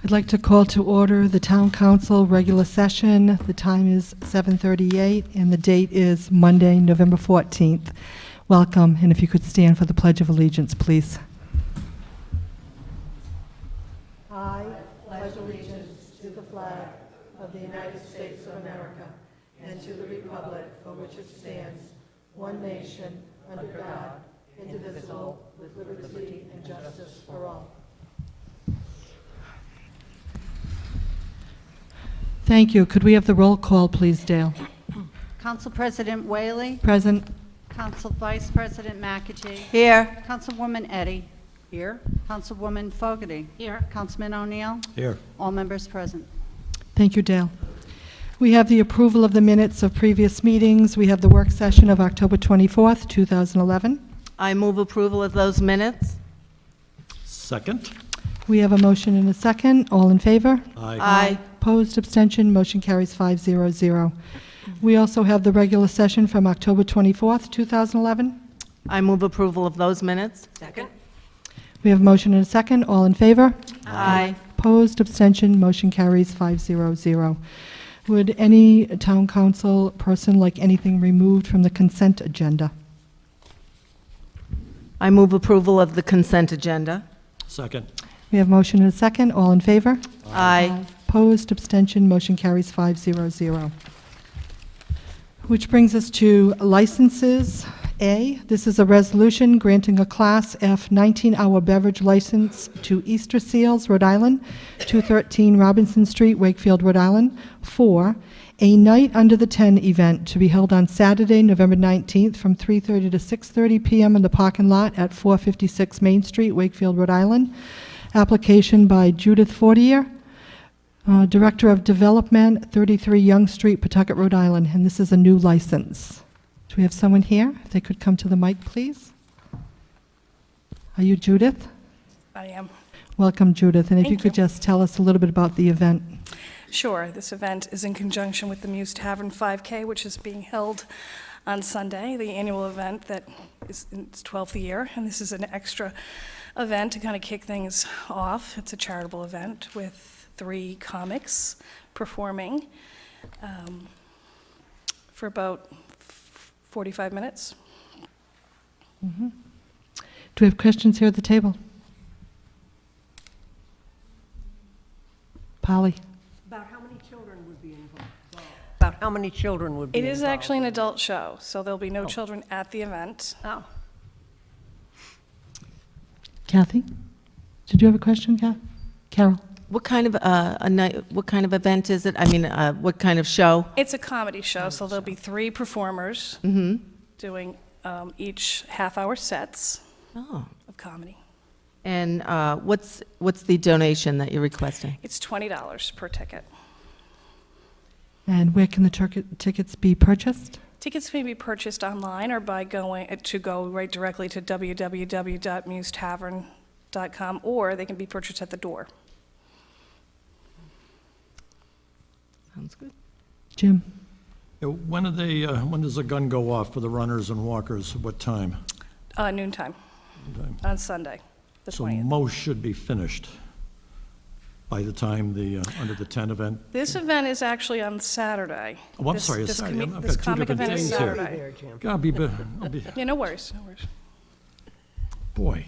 I'd like to call to order the Town Council regular session. The time is 7:38, and the date is Monday, November 14th. Welcome, and if you could stand for the Pledge of Allegiance, please. I pledge allegiance to the flag of the United States of America and to the republic for which it stands, one nation, under God, indivisible, with liberty and justice for all. Thank you. Could we have the roll call, please, Dale? Council President Whaley. Present. Council Vice President McAtee. Here. Councilwoman Eddy. Here. Councilwoman Fogarty. Here. Councilman O'Neill. Here. All members present. Thank you, Dale. We have the approval of the minutes of previous meetings. We have the work session of October 24th, 2011. I move approval of those minutes. Second. We have a motion and a second. All in favor? Aye. Opposed, abstention, motion carries 500. We also have the regular session from October 24th, 2011. I move approval of those minutes. Second. We have a motion and a second. All in favor? Aye. Opposed, abstention, motion carries 500. Would any town council person like anything removed from the consent agenda? I move approval of the consent agenda. Second. We have a motion and a second. All in favor? Aye. Opposed, abstention, motion carries 500. Which brings us to licenses. A, this is a resolution granting a Class F 19-hour beverage license to Easter Seals, Rhode Island, 213 Robinson Street, Wakefield, Rhode Island, for a Night Under the 10 event to be held on Saturday, November 19th from 3:30 to 6:30 p.m. in the parking lot at 456 Main Street, Wakefield, Rhode Island. Application by Judith Fortier, Director of Development, 33 Young Street, Pawtucket, Rhode Island, and this is a new license. Do we have someone here? If they could come to the mic, please. Are you Judith? I am. Welcome, Judith, and if you Thank could you. just tell us a little bit about the event. Sure. This event is in conjunction with the Muse Tavern 5K, which is being held on Sunday, the annual event that is in its 12th year, and this is an extra event to kind of kick things off. It's a charitable event with 3 comics performing for about 45 minutes. Do we have questions here at the table? Polly? About how many children would be involved? About how many children would be It involved? is actually an adult show, so there'll be no children at the event. Oh. Kathy? Did you have a question, Carol? What kind of a night? What kind of event is it? I mean, what kind of show? It's a comedy show, so there'll be 3 performers doing each half-hour sets Oh. of comedy. And what's the donation that you're requesting? It's $20 per ticket. And where can the tickets be purchased? Tickets may be purchased online or by go right directly to www.musetavern.com, or they can be purchased at the door. Sounds good. Jim? When does the gun go off for the runners and walkers? What time? Noontime on Sunday, the So 20th. most should be finished by the time the Under the 10 event. This event is actually on Saturday. Oh, I'm sorry, it's Saturday. I've This got 2 comic different event is days here. Saturday. There, Jim. God, I'll be, Yeah, no worries, no worries. boy,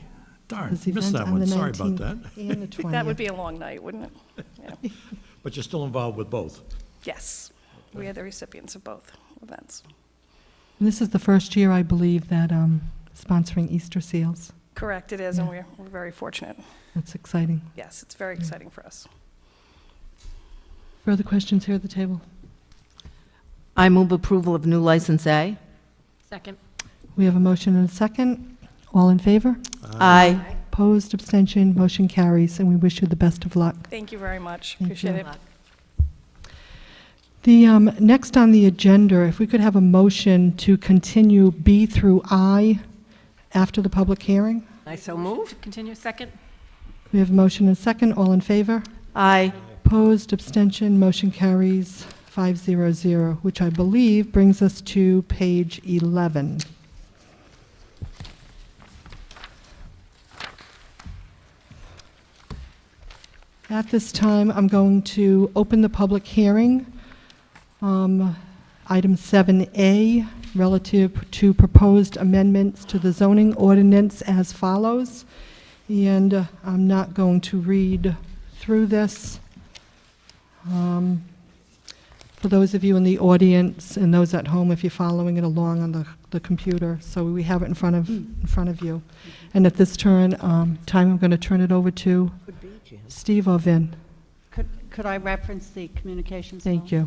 darn, This missed event that on the one. Sorry about 19th that. and the 20th. That would be a long night, wouldn't it? Yeah. But you're still involved with both. Yes, we are the recipients of both events. And this is the first year, I believe, that sponsoring Easter Seals. Correct, it is, and Yeah. we're very fortunate. That's exciting. Yes, it's very exciting for us. Further questions here at the table? I move approval of new license A. Second. We have a motion and a second. All in favor? Aye. Opposed, abstention, motion carries, and we wish you the best of luck. Thank you very much, Thank appreciate you. it. The next on the agenda, if we could have a motion to continue B through I after the public hearing. I so move. Continue, second? We have a motion and a second. All in favor? Aye. Opposed, abstention, motion carries 500, which I believe brings us to page 11. At this time, I'm going to open the public hearing. Item 7A, relative to proposed amendments to the zoning ordinance as follows. And I'm not going to read through this. For those of you in the audience and those at home, if you're following it along on the computer, so we have it in front of you. And at this time, I'm going to turn it over to Steve or Vin. Could I reference the communications? Thank you.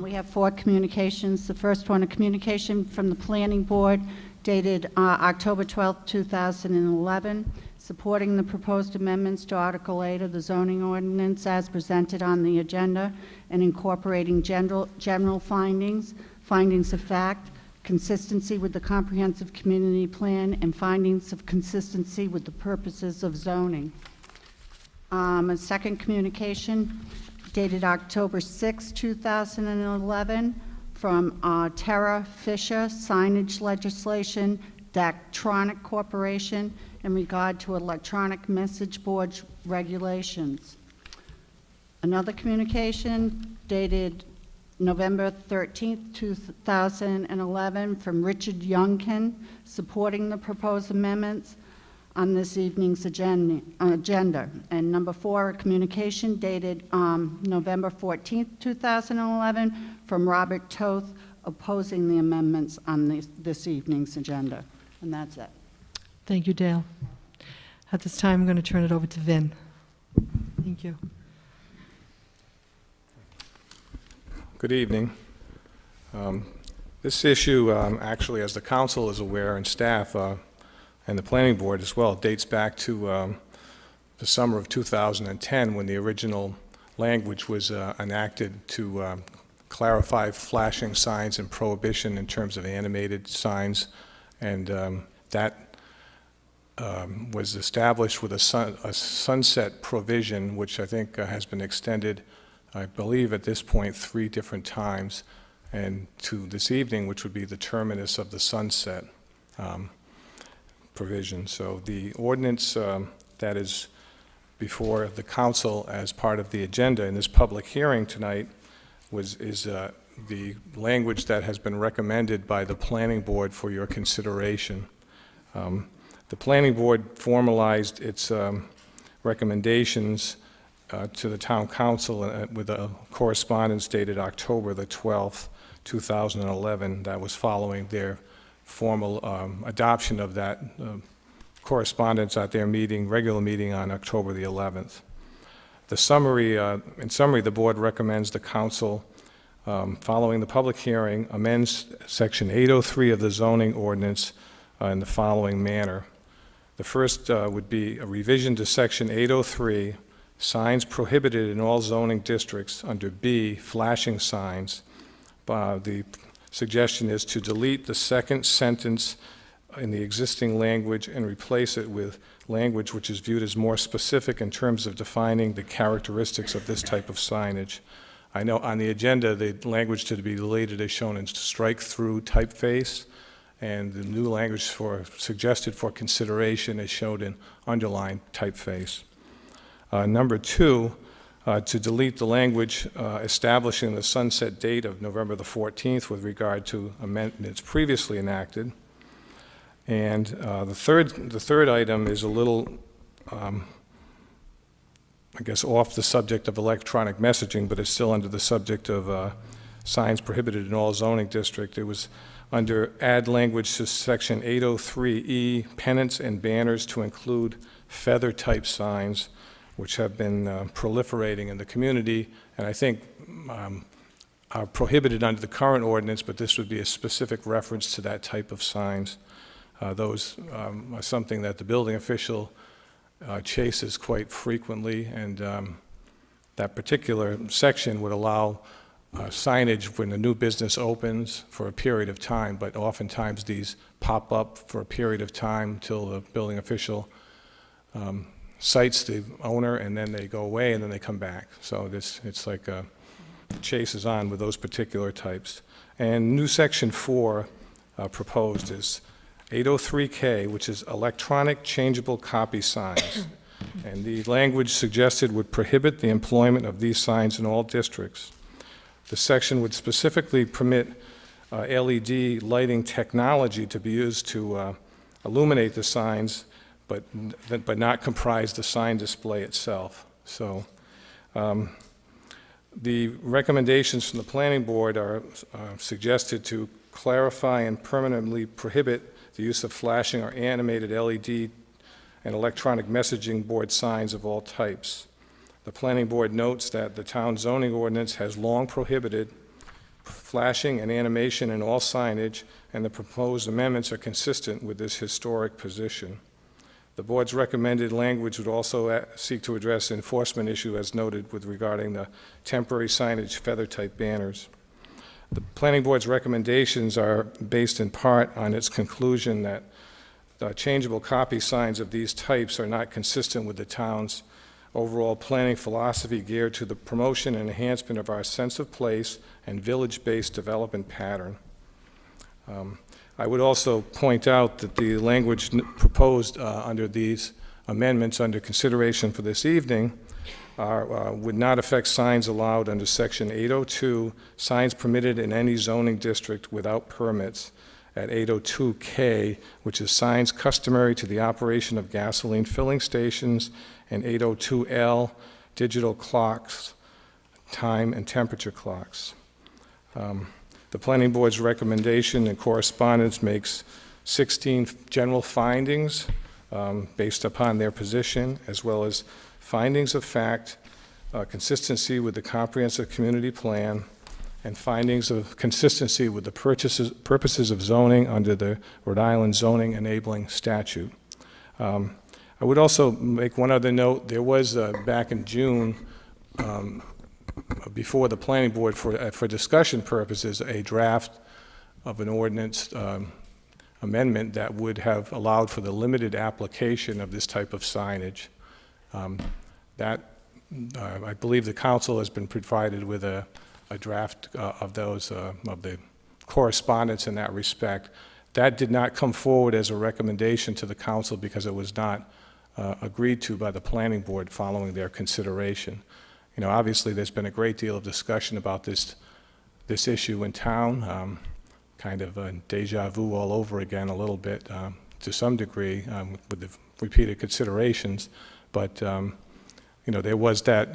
We have 4 communications. The first one, a communication from the Planning Board dated October 12, 2011, supporting the proposed amendments to Article 8 of the zoning ordinance as presented on the agenda and incorporating general findings, findings of fact, consistency with the comprehensive community plan, and findings of consistency with the purposes of zoning. A second communication dated October 6, 2011, from Tara Fisher, signage legislation, Daktronic Corporation, in regard to electronic message board regulations. Another communication dated November 13, 2011, from Richard Youngkin, supporting the proposed amendments on this evening's agenda. And number 4, a communication dated November 14, 2011, from Robert Toth, opposing the amendments on this evening's agenda. And that's it. Thank you, Dale. At this time, I'm going to turn it over to Vin. Thank you. Good evening. This issue, actually, as the council is aware and staff and the planning board as well, dates back to the summer of 2010 when the original language was enacted to clarify flashing signs and prohibition in terms of animated signs, and that was established with a sunset provision, which I think has been extended, I believe at this point, 3 different times, and to this evening, which would be the terminus of the sunset provision. So the ordinance that is before the council as part of the agenda in this public hearing tonight is the language that has been recommended by the planning board for your consideration. The planning board formalized its recommendations to the town council with a correspondence dated October the 12th, 2011. That was following their formal adoption of that correspondence at their regular meeting on October the 11th. The summary, in summary, the board recommends the council, following the public hearing, amends section 803 of the zoning ordinance in the following manner. The first would be a revision to section 803, signs prohibited in all zoning districts, under B, flashing signs. The suggestion is to delete the second sentence in the existing language and replace it with language which is viewed as more specific in terms of defining the characteristics of this type of signage. I know on the agenda the language to be deleted is shown in strike-through typeface, and the new language suggested for consideration is shown in underlined typeface. Number 2, to delete the language establishing the sunset date of November the 14th with regard to amendments previously enacted. And the third item is a little, I guess, off the subject of electronic messaging, but it's still under the subject of signs prohibited in all zoning districts. It was under add language to section 803E, pennants and banners to include feather-type signs, which have been proliferating in the community, and I think are prohibited under the current ordinance, but this would be a specific reference to that type of signs. Those are something that the building official chases quite frequently, and that particular section would allow signage when a new business opens for a period of time, but oftentimes these pop up for a period of time till the building official cites the owner, and then they go away, and then they come back. So it's like chases on with those particular types. And new section 4 proposed is 803K, which is electronic changeable copy signs. And the language suggested would prohibit the employment of these signs in all districts. The section would specifically permit LED lighting technology to be used to illuminate the signs, but not comprise the sign display itself. So the recommendations from the planning board are suggested to clarify and permanently prohibit the use of flashing or animated LED and electronic messaging board signs of all types. The planning board notes that the town zoning ordinance has long prohibited flashing and animation in all signage, and the proposed amendments are consistent with this historic position. The board's recommended language would also seek to address the enforcement issue as noted with regarding the temporary signage feather-type banners. The planning board's recommendations are based in part on its conclusion that changeable copy signs of these types are not consistent with the town's overall planning philosophy geared to the promotion and enhancement of our sense of place and village-based development pattern. I would also point out that the language proposed under these amendments under consideration for this evening would not affect signs allowed under Section 802, signs permitted in any zoning district without permits, at 802K, which is signs customary to the operation of gasoline filling stations, and 802L, digital clocks, time and temperature clocks. The planning board's recommendation and correspondence makes 16 general findings based upon their position, as well as findings of fact, consistency with the comprehensive community plan, and findings of consistency with the purposes of zoning under the Rhode Island Zoning Enabling Statute. I would also make one other note. There was, back in June, before the planning board for discussion purposes, a draft of an ordinance amendment that would have allowed for the limited application of this type of signage. I believe the council has been provided with a draft of those, of the correspondence in that respect. That did not come forward as a recommendation to the council because it was not agreed to by the planning board following their consideration. You know, obviously there's been a great deal of discussion about this issue in town, kind of a deja vu all over again a little bit to some degree with the repeated considerations, but you know, there was that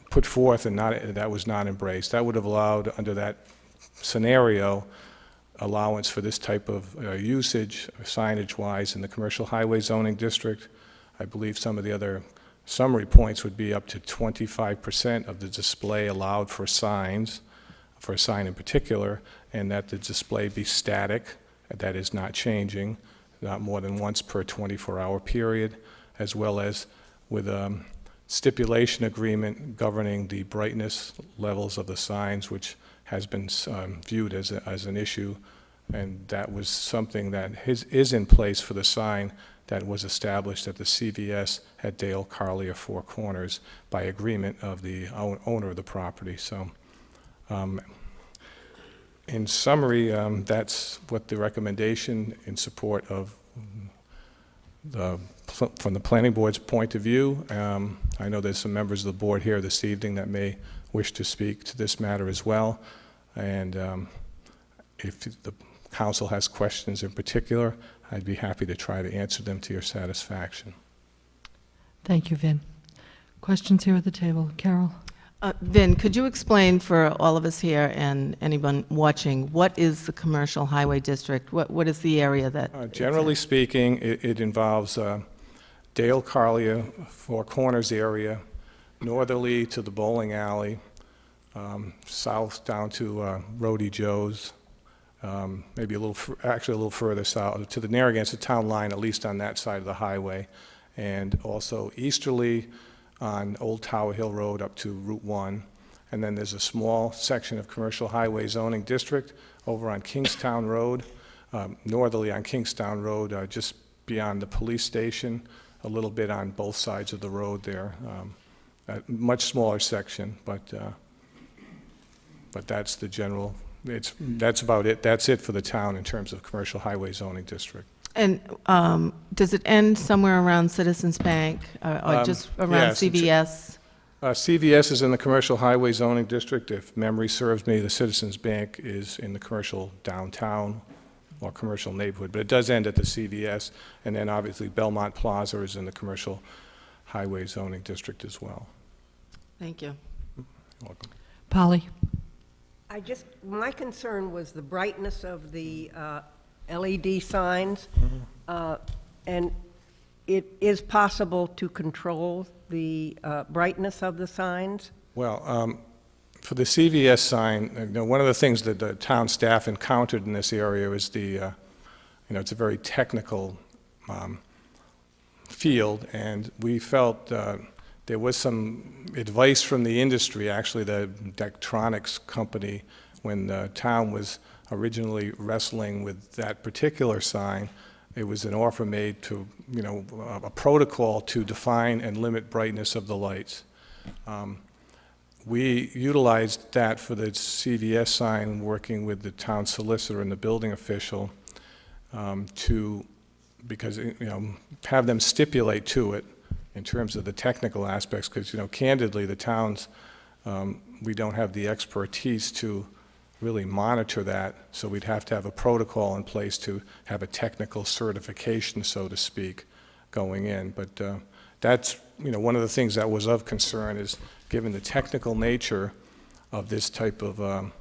put forth and that was not embraced. That would have allowed, under that scenario, allowance for this type of usage, signage-wise, in the commercial highway zoning district. I believe some of the other summary points would be up to 25% of the display allowed for signs, for a sign in particular, and that the display be static, that is not changing, not more than once per 24-hour period, as well as with a stipulation agreement governing the brightness levels of the signs, which has been viewed as an issue, and that was something that is in place for the sign that was established at the CVS at Dale Carlier Four Corners by agreement of the owner of the property. So in summary, that's what the recommendation in support of from the planning board's point of view. I know there's some members of the board here this evening that may wish to speak to this matter as well. And if the council has questions in particular, I'd be happy to try to answer them to your satisfaction. Thank you, Vin. Questions here at the table? Carol? Vin, could you explain for all of us here and anyone watching, what is the commercial highway district? What is the area that? Generally speaking, it involves Dale Carlier, Four Corners area, northerly to the bowling alley, south down to Rody Joe's, maybe actually a little further south, to the Narragansett town line, at least on that side of the highway, and also easterly on Old Tower Hill Road up to Route 1. And then there's a small section of commercial highway zoning district over on Kingstown Road, northerly on Kingstown Road, just beyond the police station, a little bit on both sides of the road there. A much smaller section, but that's the general, that's about it. That's it for the town in terms of commercial highway zoning district. And does it end somewhere around Citizens Bank or just around yes, CVS? CVS is in the Commercial Highway Zoning District. If memory serves me, the Citizens Bank is in the commercial downtown or commercial neighborhood, but it does end at the CVS. And then obviously Belmont Plaza is in the Commercial Highway Zoning District as well. Thank you. You're welcome. Polly? My concern was the brightness of the LED signs. And it is possible to control the brightness of the signs? Well, for the CVS sign, one of the things that the town staff encountered in this area is it's a very technical field, and we felt there was some advice from the industry, actually the Daktronics company, when the town was originally wrestling with that particular sign. It was an offer made to, a protocol to define and limit brightness of the lights. We utilized that for the CVS sign, working with the town solicitor and the building official because have them stipulate to it in terms of the technical aspects, because, candidly, the towns, we don't have the expertise to really monitor that, so we'd have to have a protocol in place to have a technical certification, so to speak, going in. But that's, one of the things that was of concern is, given the technical nature of this type of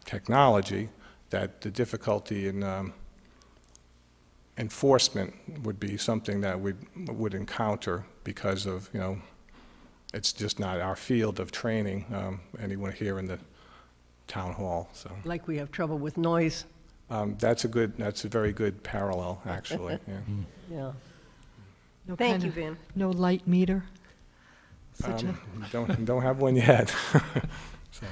technology, that the difficulty in enforcement would be something that we would encounter because of, it's just not our field of training, anyone here in the town hall, so. Like we have trouble with noise? That's a very good parallel, actually, yeah. Yeah. No Thank kind you, of- Vin. No light meter? Such a- Don't have one yet. So,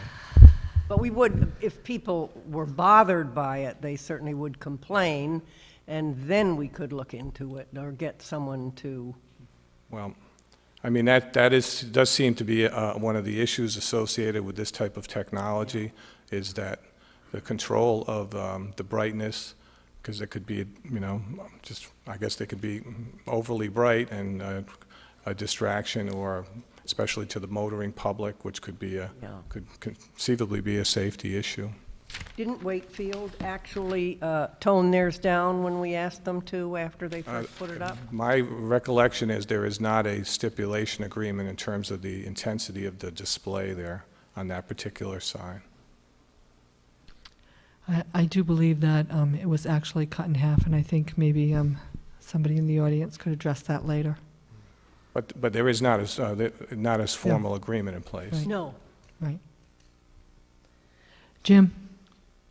But we would, if people were bothered by it, they certainly would complain, and then we could look into it or get someone to. well, I mean, does seem to be one of the issues associated with this type of technology, is that the control of the brightness, because it could be, I guess they could be overly bright and a distraction, or especially to the motoring public, which could be could conceivably be a safety issue. Didn't Wakefield actually tone theirs down when we asked them to after they first put it up? My recollection is there is not a stipulation agreement in terms of the intensity of the display there on that particular sign. I do believe that it was actually cut in half, and I think maybe somebody in the audience could address that later. But there is not as formal agreement in place. Right. No. Right. Jim?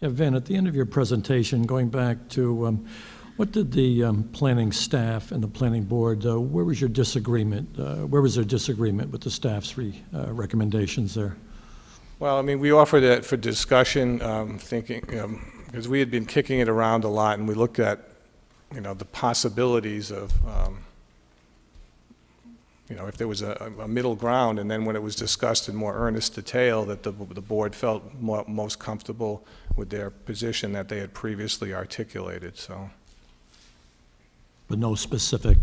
Yeah, Vin, at the end of your presentation, going back to, what did the planning staff and the planning board, where was your disagreement? Where was their disagreement with the staff's recommendations there? Well, I mean, we offered it for discussion, thinking, because we had been kicking it around a lot, and we looked at, the possibilities of, if there was a middle ground, and then when it was discussed in more earnest detail, that the board felt most comfortable with their position that they had previously articulated, so. But no specific,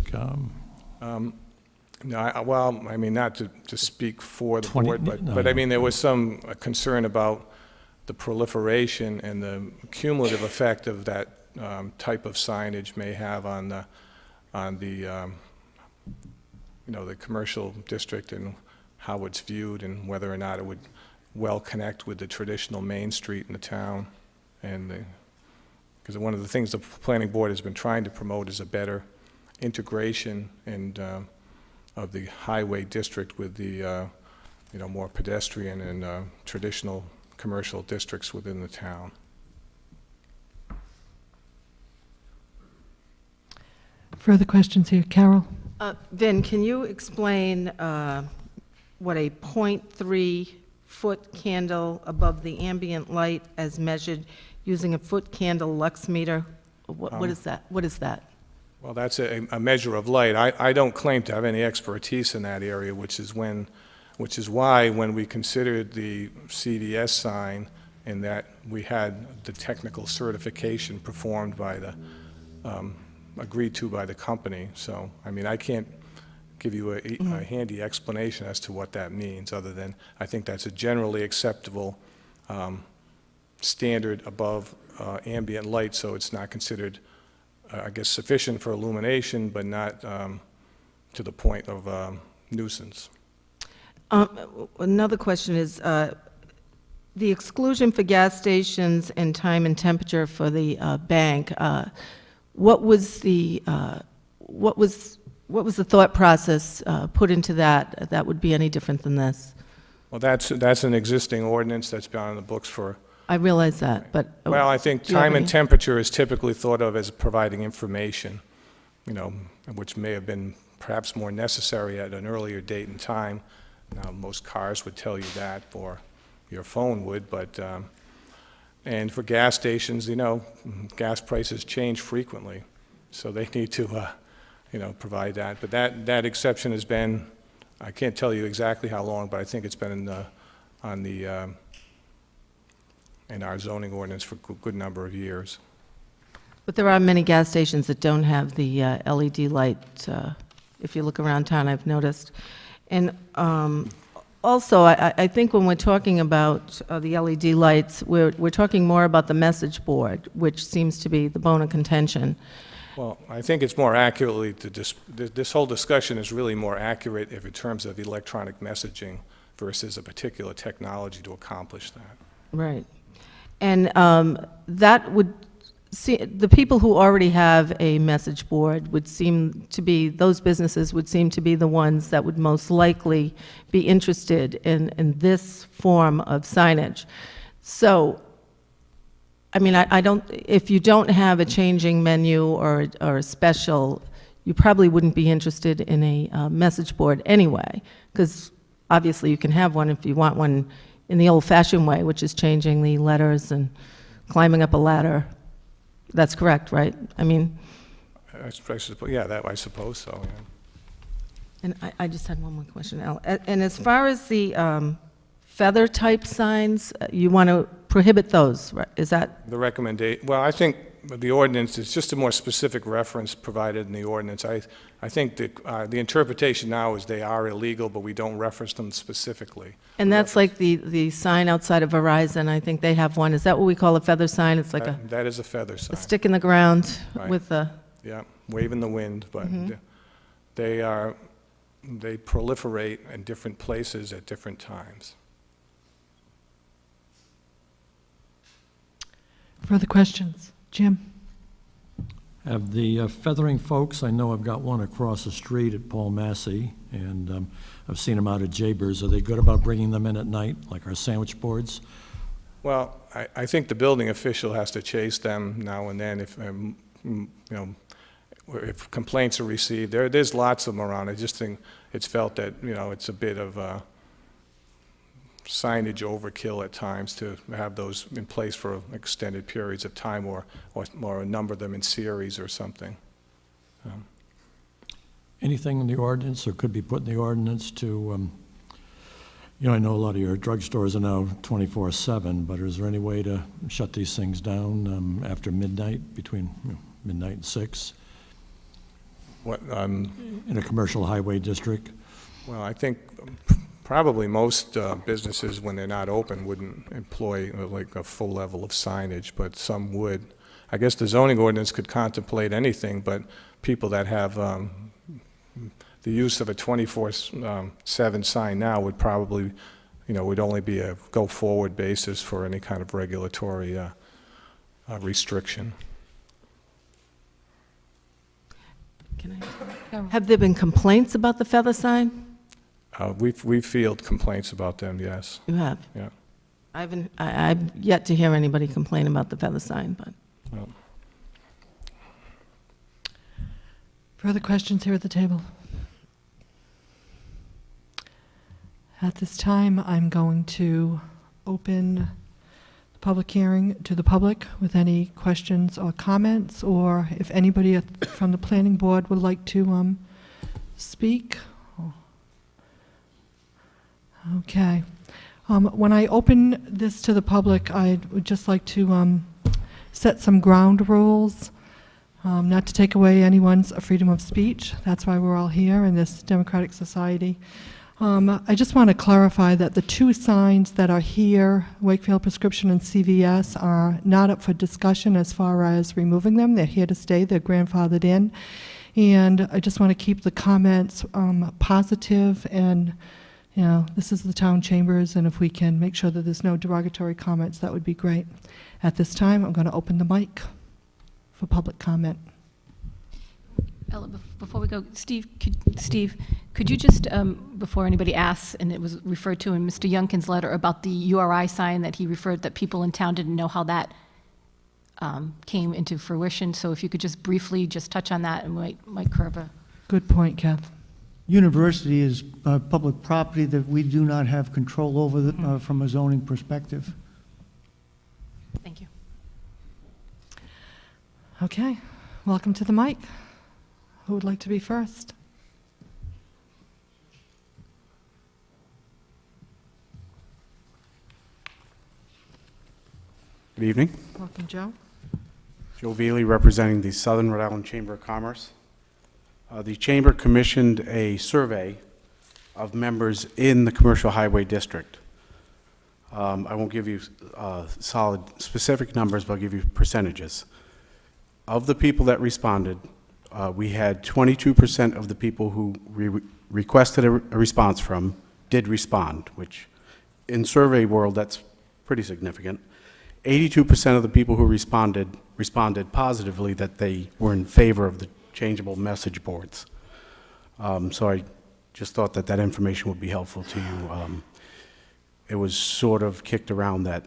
No, well, I mean, not to speak for the 20 board, no, but I no. mean, there was some concern about the proliferation and the cumulative effect of that type of signage may have on the the commercial district and how it's viewed, and whether or not it would well connect with the traditional main street in the town. And because one of the things the planning board has been trying to promote is a better integration and of the highway district with the more pedestrian and traditional commercial districts within the town. Further questions here? Carol? Vin, can you explain what a 0.3-foot candle above the ambient light as measured using a foot candle lux meter, what is that? What is that? Well, that's a measure of light. I don't claim to have any expertise in that area, which is why when we considered the CVS sign, and that we had the technical certification performed by the agreed to by the company. So, I mean, I can't give you a handy explanation as to what that means, other than I think that's a generally acceptable standard above ambient light, so it's not considered, I guess, sufficient for illumination, but not to the point of nuisance. Another question is, the exclusion for gas stations and time and temperature for the bank, what was the thought process put into that would be any different than this? Well, that's an existing ordinance that's been on the books for, I realize that, but... well, I think do you have time and any- temperature is typically thought of as providing information, you know, which may have been perhaps more necessary at an earlier date and time. Now, most cars would tell you that, or your phone would, but, and for gas stations, you know, gas prices change frequently, so they need to, you know, provide that. But that exception has been, I can't tell you exactly how long, but I think it's been in our zoning ordinance for a good number of years. But there are many gas stations that don't have the LED light. If you look around town, I've noticed. And also, I think when we're talking about the LED lights, we're talking more about the message board, which seems to be the bone of contention. Well, I think it's more accurately, this whole discussion is really more accurate if in terms of electronic messaging versus a particular technology to accomplish that. Right. And that would see, the people who already have a message board would seem to be, those businesses would seem to be the ones that would most likely be interested in this form of signage. So, I mean, I don't, if you don't have a changing menu or a special, you probably wouldn't be interested in a message board anyway, because obviously you can have one if you want one in the old-fashioned way, which is changing the letters and climbing up a ladder. That's correct, right? I mean... Yeah, I suppose so, yeah. And I just had one more question, Al. And as far as the feather-type signs, you want to prohibit those, right? Is that... The recommendation, well, I think the ordinance is just a more specific reference provided in the ordinance. I think that the interpretation now is they are illegal, but we don't reference them specifically. And that's like the sign outside of Verizon, I think they have one. Is that what we call a feather sign? It's like That is a feather a sign. stick in the ground Right. with a... Yeah, wave in the wind, but they proliferate in different places at different times. Further questions? Jim? Have the feathering folks, I know I've got one across the street at Paul Massey, and I've seen them out at Jaybir's. Are they good about bringing them in at night, like our sandwich boards? Well, I think the building official has to chase them now and then if, you know, if complaints are received. There's lots of them around. I just think it's felt that, you know, it's a bit of signage overkill at times to have those in place for extended periods of time or number them in series or something. Anything in the ordinance or could be put in the ordinance to, you know, I know a lot of your drugstores are now 24/7, but is there any way to shut these things down after midnight, between midnight and 6? What, In a commercial highway district? well, I think probably most businesses, when they're not open, wouldn't employ like a full level of signage, but some would. I guess the zoning ordinance could contemplate anything, but people that have the use of a 24/7 sign now would probably, you know, would only be a go-forward basis for any kind of regulatory restriction. Have there been complaints about the feather sign? We've fielded complaints about them, yes. You have? Yeah. I've yet to hear anybody complain about the feather sign, but... Well, Further questions here at the table? At this time, I'm going to open the public hearing to the public with any questions or comments, or if anybody from the planning board would like to speak. Okay. When I open this to the public, I would just like to set some ground rules. Not to take away anyone's freedom of speech. That's why we're all here in this democratic society. I just want to clarify that the two signs that are here, Wakefield Prescription and CVS, are not up for discussion as far as removing them. They're here to stay. They're grandfathered in. And I just want to keep the comments positive, and, you know, this is the town chambers, and if we can make sure that there's no derogatory comments, that would be great. At this time, I'm going to open the mic for public comment. Ella, before we go, Steve, could you just, before anybody asks, and it was referred to in Mr. Youngkin's letter about the URI sign that he referred, that people in town didn't know how that came into fruition, so if you could just briefly just touch on that, and might curve a... Good point, Kath. University is public property that we do not have control over from a zoning perspective. Thank you. Okay, welcome to the mic. Who would like to be first? Good evening. Welcome, Joe. Joe Veely, representing the Southern Rhode Island Chamber of Commerce. The Chamber commissioned a survey of members in the Commercial Highway District. I won't give you solid specific numbers, but I'll give you percentages. Of the people that responded, we had 22% of the people who requested a response from did respond, which in survey world, that's pretty significant. 82% of the people who responded positively that they were in favor of the changeable message boards. So I just thought that that information would be helpful to you. It was sort of kicked around that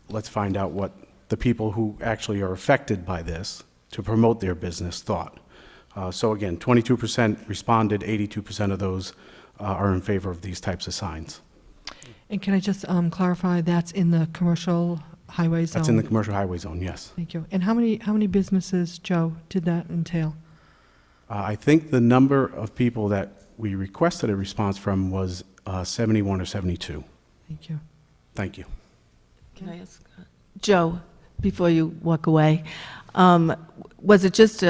let's find out what the people who actually are affected by this to promote their business thought. So again, 22% responded, 82% of those are in favor of these types of signs. And can I just clarify, that's in the commercial highway zone? That's in the commercial highway zone, yes. Thank you. And how many businesses, Joe, did that entail? I think the number of people that we requested a response from was 71 or 72. Thank you. Thank you. Can I ask, Joe, before you walk away, was it just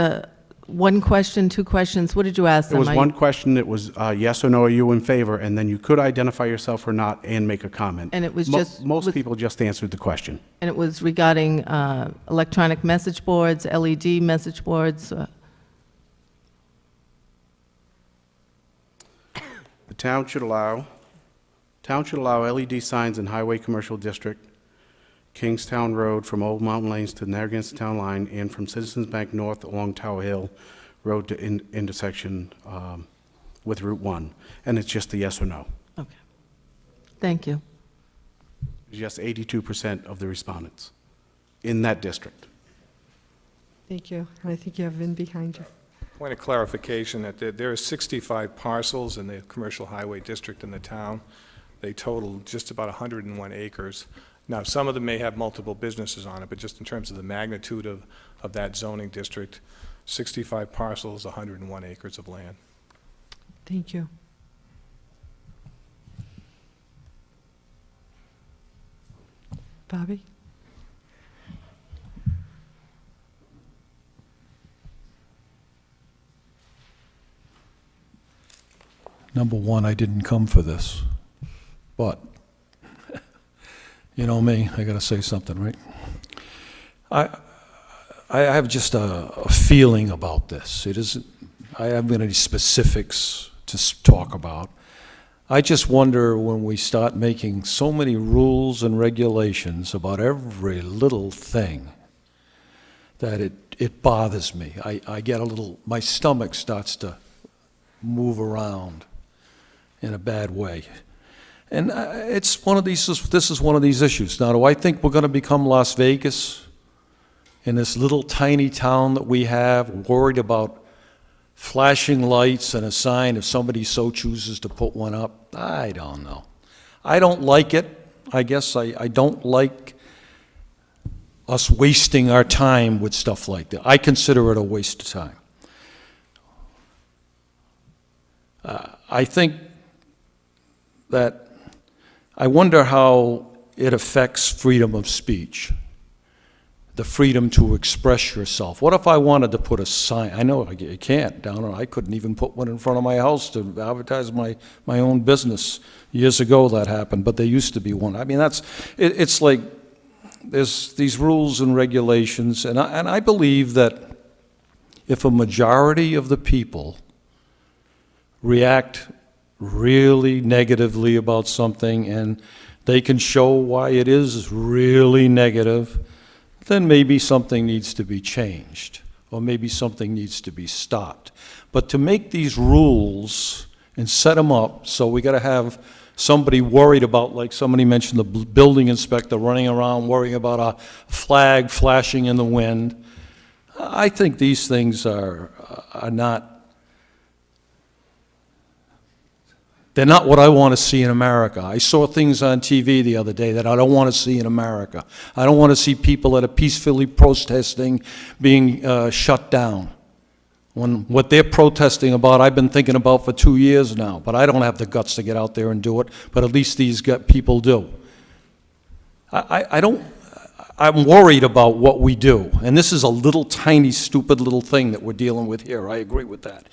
one question, two questions? What did you ask It them? was one question. It was yes or no, are you in favor? And then you could identify yourself or not and make a comment. And it was just... Most people just answered the question. And it was regarding electronic message boards, LED message boards? The town should allow LED signs in Highway Commercial District, Kingstown Road from Old Mountain Lanes to Narragansett Town Line, and from Citizens Bank North along Tower Hill Road to intersection with Route 1. And it's just a yes or no. Okay. Thank you. It's just 82% of the respondents in that district. Thank you. And I think you have Vin behind you. Point of clarification, that there are 65 parcels in the Commercial Highway District in the town. They total just about 101 acres. Now, some of them may have multiple businesses on it, but just in terms of the magnitude of that zoning district, 65 parcels, 101 acres of land. Thank you. Bobby? Number one, I didn't come for this, but you know me, I gotta say something, right? I have just a feeling about this. It isn't, I haven't any specifics to talk about. I just wonder when we start making so many rules and regulations about every little thing that it bothers me. I get a little, my stomach starts to move around in a bad way. And it's one of these, this is one of these issues. Now, do I think we're going to become Las Vegas in this little tiny town that we have, worried about flashing lights and a sign if somebody so chooses to put one up? I don't know. I don't like it. I guess I don't like us wasting our time with stuff like that. I consider it a waste of time. I think that I wonder how it affects freedom of speech. the freedom to express yourself. What if I wanted to put a sign? I know you can't down there. I couldn't even put one in front of my house to advertise my own business. Years ago that happened, but there used to be one. I mean, it's like there's these rules and regulations, and I believe that if a majority of the people react really negatively about something and they can show why it is really negative, then maybe something needs to be changed, or maybe something needs to be stopped. But to make these rules and set them up, so we got to have somebody worried about, like somebody mentioned, the building inspector running around worrying about a flag flashing in the wind. I think these things are not, they're not what I want to see in America. I saw things on TV the other day that I don't want to see in America. I don't want to see people that are peacefully protesting being shut down. When what they're protesting about, I've been thinking about for 2 years now, but I don't have the guts to get out there and do it, but at least these people do. I'm worried about what we do, and this is a little tiny, stupid little thing that we're dealing with here. I agree with that.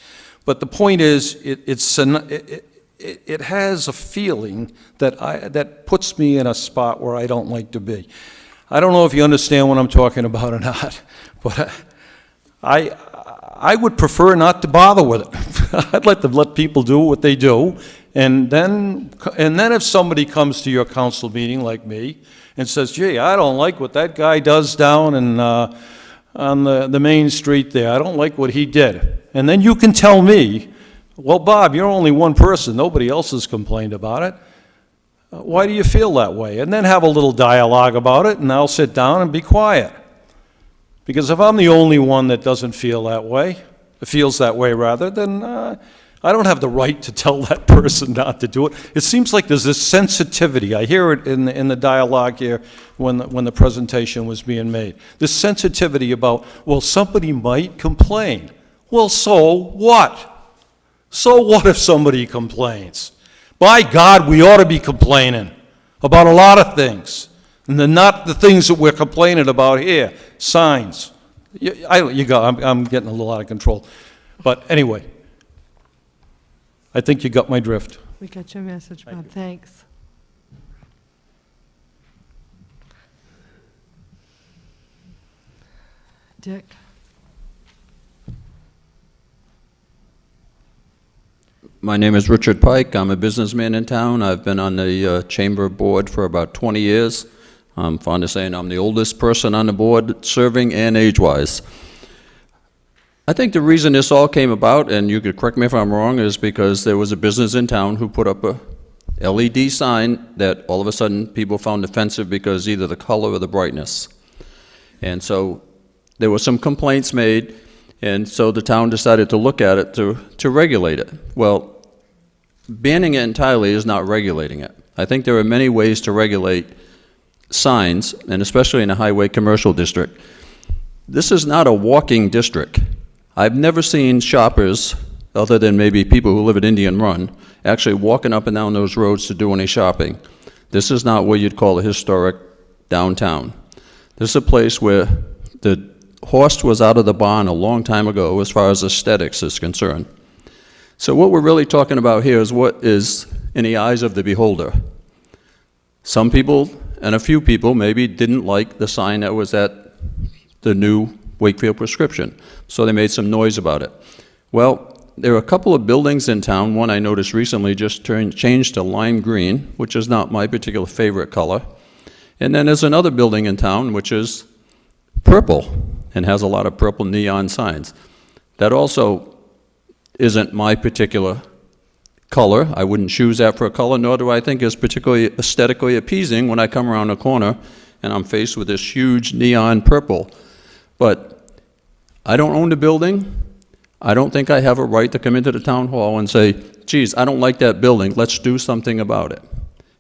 But the point is, it has a feeling that puts me in a spot where I don't like to be. I don't know if you understand what I'm talking about or not, but I would prefer not to bother with it. I'd like to let people do what they do, and then if somebody comes to your council meeting like me and says, gee, I don't like what that guy does down on the main street there. I don't like what he did. And then you can tell me, well, Bob, you're only one person. Nobody else has complained about it. Why do you feel that way? And then have a little dialogue about it, and I'll sit down and be quiet. Because if I'm the only one that doesn't feel that way, feels that way rather, then I don't have the right to tell that person not to do it. It seems like there's this sensitivity. I hear it in the dialogue here when the presentation was being made. This sensitivity about, well, somebody might complain. Well, so what? So what if somebody complains? By God, we ought to be complaining about a lot of things. And they're not the things that we're complaining about here. Signs. I'm getting a little out of control. But anyway, I think you got my drift. We got your message, Bob. Thanks. Dick? My name is Richard Pike. I'm a businessman in town. I've been on the chamber board for about 20 years. I'm fond of saying I'm the oldest person on the board serving and age-wise. I think the reason this all came about, and you could correct me if I'm wrong, is because there was a business in town who put up a LED sign that all of a sudden people found offensive because either the color or the brightness. And so there were some complaints made, and so the town decided to look at it to regulate it. Well, banning it entirely is not regulating it. I think there are many ways to regulate signs, and especially in a highway commercial district. This is not a walking district. I've never seen shoppers, other than maybe people who live at Indian Run, actually walking up and down those roads to do any shopping. This is not what you'd call a historic downtown. This is a place where the horse was out of the barn a long time ago as far as aesthetics is concerned. So what we're really talking about here is what is in the eyes of the beholder. Some people, and a few people, maybe didn't like the sign that was at the new Wakefield Prescription, so they made some noise about it. Well, there are a couple of buildings in town. One I noticed recently just changed to lime green, which is not my particular favorite color. And then there's another building in town which is purple and has a lot of purple neon signs. That also isn't my particular color. I wouldn't choose that for a color, nor do I think it's particularly aesthetically appeasing when I come around a corner and I'm faced with this huge neon purple. But I don't own the building. I don't think I have a right to come into the town hall and say, geez, I don't like that building, let's do something about it.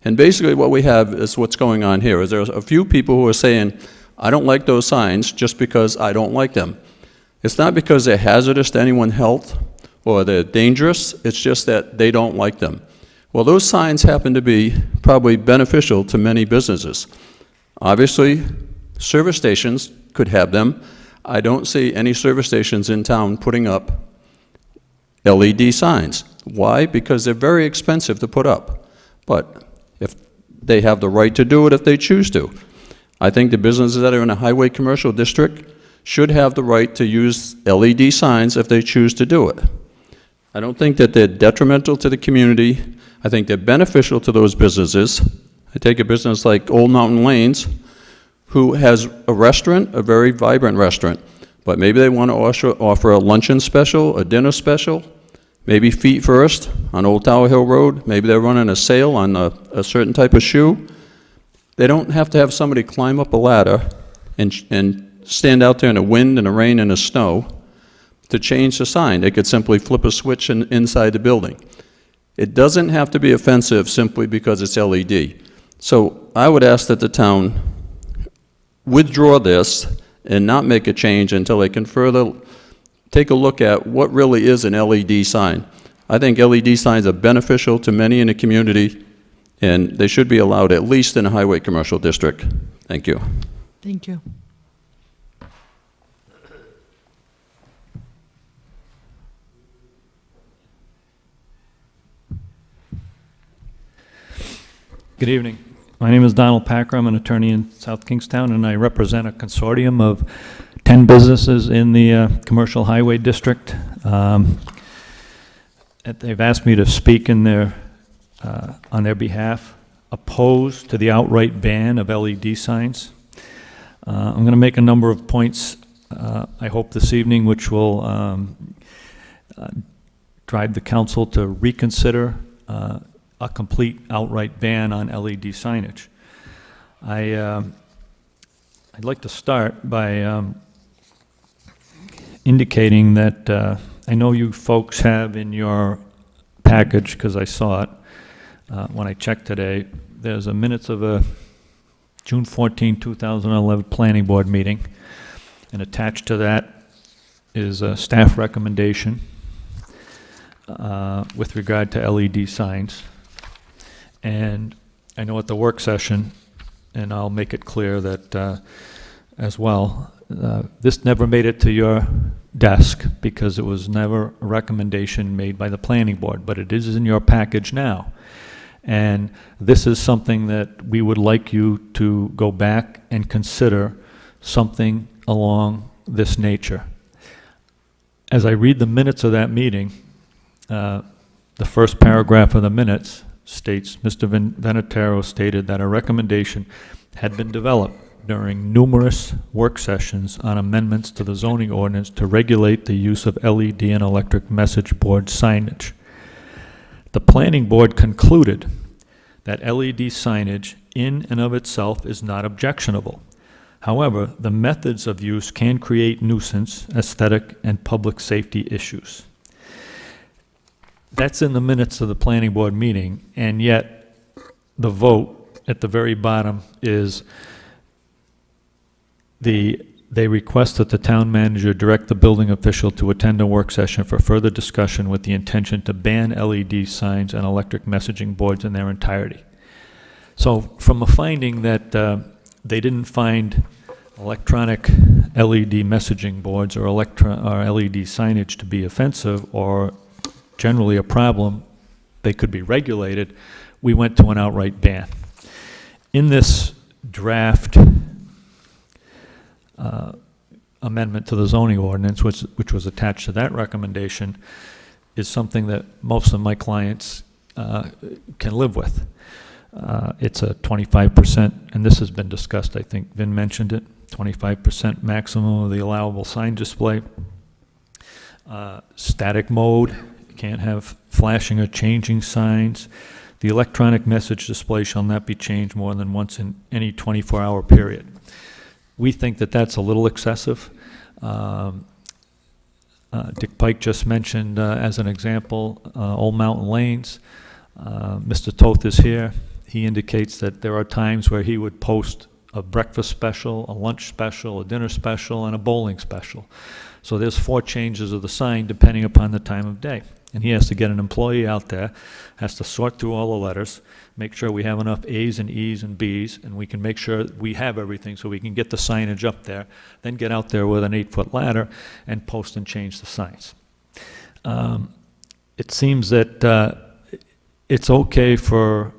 And basically what we have is what's going on here, is there's a few people who are saying, I don't like those signs just because I don't like them. It's not because they're hazardous to anyone's health or they're dangerous, it's just that they don't like them. Well, those signs happen to be probably beneficial to many businesses. Obviously, Service stations could have them. I don't see any service stations in town putting up LED signs. Why? Because they're very expensive to put up. But if they have the right to do it if they choose to. I think the businesses that are in a highway commercial district should have the right to use LED signs if they choose to do it. I don't think that they're detrimental to the community. I think they're beneficial to those businesses. I take a business like Old Mountain Lanes, who has a restaurant, a very vibrant restaurant, but maybe they want to offer a luncheon special, a dinner special, maybe Feet First on Old Tower Hill Road. Maybe they're running a sale on a certain type of shoe. They don't have to have somebody climb up a ladder and stand out there in the wind and the rain and the snow to change the sign. They could simply flip a switch inside the building. It doesn't have to be offensive simply because it's LED. So I would ask that the town withdraw this and not make a change until they can further take a look at what really is an LED sign. I think LED signs are beneficial to many in the community, and they should be allowed at least in a highway commercial district. Thank you. Thank you. Good evening. My name is Donald Packer. I'm an attorney in South Kingstown, and I represent a consortium of 10 businesses in the commercial highway district. They've asked me to speak in on their behalf, opposed to the outright ban of LED signs. I'm going to make a number of points, I hope this evening, which will drive the council to reconsider a complete outright ban on LED signage. I'd like to start by indicating that I know you folks have in your package, because I saw it when I checked today, there's a minutes of a June 14, 2011 Planning Board meeting, and attached to that is a staff recommendation with regard to LED signs. And I know at the work session, and I'll make it clear that as well, this never made it to your desk because it was never a recommendation made by the planning board, but it is in your package now. And this is something that we would like you to go back and consider something along this nature. As I read the minutes of that meeting, the first paragraph of the minutes states, Mr. Venatero stated that a recommendation had been developed during numerous work sessions on amendments to the zoning ordinance to regulate the use of LED and electric message board signage. The planning board concluded that LED signage in and of itself is not objectionable. However, the methods of use can create nuisance, aesthetic, and public safety issues. That's in the minutes of the planning board meeting, and yet the vote at the very bottom is they request that the town manager direct the building official to attend a work session for further discussion with the intention to ban LED signs and electric messaging boards in their entirety. So from a finding that they didn't find electronic LED messaging boards or LED signage to be offensive or generally a problem, they could be regulated, we went to an outright ban. In this draft amendment to the zoning ordinance, which was attached to that recommendation, is something that most of my clients can live with. It's a 25%, and this has been discussed, I think Vin mentioned it, 25% maximum of the allowable sign display. Static mode, you can't have flashing or changing signs. The electronic message display shall not be changed more than once in any 24-hour period. We think that that's a little excessive. Dick Pike just mentioned, as an example, Old Mountain Lanes. Mr. Toth is here. He indicates that there are times where he would post a breakfast special, a lunch special, a dinner special, and a bowling special. So there's 4 changes of the sign depending upon the time of day. And he has to get an employee out there, has to sort through all the letters, make sure we have enough A's and E's and B's, and we can make sure we have everything so we can get the signage up there, then get out there with an 8-foot ladder and post and change the signs. It seems that it's okay for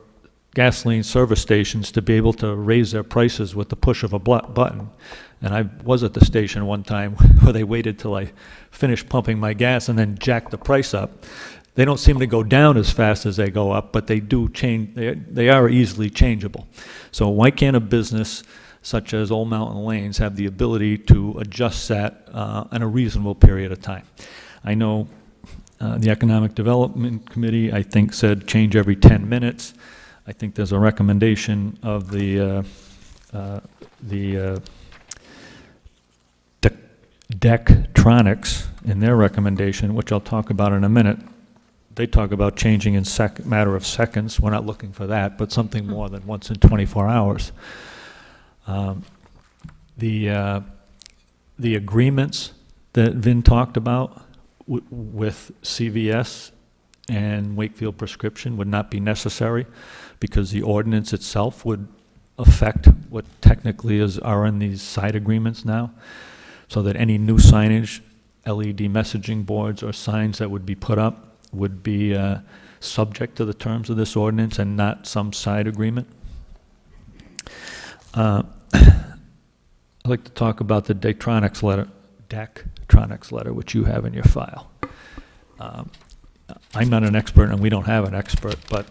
gasoline service stations to be able to raise their prices with the push of a button. And I was at the station one time where they waited till I finished pumping my gas and then jacked the price up. They don't seem to go down as fast as they go up, but they do change. They are easily changeable. So why can't a business such as Old Mountain Lanes have the ability to adjust that in a reasonable period of time? I know the Economic Development Committee, I think, said change every 10 minutes. I think there's a recommendation of the Dectronics in their recommendation, which I'll talk about in a minute. They talk about changing in matter of seconds. We're not looking for that, but something more than once in 24 hours. The agreements that Vin talked about with CVS and Wakefield Prescription would not be necessary because the ordinance itself would affect what technically are in these side agreements now, so that any new signage, LED messaging boards or signs that would be put up would be subject to the terms of this ordinance and not some side agreement. I'd like to talk about the Dectronics letter, which you have in your file. I'm not an expert, and we don't have an expert, but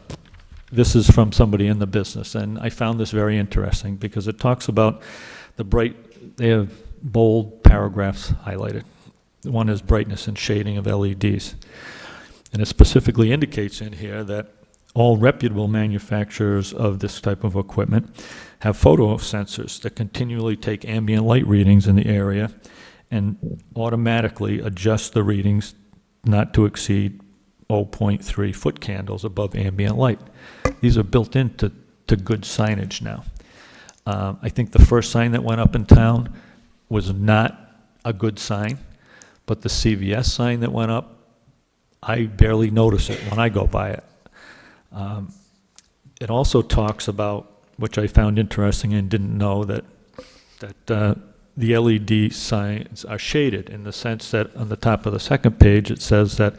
this is from somebody in the business, and I found this very interesting because it talks about they have bold paragraphs highlighted. One is brightness and shading of LEDs. And it specifically indicates in here that all reputable manufacturers of this type of equipment have photo sensors that continually take ambient light readings in the area and automatically adjust the readings not to exceed 0.3 foot candles above ambient light. These are built into good signage now. I think the first sign that went up in town was not a good sign, but the CVS sign that went up, I barely notice it when I go by it. It also talks about, which I found interesting and didn't know, that the LED signs are shaded in the sense that on the top of the second page it says that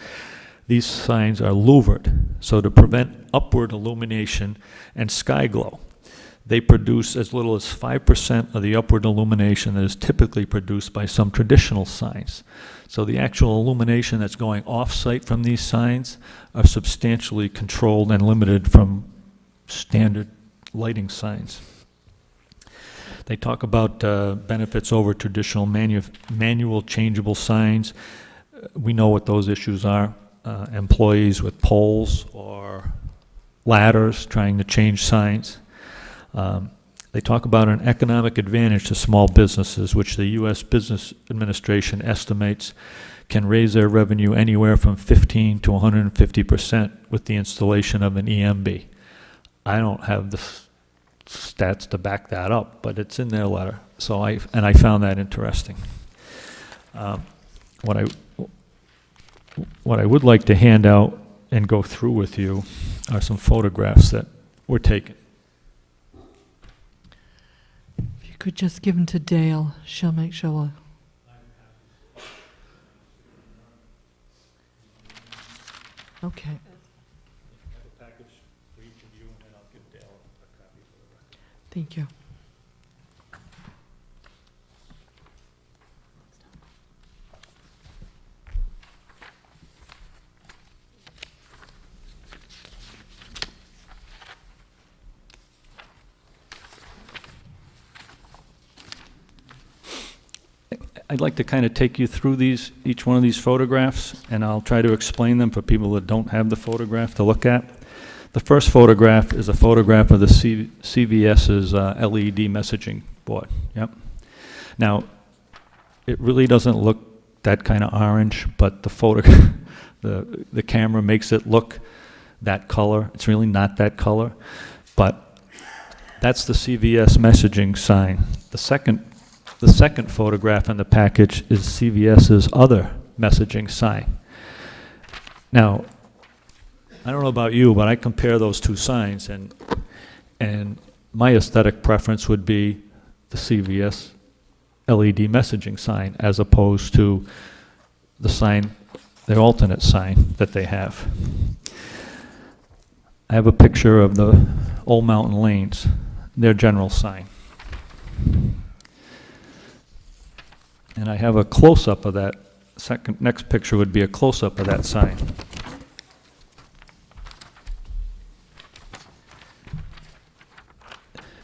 these signs are louvered, so to prevent upward illumination and sky glow. They produce as little as 5% of the upward illumination that is typically produced by some traditional signs. So the actual illumination that's going off-site from these signs are substantially controlled and limited from standard lighting signs. They talk about benefits over traditional manual changeable signs. We know what those issues are. Employees with poles or ladders trying to change signs. They talk about an economic advantage to small businesses, which the U.S. Business Administration estimates can raise their revenue anywhere from 15 to 150% with the installation of an EMB. I don't have the stats to back that up, but it's in their letter. So I found that interesting. What I would like to hand out and go through with you are some photographs that were taken. If you could just give them to Dale, she'll make sure. Okay. Thank you. I'd like to kind of take you through each one of these photographs, and I'll try to explain them for people that don't have the photograph to look at. The first photograph is a photograph of the CVS's LED messaging board. Yep. Now, it really doesn't look that kind of orange, but the camera makes it look that color. It's really not that color, but that's the CVS messaging sign. The second photograph in the package is CVS's other messaging sign. Now, I don't know about you, but I compare those two signs, and my aesthetic preference would be the CVS LED messaging sign as opposed to the sign, the alternate sign that they have. I have a picture of the Old Mountain Lanes, their general sign. And I have a close-up of that. Next picture would be a close-up of that sign.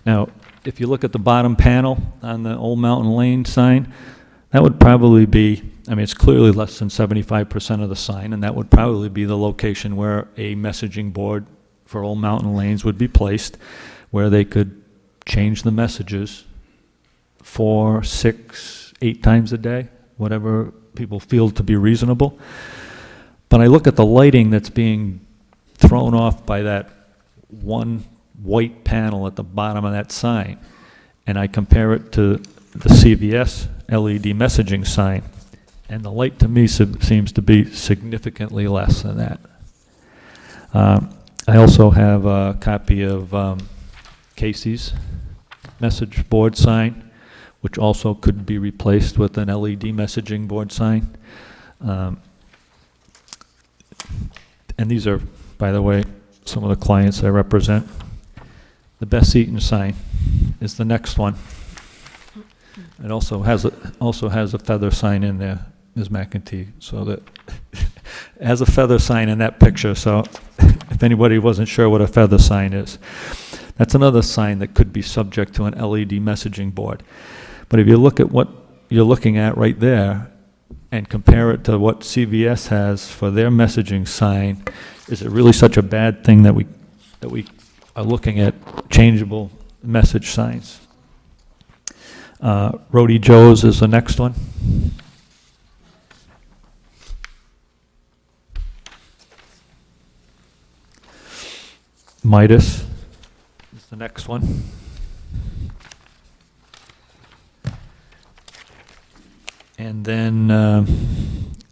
Now, if you look at the bottom panel on the Old Mountain Lane sign, that would probably be, I mean, it's clearly less than 75% of the sign, and that would probably be the location where a messaging board for Old Mountain Lanes would be placed, where they could change the messages 4, 6, 8 times a day, whatever people feel to be reasonable. But I look at the lighting that's being thrown off by that one white panel at the bottom of that sign, and I compare it to the CVS LED messaging sign, and the light to me seems to be significantly less than that. I also have a copy of Casey's message board sign, which also could be replaced with an LED messaging board sign. And these are, by the way, some of the clients I represent. The Bess Eaton sign is the next one. It also has a feather sign in there, Ms. McEntee, so that it has a feather sign in that picture. So if anybody wasn't sure what a feather sign is, that's another sign that could be subject to an LED messaging board. But if you look at what you're looking at right there and compare it to what CVS has for their messaging sign, is it really such a bad thing that we are looking at changeable message signs? Rody Joe's is the next one. Midas is the next one. And then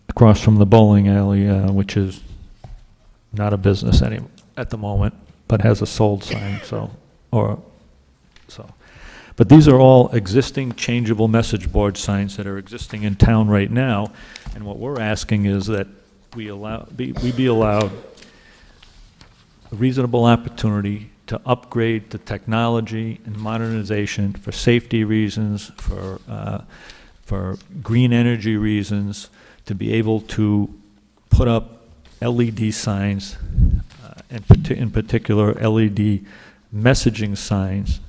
across from the bowling alley, which is not a business at the moment, but has a sold sign, But these are all existing changeable message board signs that are existing in town right now, and what we're asking is that we be allowed a reasonable opportunity to upgrade the technology and modernization for safety reasons, for green energy reasons, to be able to put up LED signs, in particular LED messaging signs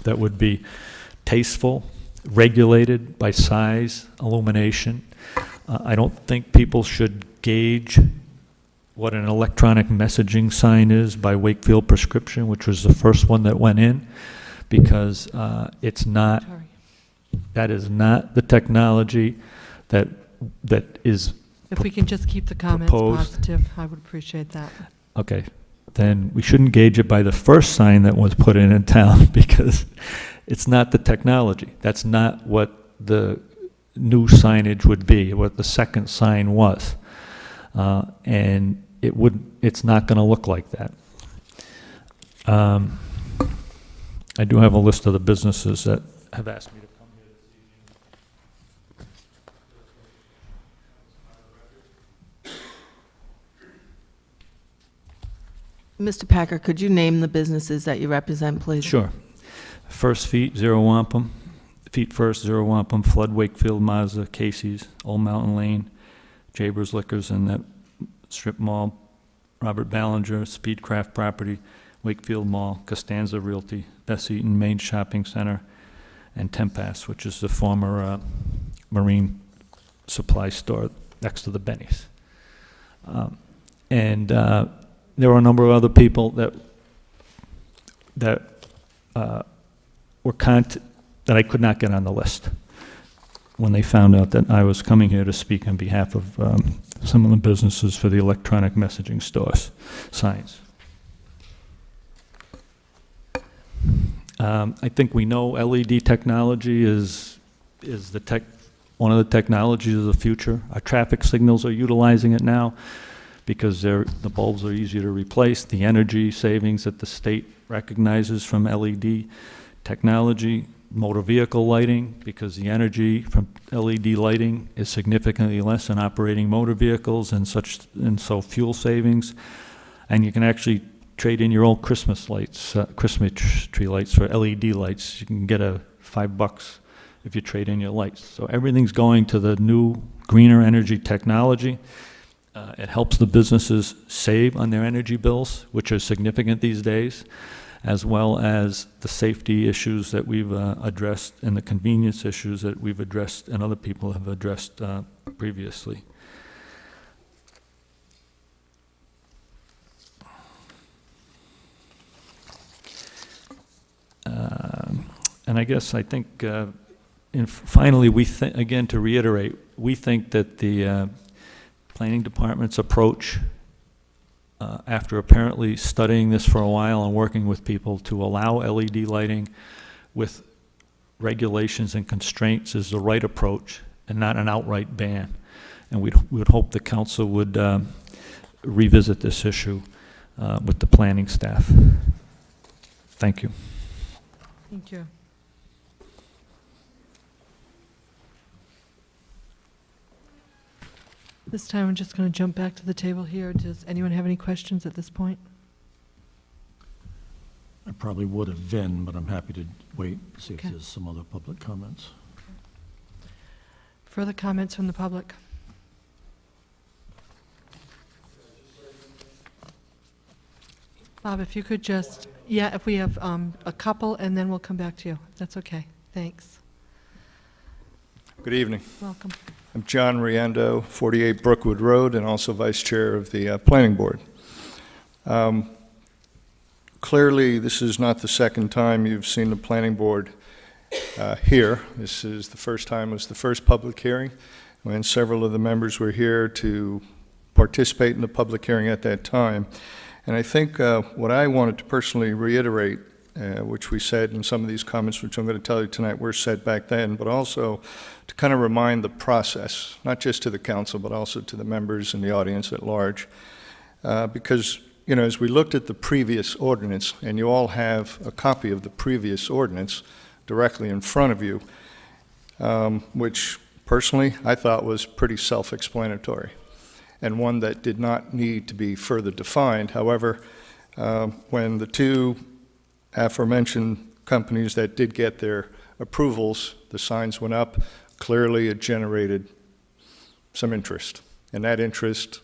that would be tasteful, regulated by size, illumination. I don't think people should gauge what an electronic messaging sign is by Wakefield Prescription, which was the first one that went in, because it's not, that is not the technology that is If we can just keep the comments proposed. positive, I would appreciate that. Okay, then we shouldn't gauge it by the first sign that was put in town, because it's not the technology. That's not what the new signage would be, what the second sign was. And it's not going to look like that. I do have a list of the businesses that have asked me to come here this evening. Mr. Packer, could you name the businesses that you represent, please? Sure. First Feet, Zero Wampum. Feet First, Zero Wampum. Flood, Wakefield, Mazda, Casey's, Old Mountain Lane, Jaber's Liquors, and that strip mall, Robert Ballinger, Speedcraft Property, Wakefield Mall, Costanza Realty, Bess Eaton Main Shopping Center, and Tempass, which is the former marine supply store next to the Benny's. And there were a number of other people that I could not get on the list when they found out that I was coming here to speak on behalf of some of the businesses for the electronic messaging stores, signs. I think we know LED technology is one of the technologies of the future. Our traffic signals are utilizing it now. because the bulbs are easier to replace, the energy savings that the state recognizes from LED technology, motor vehicle lighting, because the energy from LED lighting is significantly less than operating motor vehicles, and so fuel savings. And you can actually trade in your old Christmas lights, Christmas tree lights for LED lights. You can get $5 if you trade in your lights. So everything's going to the new greener energy technology. It helps the businesses save on their energy bills, which are significant these days, as well as the safety issues that we've addressed and the convenience issues that we've addressed and other people have addressed previously. And I think, and finally, again, to reiterate, we think that the planning department's approach, after apparently studying this for a while and working with people to allow LED lighting with regulations and constraints, is the right approach and not an outright ban. And we would hope the council would revisit this issue with the planning staff. Thank you. Thank you. This time, I'm just going to jump back to the table here. Does anyone have any questions at this point? I probably would have been, but I'm happy to wait and see Okay. if there's some other public comments. Further comments from the public? Bob, if you could just, if we have a couple, and then we'll come back to you. That's okay. Thanks. Good evening. Welcome. I'm John Riendo, 48 Brookwood Road, and also Vice Chair of the Planning Board. Clearly, this is not the second time you've seen the Planning Board here. This is the first time, it was the first public hearing, when several of the members were here to participate in the public hearing at that time. And I think what I wanted to personally reiterate, which we said in some of these comments, which I'm going to tell you tonight, were said back then, but also to kind of remind the process, not just to the council, but also to the members and the audience at large. Because, as we looked at the previous ordinance, and you all have a copy of the previous ordinance directly in front of you, which personally I thought was pretty self-explanatory, and one that did not need to be further defined. However, when the two aforementioned companies that did get their approvals, the signs went up, clearly it generated some interest. And that interest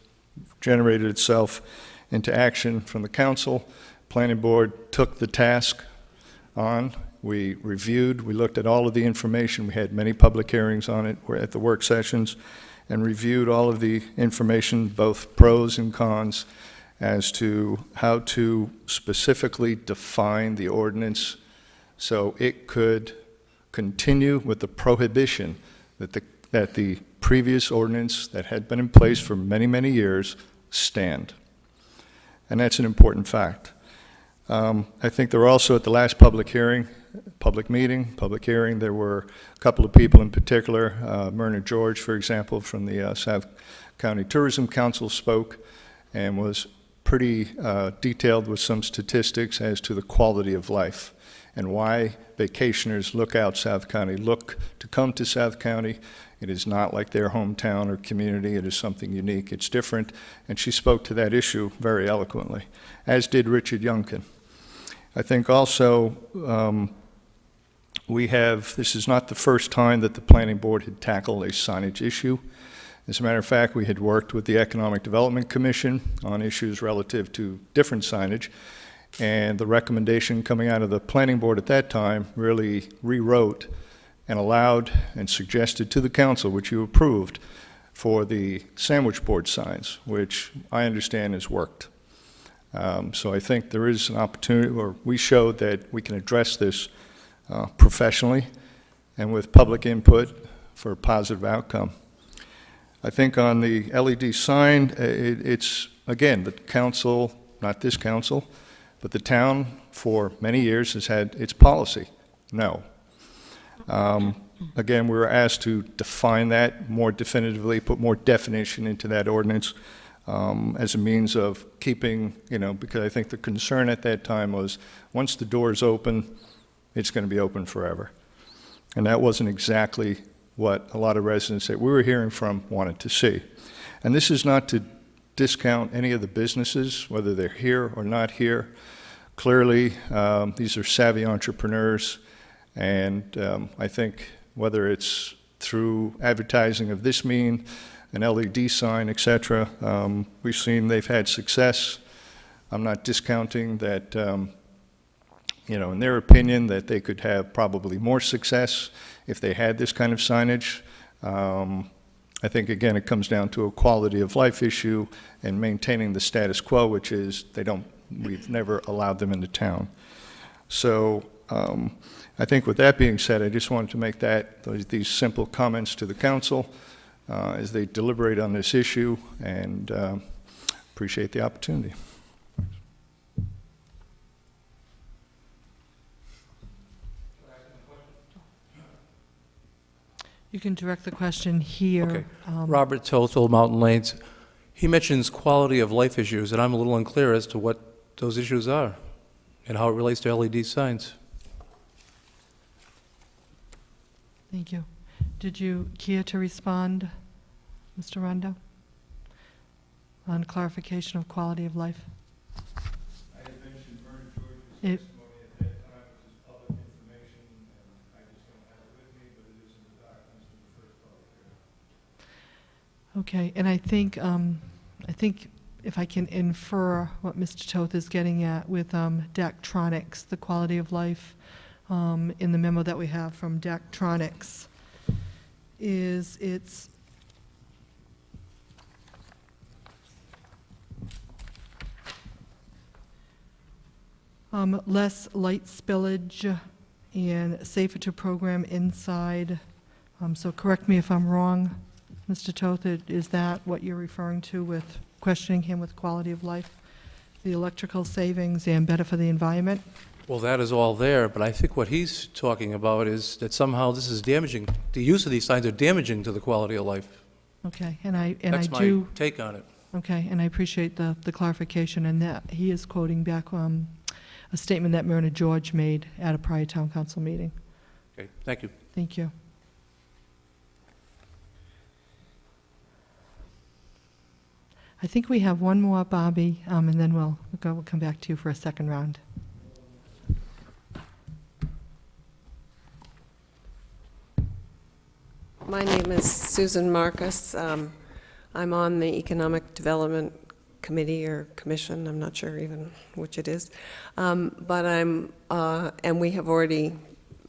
generated itself into action from the council. Planning board took the task on. We reviewed, we looked at all of the information. We had many public hearings on it. We're at the work sessions and reviewed all of the information, both pros and cons, as to how to specifically define the ordinance so it could continue with the prohibition that the previous ordinance that had been in place for many, many years stand. And that's an important fact. I think there were also at the last public hearing, public hearing, there were a couple of people in particular, Myrna George, for example, from the South County Tourism Council spoke and was pretty detailed with some statistics as to the quality of life and why vacationers look to come to South County. It is not like their hometown or community. It is something unique. It's different. And she spoke to that issue very eloquently, as did Richard Youngkin. I think also this is not the first time that the Planning Board had tackled a signage issue. As a matter of fact, we had worked with the Economic Development Commission on issues relative to different signage, and the recommendation coming out of the Planning Board at that time really rewrote and allowed and suggested to the council, which you approved, for the sandwich board signs, which I understand has worked. So I think there is an opportunity, or we showed that we can address this professionally and with public input for a positive outcome. I think on the LED sign, it's, again, the council, not this council, but the town for many years has had its policy, no. Again, we were asked to define that more definitively, put more definition into that ordinance. as a means of keeping, because I think the concern at that time was, once the doors open, it's going to be open forever. And that wasn't exactly what a lot of residents that we were hearing from wanted to see. And this is not to discount any of the businesses, whether they're here or not here. Clearly, these are savvy entrepreneurs, and I think whether it's through advertising of this mean, an LED sign, et cetera, we've seen they've had success. I'm not discounting that, in their opinion, that they could have probably more success if they had this kind of signage. I think, again, it comes down to a quality of life issue and maintaining the status quo, which is we've never allowed them into town. So I think with that being said, I just wanted to make these simple comments to the council as they deliberate on this issue, and appreciate the opportunity. You can direct the question here. Okay. Robert Toth, Old Mountain Lanes. He mentions quality of life issues, and I'm a little unclear as to what those issues are and how it relates to LED signs. Thank you. Did you care to respond, Mr. Rondo, on clarification of quality of life? I had mentioned Vernon George's testimony at that time, which is public information, and I just don't have it with me, but it is in the documents from the first public hearing. Okay, and I think if I can infer what Mr. Toth is getting at with Daktronics, the quality of life in the memo that we have from Daktronics, is it's less light spillage and safer to program inside. So correct me if I'm wrong, Mr. Toth, is that what you're referring to with questioning him with quality of life? The electrical savings and better for the environment? Well, that is all there, but I think what he's talking about is that somehow this is damaging. The use of these signs are damaging to the quality of life. Okay, and I That's do. my take on it. Okay, and I appreciate the clarification, and that he is quoting back a statement that Myrna George made at a prior town council meeting. Okay, thank you. Thank you. I think we have one more, Bobby, and then we'll come back to you for a second round. My name is Susan Marcus. I'm on the Economic Development Committee or Commission, I'm not sure even which it is. But and we have already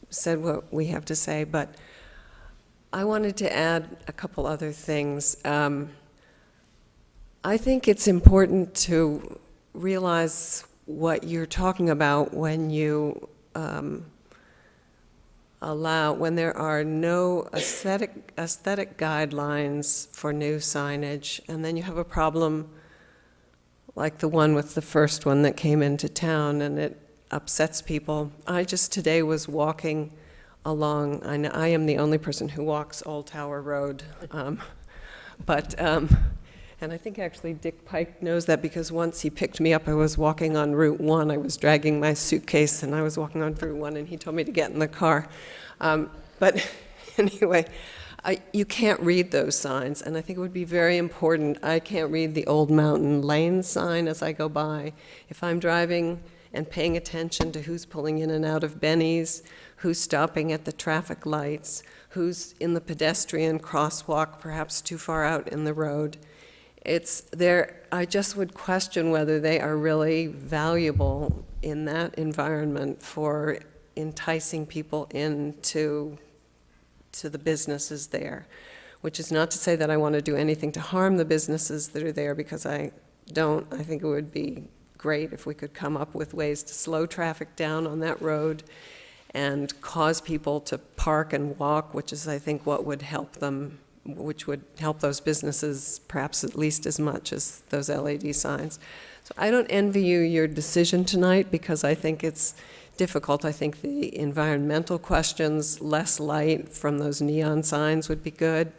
said what we have to say, but I wanted to add a couple other things. I think it's important to realize what you're talking about when you when there are no aesthetic guidelines for new signage, and then you have a problem like the one with the first one that came into town, and it upsets people. I just today was walking along, I am the only person who walks Old Tower Road, and I think actually Dick Pike knows that, because once he picked me up, I was walking on Route 1. I was dragging my suitcase, and I was walking on Route 1, and he told me to get in the car. But anyway, you can't read those signs, and I think it would be very important. I can't read the Old Mountain Lane sign as I go by. If I'm driving and paying attention to who's pulling in and out of Benny's, who's stopping at the traffic lights, who's in the pedestrian crosswalk, perhaps too far out in the road, I just would question whether they are really valuable in that environment for enticing people into the businesses there, which is not to say that I want to do anything to harm the businesses that are there, because I don't. I think it would be great if we could come up with ways to slow traffic down on that road and cause people to park and walk, which is, I think, what would help them, which would help those businesses perhaps at least as much as those LED signs. So I don't envy you your decision tonight, because I think it's difficult. I think the environmental questions, less light from those neon signs would be good.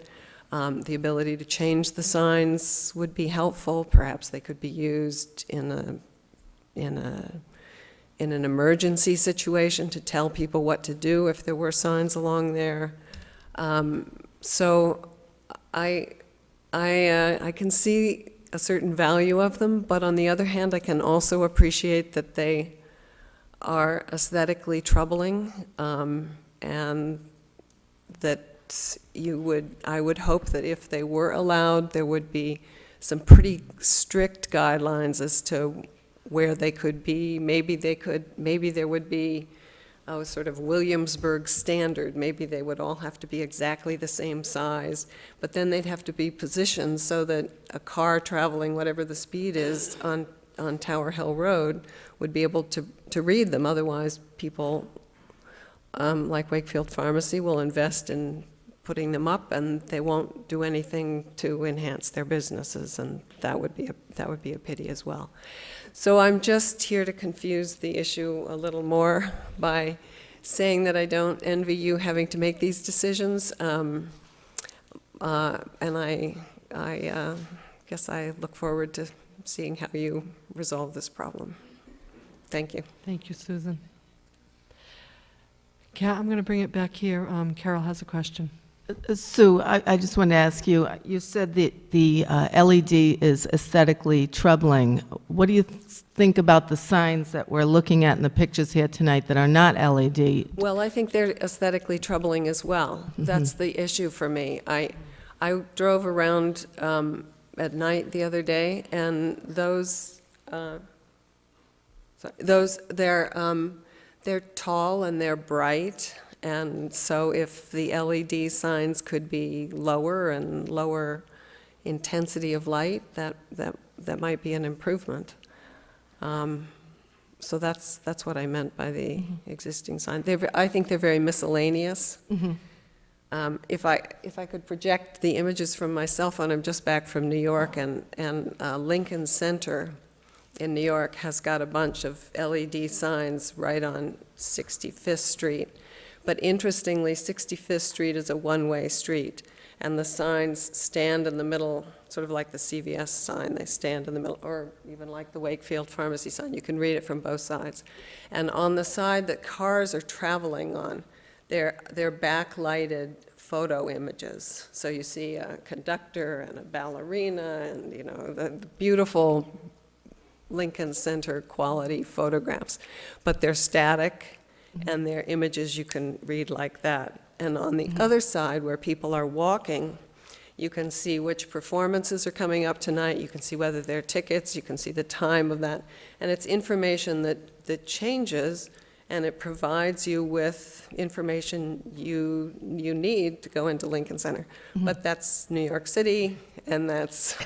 The ability to change the signs would be helpful. Perhaps they could be used in an emergency situation to tell people what to do if there were signs along there. So I can see a certain value of them, but on the other hand, I can also appreciate that they are aesthetically troubling, and that I would hope that if they were allowed, there would be some pretty strict guidelines as to where they could be. Maybe there would be a sort of Williamsburg standard. Maybe they would all have to be exactly the same size, but then they'd have to be positioned so that a car traveling whatever the speed is on Tower Hill Road would be able to read them. Otherwise, people like Wakefield Pharmacy will invest in putting them up, and they won't do anything to enhance their businesses, and that would be a pity as well. So I'm just here to confuse the issue a little more by saying that I don't envy you having to make these decisions, and I guess I look forward to seeing how you resolve this problem. Thank you. Thank you, Susan. I'm going to bring it back here. Carol has a question. Sue, I just want to ask you, you said that the LED is aesthetically troubling. What do you think about the signs that we're looking at in the pictures here tonight that are not LED? Well, I think they're aesthetically troubling as well. That's the issue for me. I drove around at night the other day, and they're tall and they're bright. And so if the LED signs could be lower and lower intensity of light, that might be an improvement. So that's what I meant by the existing sign. I think they're very miscellaneous. If I could project the images from my cell phone, I'm just back from New York, and Lincoln Center in New York has got a bunch of LED signs right on 65th Street. But interestingly, 65th Street is a one-way street, and the signs stand in the middle, sort of like the CVS sign. They stand in the middle, or even like the Wakefield Pharmacy sign. You can read it from both sides. And on the side that cars are traveling on, they're backlighted photo images. So you see a conductor and a ballerina and, you know, the beautiful Lincoln Center quality photographs. But they're static, and they're images you can read like that. And on the other side, where people are walking, you can see which performances are coming up tonight. You can see whether they're tickets. You can see the time of that. And it's information that changes, and it provides you with information you need to go into Lincoln Center. But that's New York City, and that's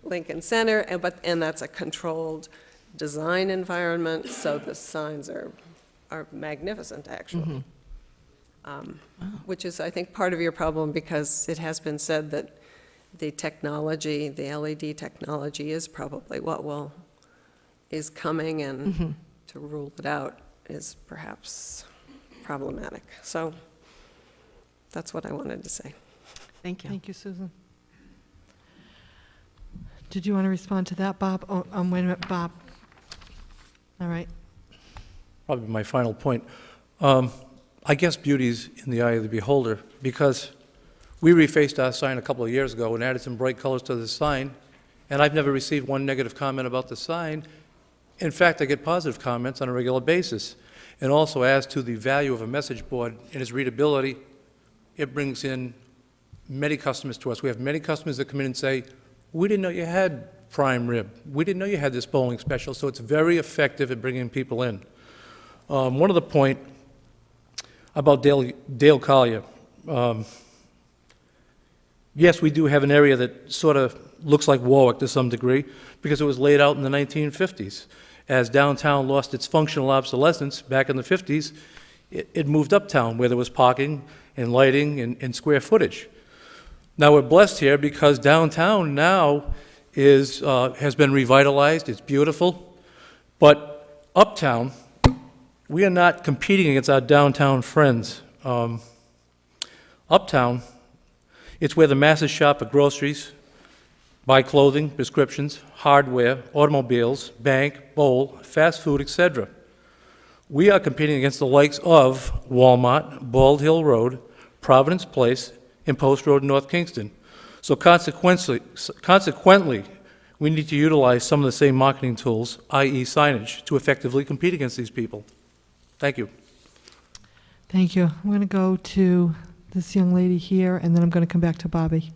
Lincoln Center, and that's a controlled design environment, so the signs are magnificent, actually. Which is, I think, part of your problem, because it has been said that the technology, the LED technology, is probably what is coming, and to rule it out is perhaps problematic. So that's what I wanted to say. Thank you. Thank you, Susan. Did you want to respond to that, Bob? Oh, wait a minute, Bob. All right. Probably my final point. I guess beauty's in the eye of the beholder, because we refaced our sign a couple of years ago and added some bright colors to the sign, and I've never received one negative comment about the sign. In fact, I get positive comments on a regular basis. And also, as to the value of a message board and its readability, it brings in many customers to us. We have many customers that come in and say, we didn't know you had prime rib. We didn't know you had this bowling special. So it's very effective at bringing people in. One other point about Dale Collier. Yes, we do have an area that sort of looks like Warwick to some degree, because it was laid out in the 1950s. As downtown lost its functional obsolescence back in the 50s, it moved uptown, where there was parking and lighting and square footage. Now we're blessed here because downtown now has been revitalized. It's beautiful. But uptown, we are not competing against our downtown friends. Uptown It's where the masses shop for groceries, buy clothing, prescriptions, hardware, automobiles, bank, bowl, fast food, etc. We are competing against the likes of Walmart, Bald Hill Road, Providence Place, and Post Road in North Kingston. So consequently, we need to utilize some of the same marketing tools, i.e. signage, to effectively compete against these people. Thank you. Thank you. I'm going to go to this young lady here, and then I'm going to come back to Bobby.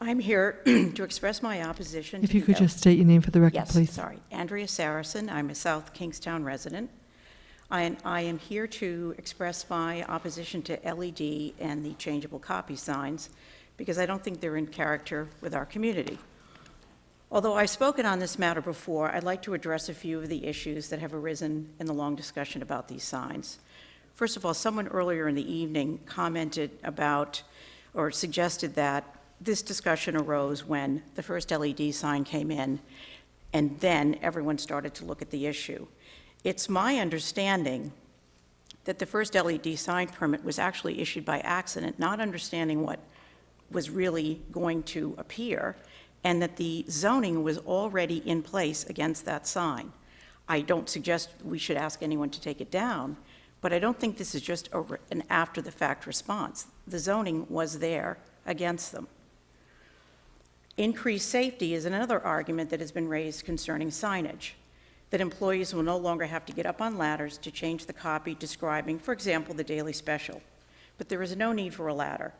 I'm here to express my opposition. If you to could just state your name for the record, yes, please. sorry. Andrea Saracen. I'm a South Kingstown resident. I am here to express my opposition to LED and the changeable copy signs because I don't think they're in character with our community. Although I've spoken on this matter before, I'd like to address a few of the issues that have arisen in the long discussion about these signs. First of all, someone earlier in the evening commented about or suggested that this discussion arose when the first LED sign came in, and then everyone started to look at the issue. It's my understanding that the first LED sign permit was actually issued by accident, not understanding what was really going to appear, and that the zoning was already in place against that sign. I don't suggest we should ask anyone to take it down, but I don't think this is just an after-the-fact response. The zoning was there against them. Increased safety is another argument that has been raised concerning signage, that employees will no longer have to get up on ladders to change the copy describing, for example, the daily special. But there is no need for a ladder.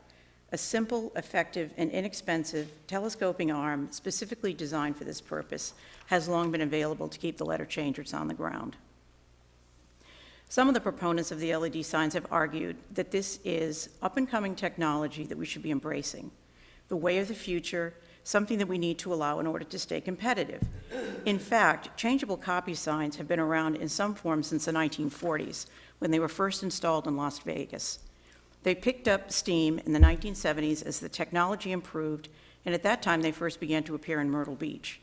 A simple, effective, and inexpensive telescoping arm specifically designed for this purpose has long been available to keep the letter changers on the ground. Some of the proponents of the LED signs have argued that this is up-and-coming technology that we should be embracing, the way of the future, something that we need to allow in order to stay competitive. In fact, changeable copy signs have been around in some form since the 1940s, when they were first installed in Las Vegas. They picked up steam in the 1970s as the technology improved, and at that time they first began to appear in Myrtle Beach.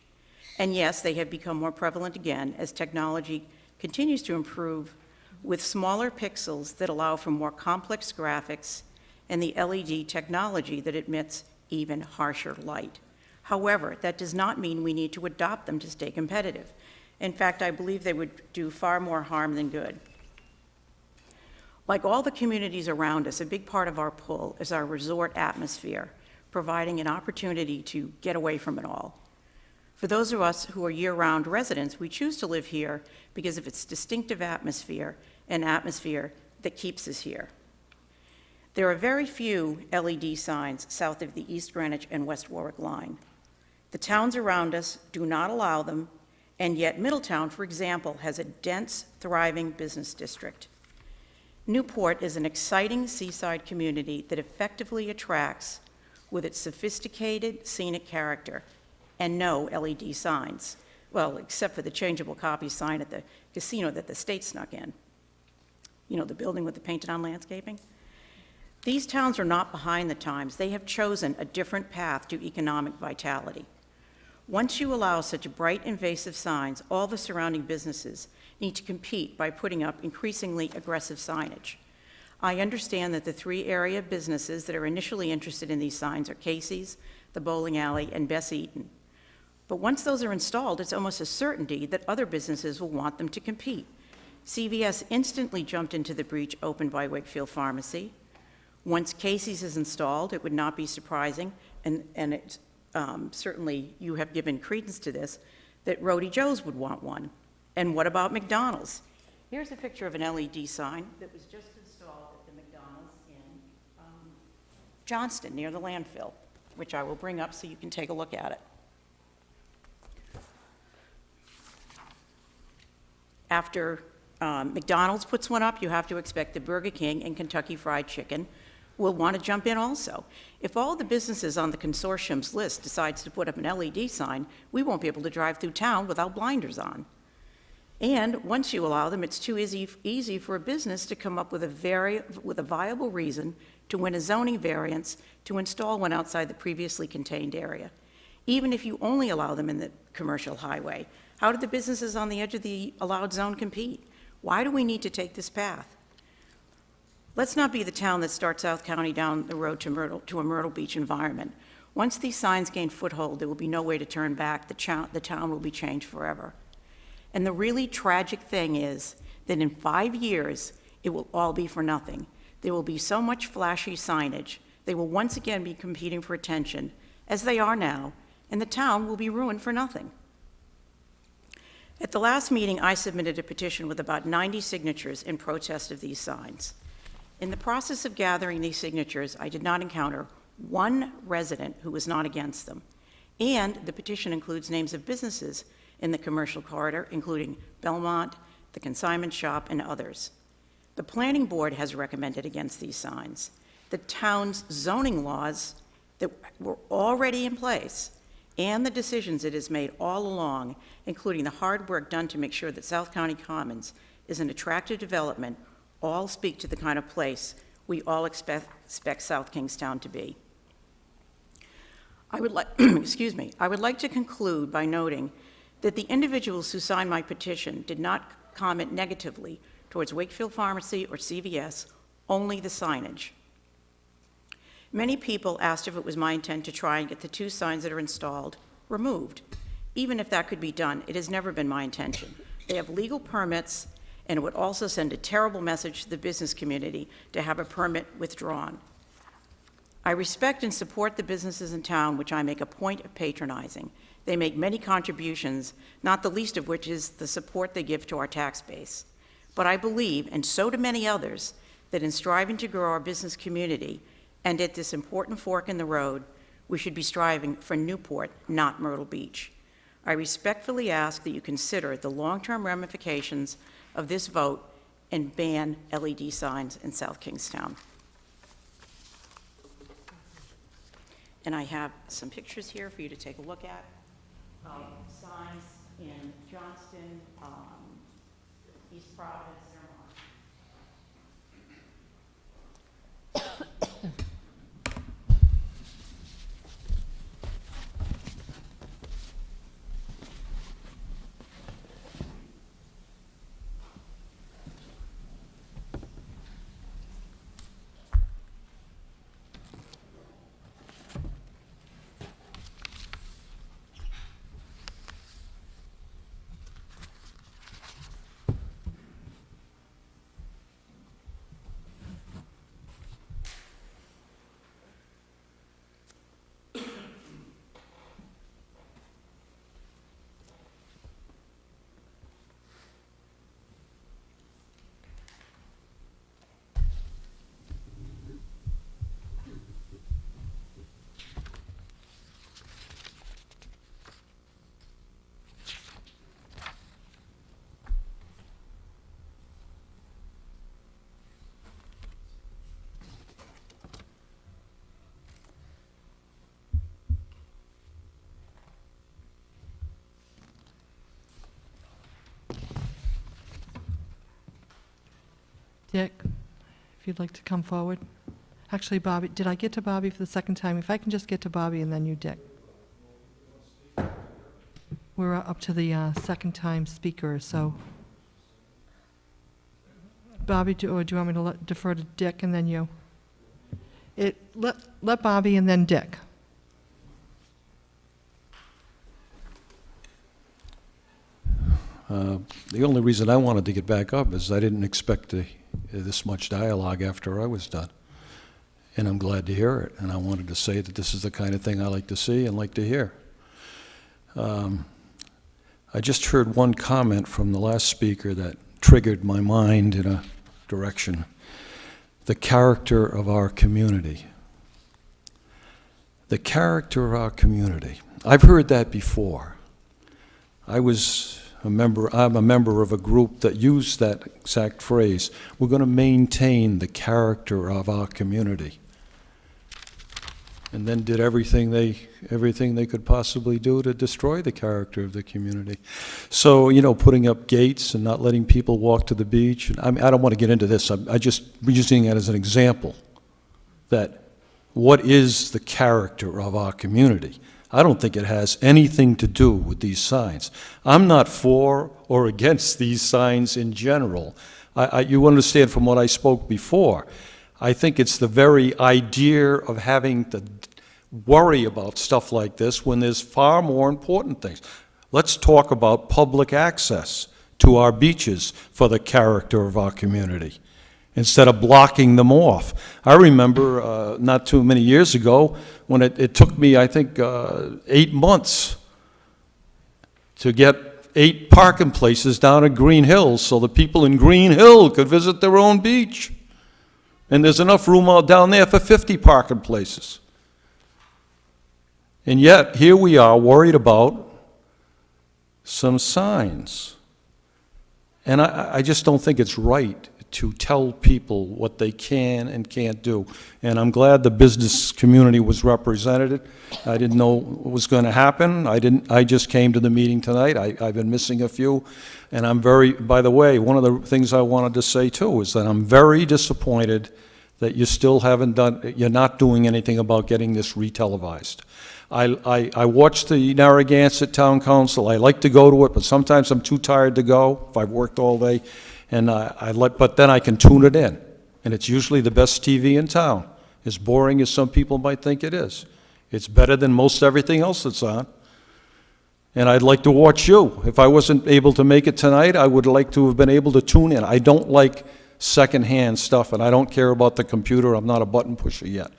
And yes, they have become more prevalent again as technology continues to improve with smaller pixels that allow for more complex graphics and the LED technology that emits even harsher light. However, that does not mean we need to adopt them to stay competitive. In fact, I believe they would do far more harm than good. Like all the communities around us, a big part of our pull is our resort atmosphere, providing an opportunity to get away from it all. For those of us who are year-round residents, we choose to live here because of its distinctive atmosphere, an atmosphere that keeps us here. There are very few LED signs south of the East Greenwich and West Warwick line. The towns around us do not allow them, and yet Middletown, for example, has a dense, thriving business district. Newport is an exciting seaside community that effectively attracts with its sophisticated, scenic character and no LED signs. Well, except for the changeable copy sign at the casino that the state snuck in. You know, the building with the painted-on landscaping? These towns are not behind the times. They have chosen a different path to economic vitality. Once you allow such bright, invasive signs, all the surrounding businesses need to compete by putting up increasingly aggressive signage. I understand that the three area businesses that are initially interested in these signs are Casey's, the bowling alley, and Bess Eaton. But once those are installed, it's almost a certainty that other businesses will want them to compete. CVS instantly jumped into the breach opened by Wakefield Pharmacy. Once Casey's is installed, it would not be surprising, and it's certainly you have given credence to this, that Rody Joe's would want one. And what about McDonald's? Here's a picture of an LED sign that was just installed at the McDonald's in Johnston, near the landfill, which I will bring up so you can take a look at it. After McDonald's puts one up, you have to expect the Burger King and Kentucky Fried Chicken will want to jump in also. If all the businesses on the consortium's list decides to put up an LED sign, we won't be able to drive through town without blinders on. And once you allow them, it's too easy for a business to come up with a viable reason to win a zoning variance to install one outside the previously contained area. Even if you only allow them in the commercial highway, how do the businesses on the edge of the allowed zone compete? Why do we need to take this path? Let's not be the town that starts South County down the road to a Myrtle Beach environment. Once these signs gain foothold, there will be no way to turn back. The town will be changed forever. And the really tragic thing is that in 5 years, it will all be for nothing. There will be so much flashy signage. They will once again be competing for attention, as they are now, and the town will be ruined for nothing. At the last meeting, I submitted a petition with about 90 signatures in protest of these signs. In the process of gathering these signatures, I did not encounter one resident who was not against them. And the petition includes names of businesses in the commercial corridor, including Belmont, the consignment shop, and others. The planning board has recommended against these signs. The town's zoning laws that were already in place and the decisions it has made all along, including the hard work done to make sure that South County Commons is an attractive development, all speak to the kind of place we all expect South Kingstown to be. I would like, excuse me, I would like to conclude by noting that the individuals who signed my petition did not comment negatively towards Wakefield Pharmacy or CVS, only the signage. Many people asked if it was my intent to try and get the 2 signs that are installed removed. Even if that could be done, it has never been my intention. They have legal permits, and it would also send a terrible message to the business community to have a permit withdrawn. I respect and support the businesses in town, which I make a point of patronizing. They make many contributions, not the least of which is the support they give to our tax base. But I believe, and so do many others, that in striving to grow our business community, and at this important fork in the road, we should be striving for Newport, not Myrtle Beach. I respectfully ask that you consider the long-term ramifications of this vote and ban LED signs in South Kingstown. And I have some pictures here for you to take a look at. Signs in Johnston, East Providence, Dick, if you'd like to come forward. Actually, Bobby, did I get to Bobby for the second time? If I can just get to Bobby and then you, Dick. We're up to the second time speaker, so. Bobby, or do you want me to defer to Dick and then you? Let Bobby and then Dick. The only reason I wanted to get back up is I didn't expect this much dialogue after I was done. And I'm glad to hear it. And I wanted to say that this is the kind of thing I like to see and like to hear. I just heard one comment from the last speaker that triggered my mind in a direction. The character of our community. The character of our community. I've heard that before. I'm a member of a group that used that exact phrase. We're going to maintain the character of our community. And then did everything they could possibly do to destroy the character of the community. So, putting up gates and not letting people walk to the beach. I don't want to get into this. I'm just using it as an example that what is the character of our community? I don't think it has anything to do with these signs. I'm not for or against these signs in general. You understand from what I spoke before. I think it's the very idea of having to worry about stuff like this when there's far more important things. Let's talk about public access to our beaches for the character of our community, instead of blocking them off. I remember not too many years ago when it took me, I think, 8 months to get 8 parking places down at Green Hills so the people in Green Hill could visit their own beach. And there's enough room out down there for 50 parking places. And yet, here we are worried about some signs. And I just don't think it's right to tell people what they can and can't do. And I'm glad the business community was represented. I didn't know what was going to happen. I just came to the meeting tonight. I've been missing a few. And I'm by the way, one of the things I wanted to say too is that I'm very disappointed that you still you're not doing anything about getting this retelevised. I watch the Narragansett Town Council. I like to go to it, but sometimes I'm too tired to go if I've worked all day. And but then I can tune it in, and it's usually the best TV in town. As boring as some people might think it is, it's better than most everything else that's on. And I'd like to watch you. If I wasn't able to make it tonight, I would like to have been able to tune in. I don't like secondhand stuff, and I don't care about the computer. I'm not a button pusher yet.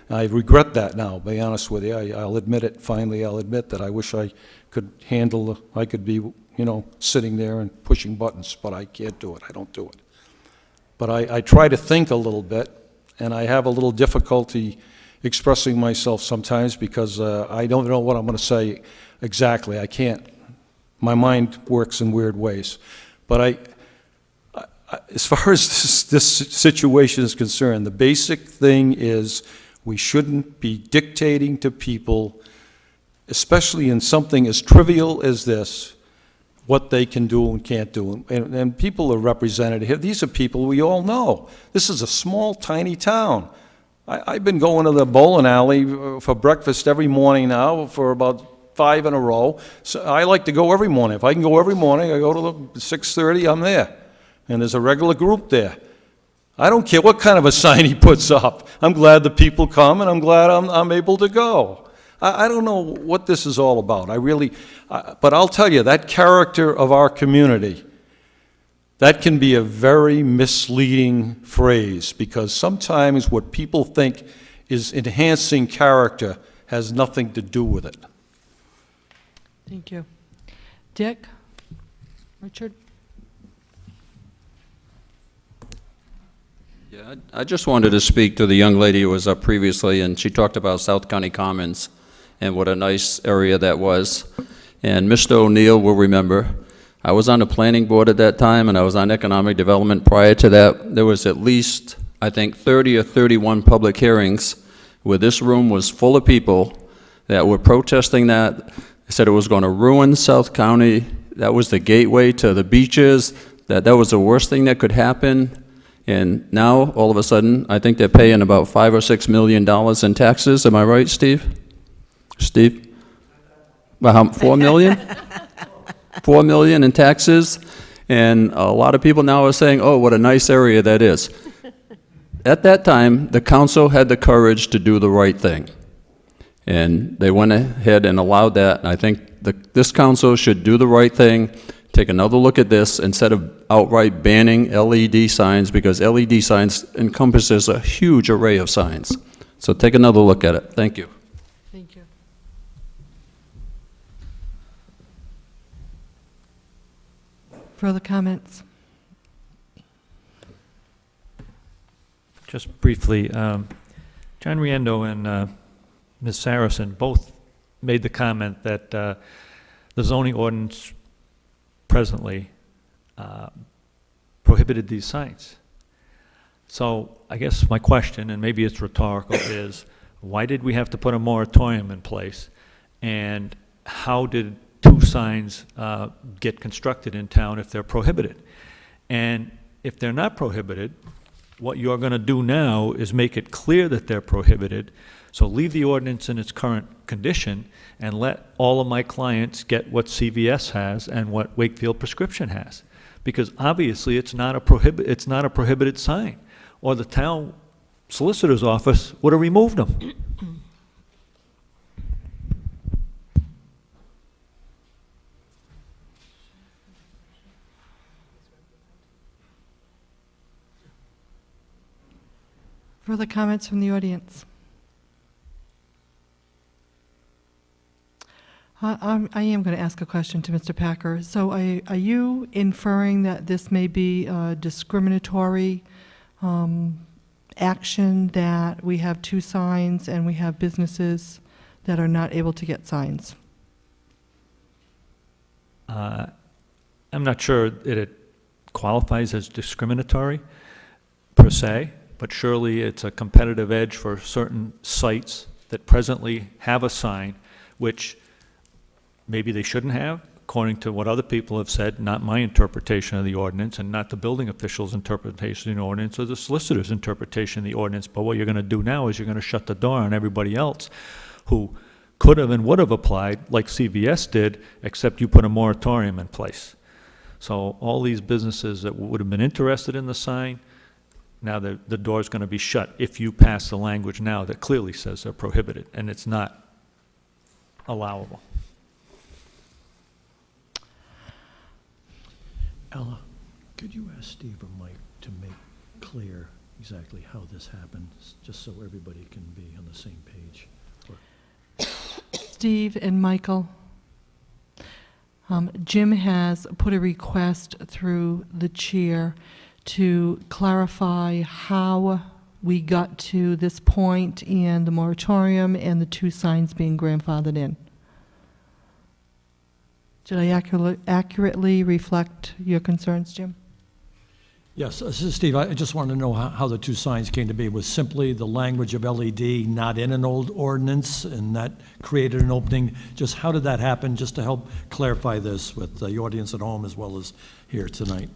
I regret that now, to be honest with you. I'll admit it. Finally, I'll admit that I wish I could I could be, sitting there and pushing buttons, but I can't do it. I don't do it. But I try to think a little bit, and I have a little difficulty expressing myself sometimes because I don't know what I'm going to say exactly. I can't. My mind works in weird ways. But as far as this situation is concerned, the basic thing is we shouldn't be dictating to people, especially in something as trivial as this, what they can do and can't do. And people are represented here. These are people we all know. This is a small, tiny town. I've been going to the bowling alley for breakfast every morning now for about 5 in a row. So I like to go every morning. If I can go every morning, I go to the 6:30, I'm there. And there's a regular group there. I don't care what kind of a sign he puts up. I'm glad the people come, and I'm glad I'm able to go. I don't know what this is all about. But I'll tell you, that character of our community, that can be a very misleading phrase, because sometimes what people think is enhancing character has nothing to do with it. Thank you. Dick? Richard? Yeah, I just wanted to speak to the young lady who was up previously, and she talked about South County Commons and what a nice area that was. And Mr. O'Neill will remember, I was on the planning board at that time, and I was on economic development prior to that. There was at least, I think, 30 or 31 public hearings where this room was full of people that were protesting that. They said it was going to ruin South County. That was the gateway to the beaches, that was the worst thing that could happen. And now, all of a sudden, I think they're paying about $5 or $6 million in taxes. Am I right, Steve? Steve? Well, 4 million? 4 million in taxes. And a lot of people now are saying, oh, what a nice area that is. At that time, the council had the courage to do the right thing. And they went ahead and allowed that. And I think this council should do the right thing, take another look at this instead of outright banning LED signs, because LED signs encompasses a huge array of signs. So take another look at it. Thank you. Thank you. Further comments? Just briefly, John Riendo and Ms. Saracen both made the comment that the zoning ordinance presently prohibited these signs. So I guess my question, and maybe it's rhetorical, is why did we have to put a moratorium in place? And how did 2 signs get constructed in town if they're prohibited? And if they're not prohibited, What you're going to do now is make it clear that they're prohibited, so leave the ordinance in its current condition and let all of my clients get what CVS has and what Wakefield Prescription has. Because obviously, it's not a prohibited sign, or the town solicitor's office would have removed them. Further comments from the audience? I am going to ask a question to Mr. Packer. So are you inferring that this may be a discriminatory action, that we have 2 signs and we have businesses that are not able to get signs? I'm not sure that it qualifies as discriminatory per se, but surely it's a competitive edge for certain sites that presently have a sign, which maybe they shouldn't have, according to what other people have said, not my interpretation of the ordinance, and not the building official's interpretation of the ordinance, or the solicitor's interpretation of the ordinance. But what you're going to do now is you're going to shut the door on everybody else who could have and would have applied, like CVS did, except you put a moratorium in place. So all these businesses that would have been interested in the sign, now the door's going to be shut if you pass the language now that clearly says they're prohibited, and it's not allowable. Ella, could you ask Steve or Mike to make clear exactly how this happens, just so everybody can be on the same page? Steve and Michael, Jim has put a request through the chair to clarify how we got to this point and the moratorium and the 2 signs being grandfathered in. Did I accurately reflect your concerns, Jim? Yes, this is Steve. I just wanted to know how the 2 signs came to be. Was simply the language of LED not in an old ordinance, and that created an opening? Just how did that happen, just to help clarify this with the audience at home as well as here tonight?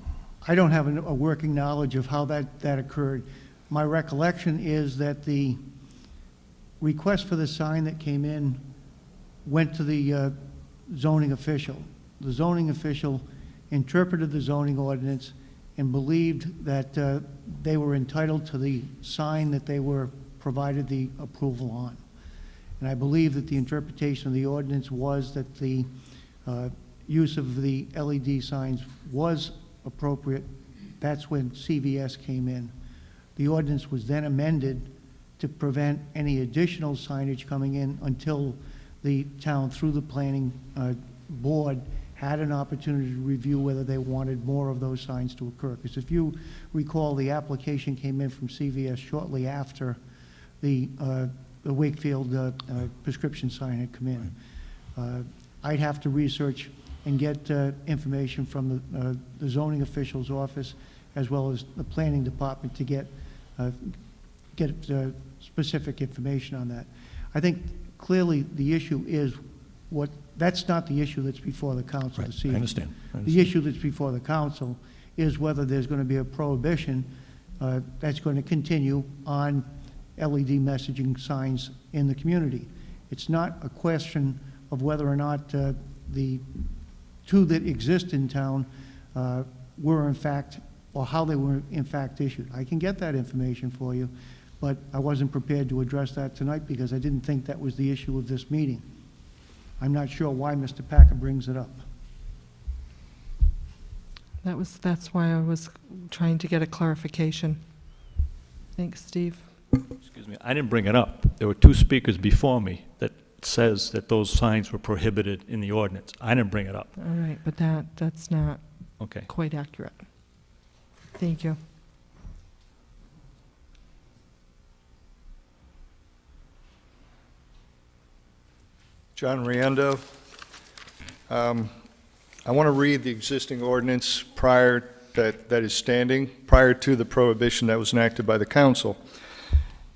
I don't have a working knowledge of how that occurred. My recollection is that the request for the sign that came in went to the zoning official. The zoning official interpreted the zoning ordinance and believed that they were entitled to the sign that they were provided the approval on. And I believe that the interpretation of the ordinance was that the use of the LED signs was appropriate. That's when CVS came in. The ordinance was then amended to prevent any additional signage coming in until the town, through the planning board, had an opportunity to review whether they wanted more of those signs to occur. Because if you recall, the application came in from CVS shortly after the Wakefield prescription sign had come in. I'd have to research and get information from the zoning official's office as well as the planning department to get specific information on that. I think clearly the issue is that's not the issue that's before the council this evening. I understand. The issue that's before the council is whether there's going to be a prohibition that's going to continue on LED messaging signs in the community. It's not a question of whether or not the 2 that exist in town were in fact, or how they were in fact issued. I can get that information for you, but I wasn't prepared to address that tonight because I didn't think that was the issue of this meeting. I'm not sure why Mr. Packer brings it up. That's why I was trying to get a clarification. Thanks, Steve. Excuse me, I didn't bring it up. There were 2 speakers before me that says that those signs were prohibited in the ordinance. I didn't bring it up. All right, but that's not Okay. quite accurate. Thank you. John Riendo. I want to read the existing ordinance that is standing prior to the prohibition that was enacted by the council.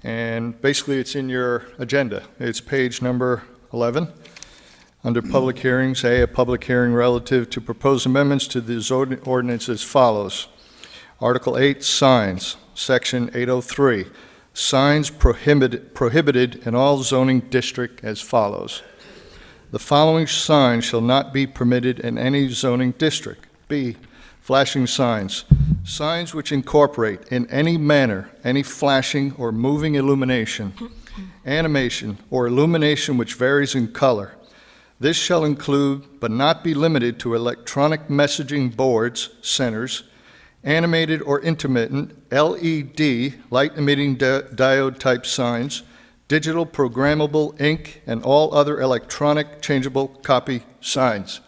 And basically it's in your agenda. It's page number 11. Under public hearings, A, a public hearing relative to proposed amendments to the zoning ordinance as follows. Article 8, signs, Section 803, signs prohibited in all zoning district as follows. The following signs shall not be permitted in any zoning district. B, flashing signs. Signs which incorporate in any manner any flashing or moving illumination, animation, or illumination which varies in color. This shall include, but not be limited to, electronic messaging boards, centers, animated or intermittent LED, light-emitting diode-type signs, digital programmable ink, and all other electronic changeable copy signs.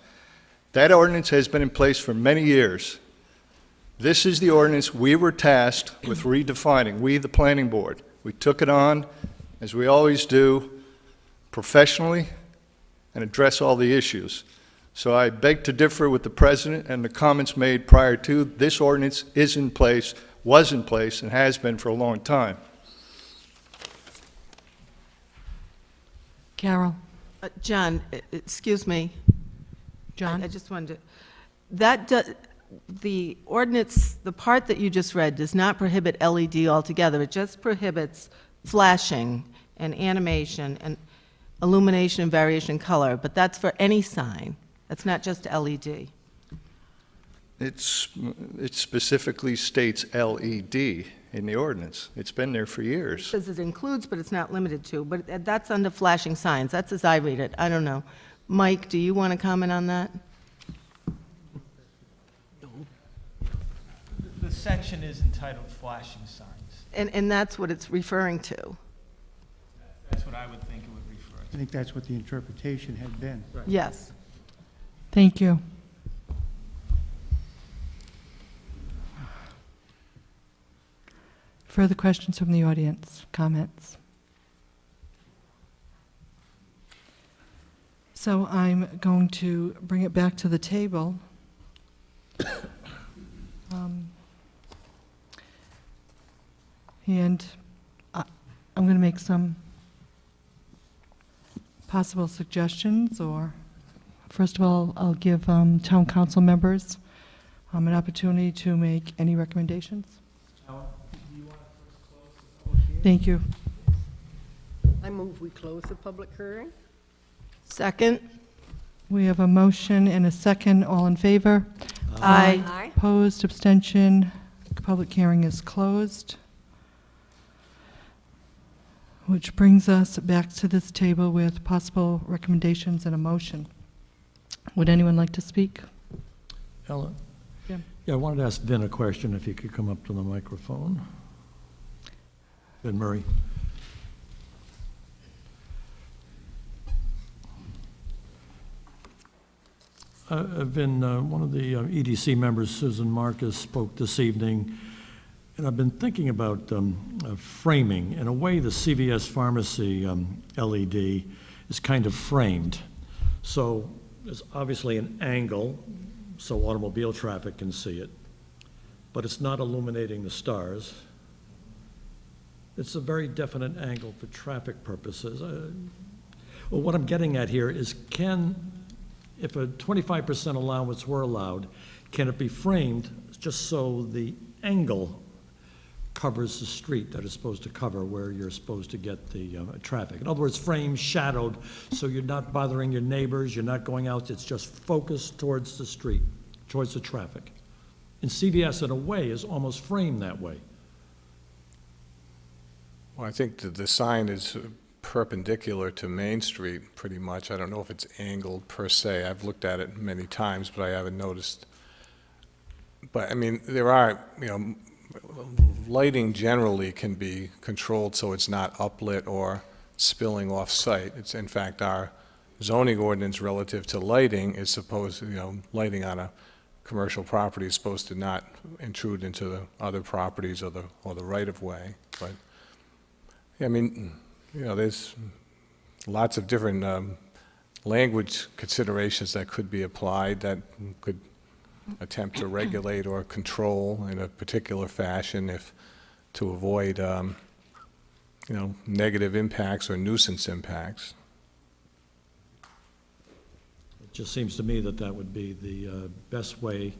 That ordinance has been in place for many years. This is the ordinance we were tasked with redefining, we, the planning board. We took it on, as we always do, professionally, and address all the issues. So I beg to differ with the president and the comments made prior to. This ordinance is in place, was in place, and has been for a long time. Carol? John, excuse me. John? I just wanted to, the ordinance, the part that you just read does not prohibit LED altogether. It just prohibits flashing and animation and illumination and variation in color, but that's for any sign. That's not just LED. It specifically states LED in the ordinance. It's been there for It years. says it includes, but it's not limited to, but that's under flashing signs. That's as I read it. I don't know. Mike, do you want to comment on that? The section is entitled flashing signs. And that's what it's referring to. That's what I would think it would refer to. I think that's what the interpretation had been. Yes. Thank you. Further questions from the audience? Comments? So I'm going to bring it back to the table. And I'm going to make some possible suggestions, or first of all, I'll give town council members an opportunity to make any recommendations. Thank you. I move we close the public hearing. Second? We have a motion and a second. All in favor? Aye. Aye. Opposed, abstention. Public hearing is closed. Which brings us back to this table with possible recommendations and a motion. Would anyone like to speak? Ellen? Yeah. Yeah, I wanted to ask Vin a question, if you could come up to the microphone. Vin Murray. Vin, one of the EDC members, Susan Marcus, spoke this evening, and I've been thinking about framing. In a way, the CVS Pharmacy LED is kind of framed. So there's obviously an angle so automobile traffic can see it, but it's not illuminating the stars. It's a very definite angle for traffic purposes. Well, what I'm getting at here is, if a 25% allowance were allowed, can it be framed just so the angle covers the street that it's supposed to cover, where you're supposed to get the traffic? In other words, framed, shadowed, so you're not bothering your neighbors, you're not going out, it's just focused towards the street, towards the traffic. And CVS, in a way, is almost framed that way. Well, I think that the sign is perpendicular to Main Street, pretty much. I don't know if it's angled per se. I've looked at it many times, but I haven't noticed. But, I mean, there are, lighting generally can be controlled so it's not uplit or spilling off-site. It's, in fact, our zoning ordinance relative to lighting is supposed, lighting on a commercial property is supposed to not intrude into the other properties or the right-of-way. But, I mean, there's lots of different language considerations that could be applied that could attempt to regulate or control in a particular fashion to avoid, negative impacts or nuisance impacts. It just seems to me that that would be the best way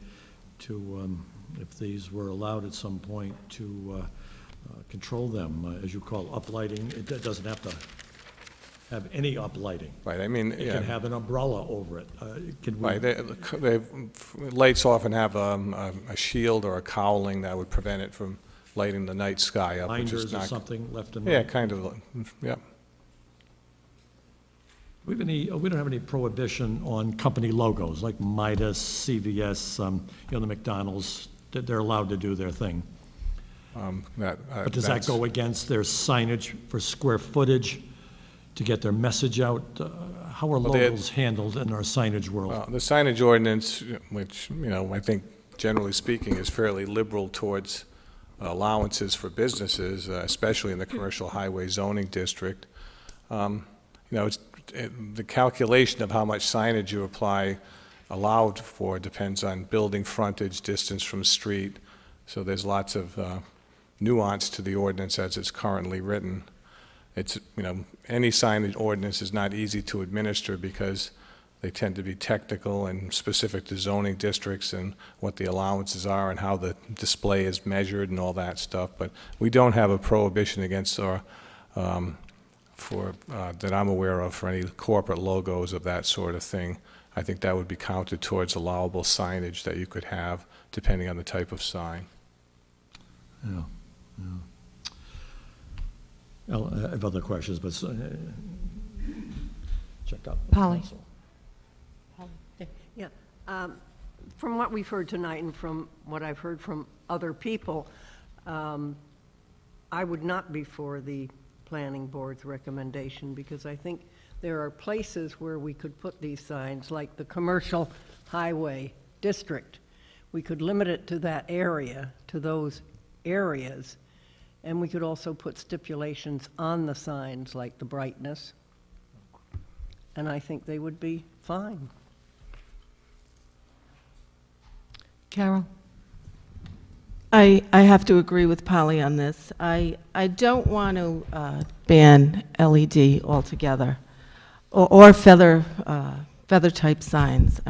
to if these were allowed at some point to control them, as you call uplighting. It doesn't have to have any uplighting. Right, I mean, It yeah. can have an umbrella over it. Can we? Right, lights often have a shield or a cowling that would prevent it from lighting the night sky up, which is Binders or not... something left and Yeah, right? kind of, yeah. We don't have any prohibition on company logos, like Midas, CVS, the McDonald's, that they're allowed to do their thing. But does that go against their signage for square footage to get their message out? How are Well, they- logos handled in our signage world? The signage ordinance, which, I think generally speaking is fairly liberal towards allowances for businesses, especially in the commercial highway zoning district. The calculation of how much signage you apply allowed for depends on building frontage, distance from street. So there's lots of nuance to the ordinance as it's currently written. It's, any signage ordinance is not easy to administer because they tend to be technical and specific to zoning districts and what the allowances are and how the display is measured and all that stuff. But we don't have a prohibition against that I'm aware of for any corporate logos of that sort of thing. I think that would be counted towards allowable signage that you could have depending on the type of sign. Yeah, yeah. Well, I have other questions, but check out. Polly. Yeah, from what we've heard tonight and from what I've heard from other people, I would not be for the planning board's recommendation because I think there are places where we could put these signs, like the commercial highway district. We could limit it to that area, to those areas, and we could also put stipulations on the signs, like the brightness, and I think they would be fine. Carol? I have to agree with Polly on this. I don't want to ban LED altogether, or feather-type signs.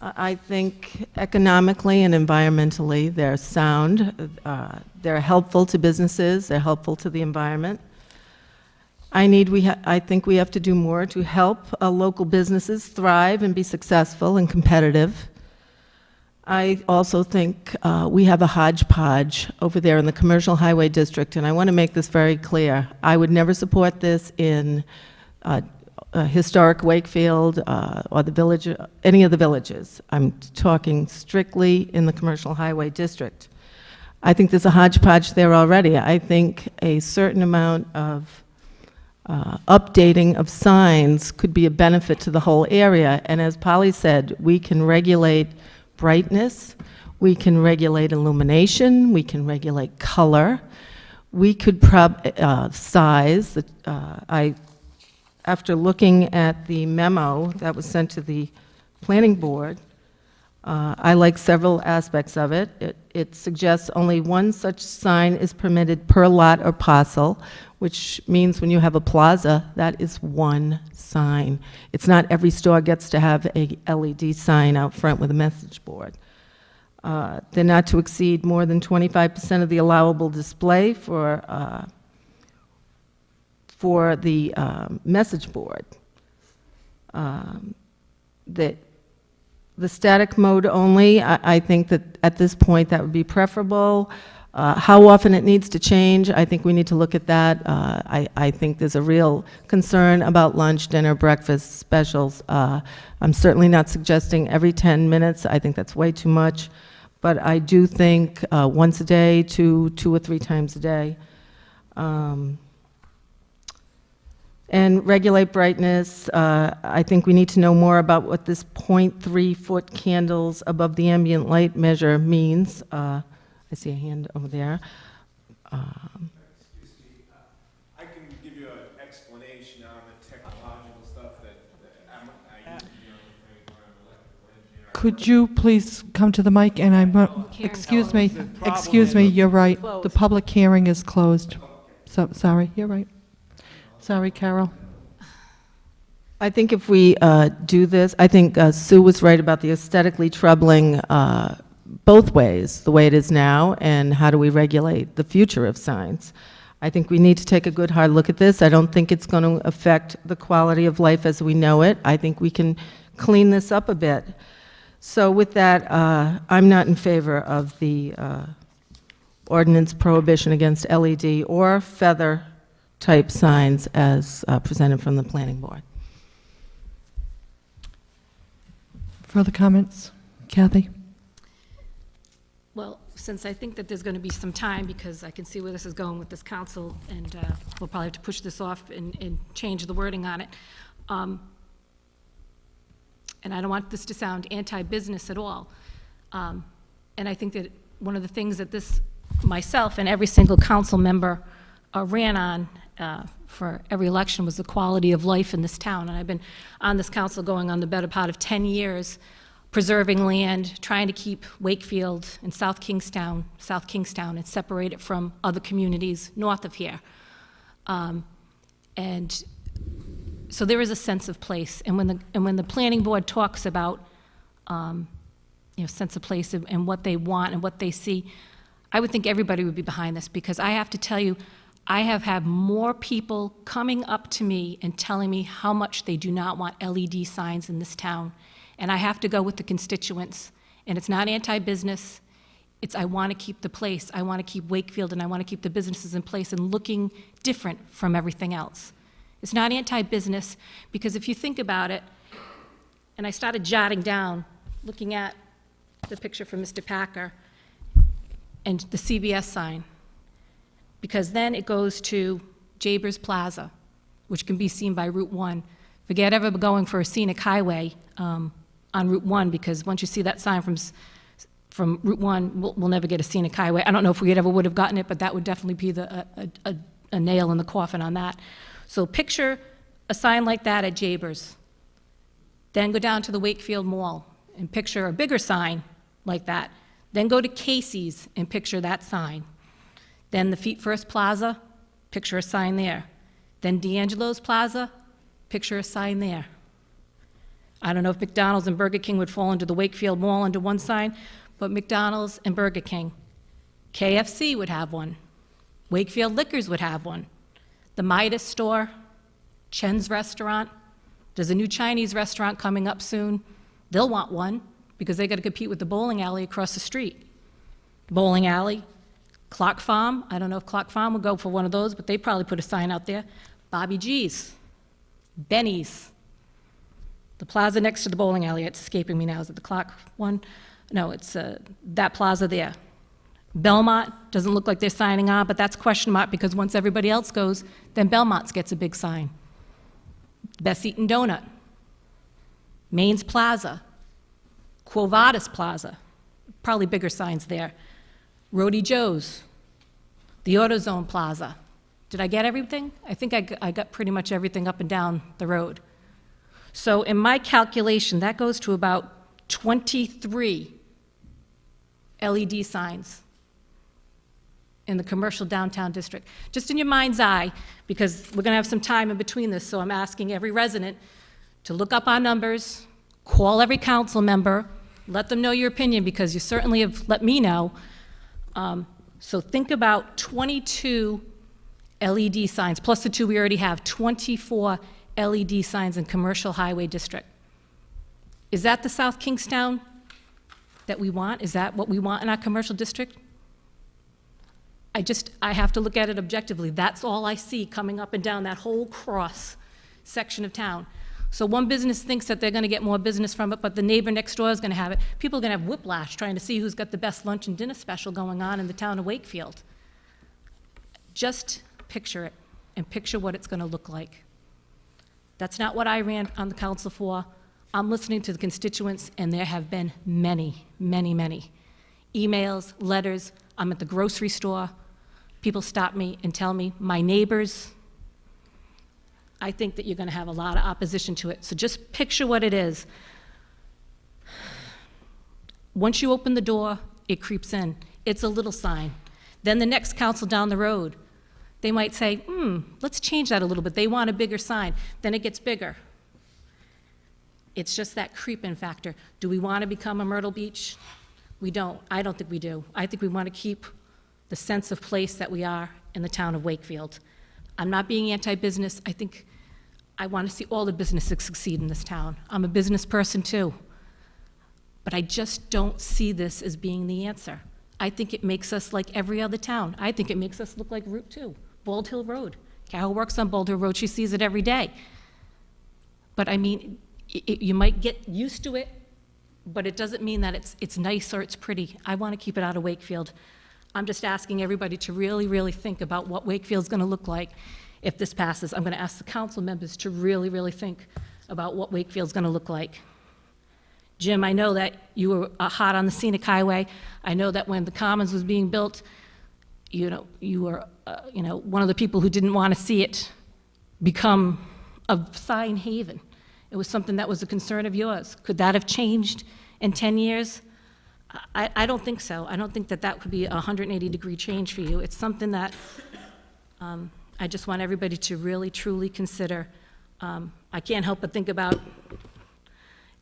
I think economically and environmentally, they're sound, they're helpful to businesses, they're helpful to the environment. I think we have to do more to help local businesses thrive and be successful and competitive. I also think we have a hodgepodge over there in the commercial highway district, and I want to make this very clear. I would never support this in historic Wakefield or the village, any of the villages. I'm talking strictly in the commercial highway district. I think there's a hodgepodge there already. I think a certain amount of updating of signs could be a benefit to the whole area. And as Polly said, we can regulate brightness, we can regulate illumination, we can regulate color, we could size. After looking at the memo that was sent to the planning board, I like several aspects of it. It suggests only one such sign is permitted per lot or parcel, which means when you have a plaza, that is one sign. It's not every store gets to have a LED sign out front with a message board. They're not to exceed more than 25% of the allowable display for the message board. The static mode only, I think that at this point that would be preferable. How often it needs to change, I think we need to look at that. I think there's a real concern about lunch, dinner, breakfast specials. I'm certainly not suggesting every 10 minutes. I think that's way too much. But I do think once a day, two or three times a day. And regulate brightness. I think we need to know more about what this 0.3-foot candles above the ambient light measure means. I see a hand over there. I can give you an explanation on the technological stuff that I use, Could you please come to the mic and excuse me, you're right. The public hearing is closed. So, sorry, you're right. Sorry, Carol. I think if we do this, I think Sue was right about the aesthetically troubling both ways, the way it is now, and how do we regulate the future of signs. I think we need to take a good hard look at this. I don't think it's going to affect the quality of life as we know it. I think we can clean this up a bit. So with that, I'm not in favor of the ordinance prohibition against LED or feather-type signs as presented from the planning board. Further comments? Kathy? Well, since I think that there's going to be some time, because I can see where this is going with this council, and we'll probably have to push this off and change the wording on it. And I don't want this to sound anti-business at all. And I think that one of the things that myself and every single council member ran on for every election was the quality of life in this town. And I've been on this council going on the better part of 10 years, preserving land, trying to keep Wakefield and South Kingstown, and separate it from other communities north of here. And so there is a sense of place. And when the planning board talks about sense of place and what they want and what they see, I would think everybody would be behind this, because I have to tell you, I have had more people coming up to me and telling me how much they do not want LED signs in this town. And I have to go with the constituents. And it's not anti-business. It's I want to keep the place. I want to keep Wakefield, and I want to keep the businesses in place and looking different from everything else. It's not anti-business, because if you think about it, and I started jotting down, looking at the picture from Mr. Packer and the CVS sign, because then it goes to Jabers Plaza, which can be seen by Route 1. Forget ever going for a scenic highway on Route 1, because once you see that sign from Route 1, we'll never get a scenic highway. I don't know if we ever would have gotten it, but that would definitely be a nail in the coffin on that. So picture a sign like that at Jabers. Then go down to the Wakefield Mall and picture a bigger sign like that. Then go to Casey's and picture that sign. Then the Feet First Plaza, picture a sign there. Then D'Angelo's Plaza, picture a sign there. I don't know if McDonald's and Burger King would fall into the Wakefield Mall under one sign, but McDonald's and Burger King. KFC would have one. Wakefield Liquors would have one. The Midas store, Chen's Restaurant. There's a new Chinese restaurant coming up soon. They'll want one, because they got to compete with the bowling alley across the street. Bowling alley. Clock Farm, I don't know if Clock Farm would go for one of those, but they probably put a sign out there. Bobby G's, Benny's, the plaza next to the bowling alley, it's escaping me now, is it the Clock one? No, it's that plaza there. Belmont, doesn't look like they're signing on, but that's question mark, because once everybody else goes, then Belmont's gets a big sign. Best Eaten Donut, Maine's Plaza, Quo Vadis Plaza, probably bigger signs there. Rody Joe's, the AutoZone Plaza. Did I get everything? I think I got pretty much everything up and down the road. So in my calculation, that goes to about 23 LED signs in the commercial downtown district. Just in your mind's eye, because we're going to have some time in between this, so I'm asking every resident to look up our numbers, call every council member, let them know your opinion, because you certainly have let me know. So think about 22 LED signs, plus the two we already have, 24 LED signs in commercial highway district. Is that the South Kingstown that we want? Is that what we want in our commercial district? I have to look at it objectively. That's all I see coming up and down that whole cross section of town. So one business thinks that they're going to get more business from it, but the neighbor next door is going to have it. People are going to have whiplash trying to see who's got the best lunch and dinner special going on in the town of Wakefield. Just picture it, and picture what it's going to look like. That's not what I ran on the council for. I'm listening to the constituents, and there have been many, many, many emails, letters. I'm at the grocery store. People stop me and tell me, my neighbors, I think that you're going to have a lot of opposition to it. So just picture what it is. Once you open the door, it creeps in. It's a little sign. Then the next council down the road, they might say, let's change that a little bit. They want a bigger sign. Then it gets bigger. It's just that creep-in factor. Do we want to become a Myrtle Beach? We don't. I don't think we do. I think we want to keep the sense of place that we are in the town of Wakefield. I'm not being anti-business. I think I want to see all the businesses succeed in this town. I'm a business person too. But I just don't see this as being the answer. I think it makes us like every other town. I think it makes us look like Route 2, Bald Hill Road. Carol works on Bald Hill Road. She sees it every day. But I mean, you might get used to it, but it doesn't mean that it's nice or it's pretty. I want to keep it out of Wakefield. I'm just asking everybody to really, really think about what Wakefield's going to look like if this passes. I'm going to ask the council members to really, really think about what Wakefield's going to look like. Jim, I know that you were hot on the scenic highway. I know that when the Commons was being built, you were one of the people who didn't want to see it become a sign haven. It was something that was a concern of yours. Could that have changed in 10 years? I don't think so. I don't think that that could be a 180-degree change for you. It's something that I just want everybody to really, truly consider. I can't help but think about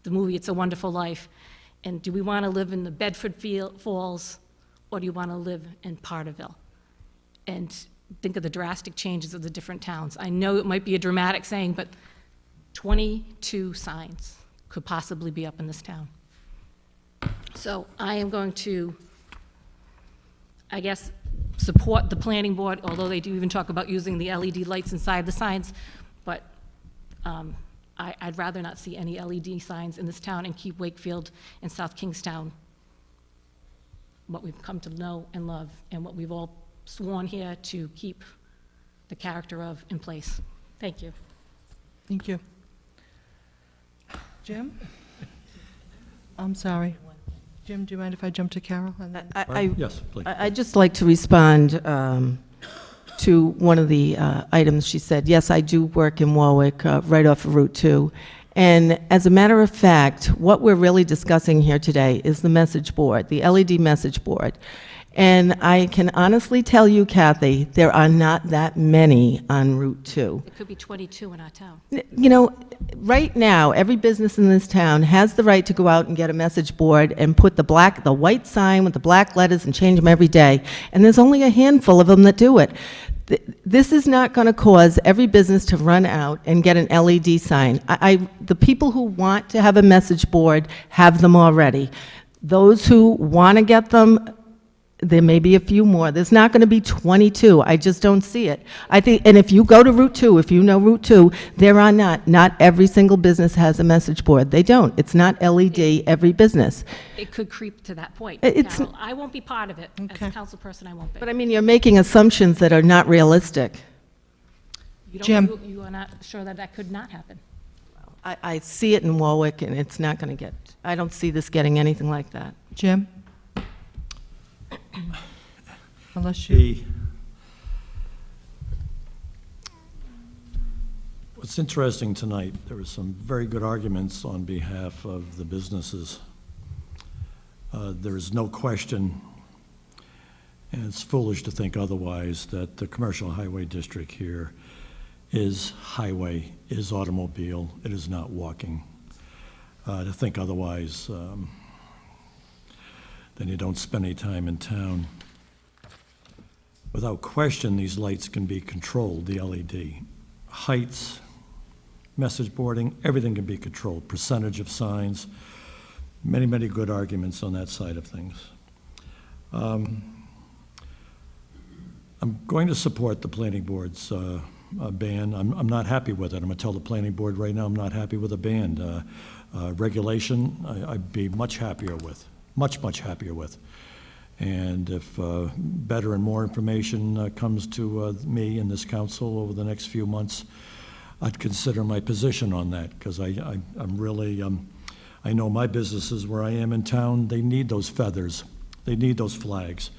the movie It's a Wonderful Life. And do we want to live in the Bedford Falls, or do you want to live in Parterville? And think of the drastic changes of the different towns. I know it might be a dramatic saying, but 22 signs could possibly be up in this town. So I am going to, I guess, support the planning board, although they do even talk about using the LED lights inside the signs, but I'd rather not see any LED signs in this town and keep Wakefield and South Kingstown what we've come to know and love and what we've all sworn here to keep the character of in place. Thank you. Thank you. Jim? I'm sorry. Jim, do you mind if I jump to Carol? And then- Yes, please. I'd just like to respond to one of the items she said. Yes, I do work in Warwick, right off of Route 2. And as a matter of fact, what we're really discussing here today is the message board, the LED message board. And I can honestly tell you, Kathy, there are not that many on Route 2. It could be 22 in our town. You know, right now, every business in this town has the right to go out and get a message board and put the white sign with the black letters and change them every day. And there's only a handful of them that do it. This is not going to cause every business to run out and get an LED sign. The people who want to have a message board have them already. Those who want to get them, there may be a few more. There's not going to be 22. I just don't see it. I think, and if you go to Route 2, if you know Route 2, there are not every single business has a message board. They don't. It's not LED, every business. It could creep to that point. It's- Carol. I won't be part of it. As a council person, I won't be. But I mean, you're making assumptions that are not realistic. Jim. You are not sure that that could not happen. I see it in Warwick, and it's not going to get, I don't see this getting anything like that. Jim? Unless you... What's interesting tonight, there were some very good arguments on behalf of the businesses. There is no question, and it's foolish to think otherwise, that the commercial highway district here is highway, is automobile, it is not walking. To think otherwise, then you don't spend any time in town. Without question, these lights can be controlled, the LED. Heights, message boarding, everything can be controlled. Percentage of signs, many, many good arguments on that side of things. I'm going to support the planning board's ban. I'm not happy with it. I'm going to tell the planning board right now I'm not happy with a ban. Regulation, I'd be much happier with. Much happier with. And if better and more information comes to me and this council over the next few months, I'd consider my position on that, because I'm really, I know my businesses where I am in town, they need those feathers. They need those flags.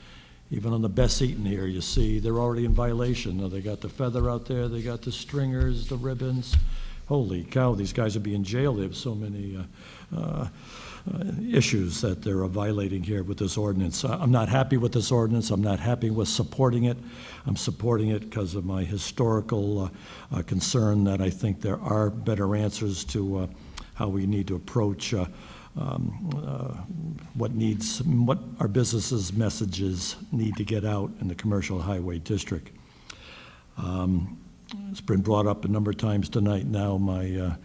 Even on the Best Eaton here, you see, they're already in violation. They got the feather out there, they got the stringers, the ribbons. Holy cow, these guys would be in jail. They have so many issues that they're violating here with this ordinance. I'm not happy with this ordinance. I'm not happy with supporting it. I'm supporting it because of my historical concern that I think there are better answers to how we need to approach what our businesses' messages need to get out in the commercial highway district. It's been brought up a number of times tonight now, my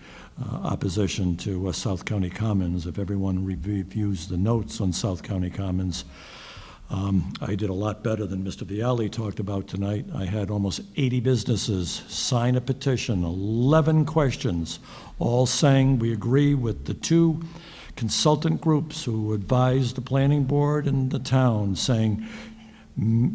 opposition to South County Commons. If everyone reviews the notes on South County Commons, I did a lot better than Mr. Vialli talked about tonight. I had almost 80 businesses sign a petition, 11 questions, all saying we agree with the two consultant groups who advised the planning board and the town, saying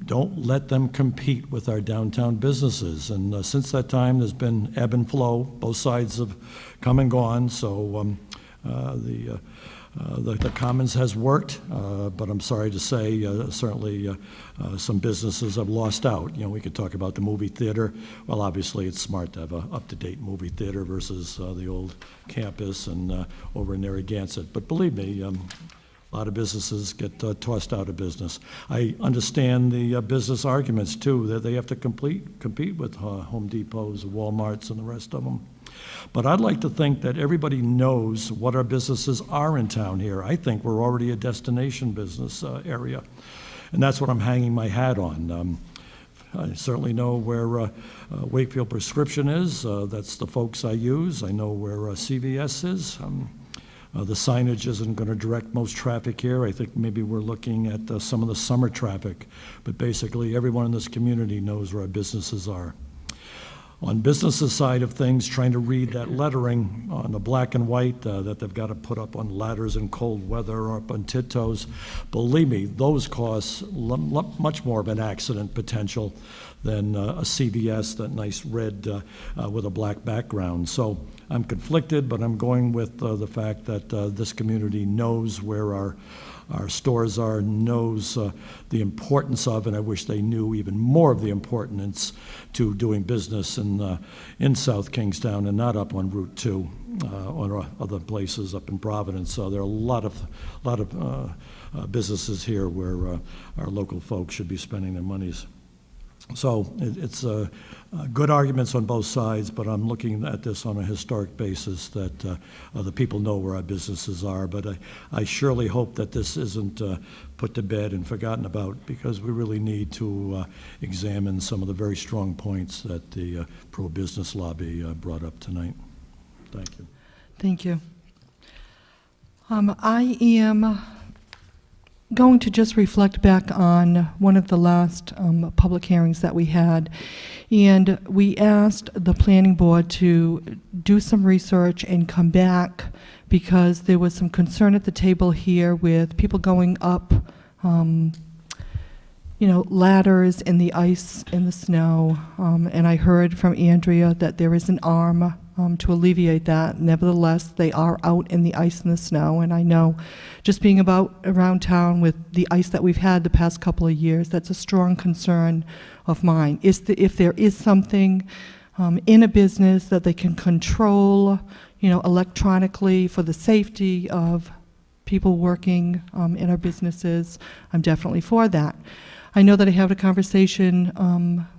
don't let them compete with our downtown businesses. And since that time, there's been ebb and flow. Both sides have come and gone. So the Commons has worked, but I'm sorry to say, certainly some businesses have lost out. You know, we could talk about the movie theater. Well, obviously, it's smart to have an up-to-date movie theater versus the old campus and over in Narragansett. But believe me, a lot of businesses get tossed out of business. I understand the business arguments, too, that they have to compete with Home Depots, Walmarts, and the rest of them. But I'd like to think that everybody knows what our businesses are in town here. I think we're already a destination business area, and that's what I'm hanging my hat on. I certainly know where Wakefield Prescription is. That's the folks I use. I know where CVS is. The signage isn't going to direct most traffic here. I think maybe we're looking at some of the summer traffic, but basically everyone in this community knows where our businesses are. On businesses side of things, trying to read that lettering on the black and white that they've got to put up on ladders in cold weather or up on tiptoes, believe me, those cause much more of an accident potential than a CVS, that nice red with a black background. So I'm conflicted, but I'm going with the fact that this community knows where our stores are, knows the importance of, and I wish they knew even more of the importance to doing business in South Kingstown and not up on Route 2 or other places up in Providence. So there are a lot of businesses here where our local folks should be spending their monies. So it's good arguments on both sides, but I'm looking at this on a historic basis that the people know where our businesses are. But I surely hope that this isn't put to bed and forgotten about, because we really need to examine some of the very strong points that the pro-business lobby brought up tonight. Thank you. Thank you. I am going to just reflect back on one of the last public hearings that we had, and we asked the planning board to do some research and come back because there was some concern at the table here with people going up ladders in the ice, in the snow, and I heard from Andrea that there is an arm to alleviate that. Nevertheless, they are out in the ice and the snow, and I know just being around town with the ice that we've had the past couple of years, that's a strong concern of mine. If there is something in a business that they can control, electronically for the safety of people working in our businesses, I'm definitely for that. I know that I had a conversation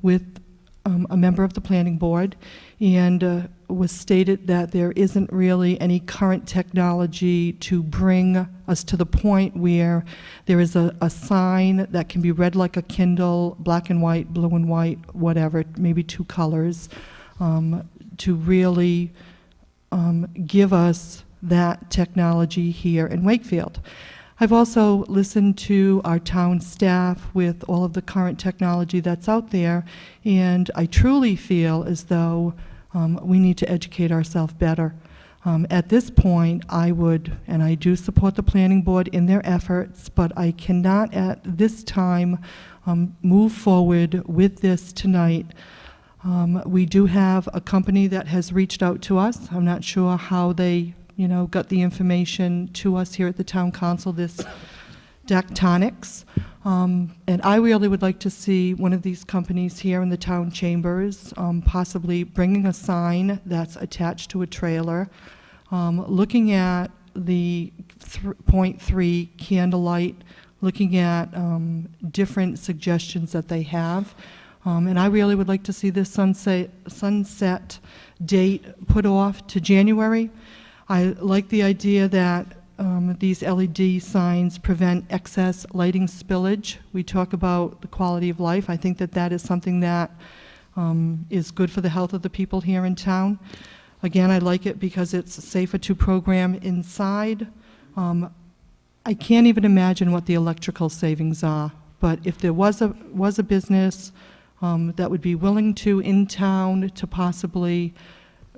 with a member of the planning board, and was stated that there isn't really any current technology to bring us to the point where there is a sign that can be read like a Kindle, black and white, blue and white, whatever, maybe two colors, to really give us that technology here in Wakefield. I've also listened to our town staff with all of the current technology that's out there, and I truly feel as though we need to educate ourselves better. At this point, I would, and I do support the planning board in their efforts, but I cannot at this time move forward with this tonight. We do have a company that has reached out to us. I'm not sure how they got the information to us here at the town council, this Dactonics. And I really would like to see one of these companies here in the town chambers, possibly bringing a sign that's attached to a trailer, looking at the 0.3 candlelight, looking at different suggestions that they have. And I really would like to see this sunset date put off to January. I like the idea that these LED signs prevent excess lighting spillage. We talk about the quality of life. I think that that is something that is good for the health of the people here in town. Again, I like it because it's safer to program inside. I can't even imagine what the electrical savings are, but if there was a business that would be willing to, in town, to possibly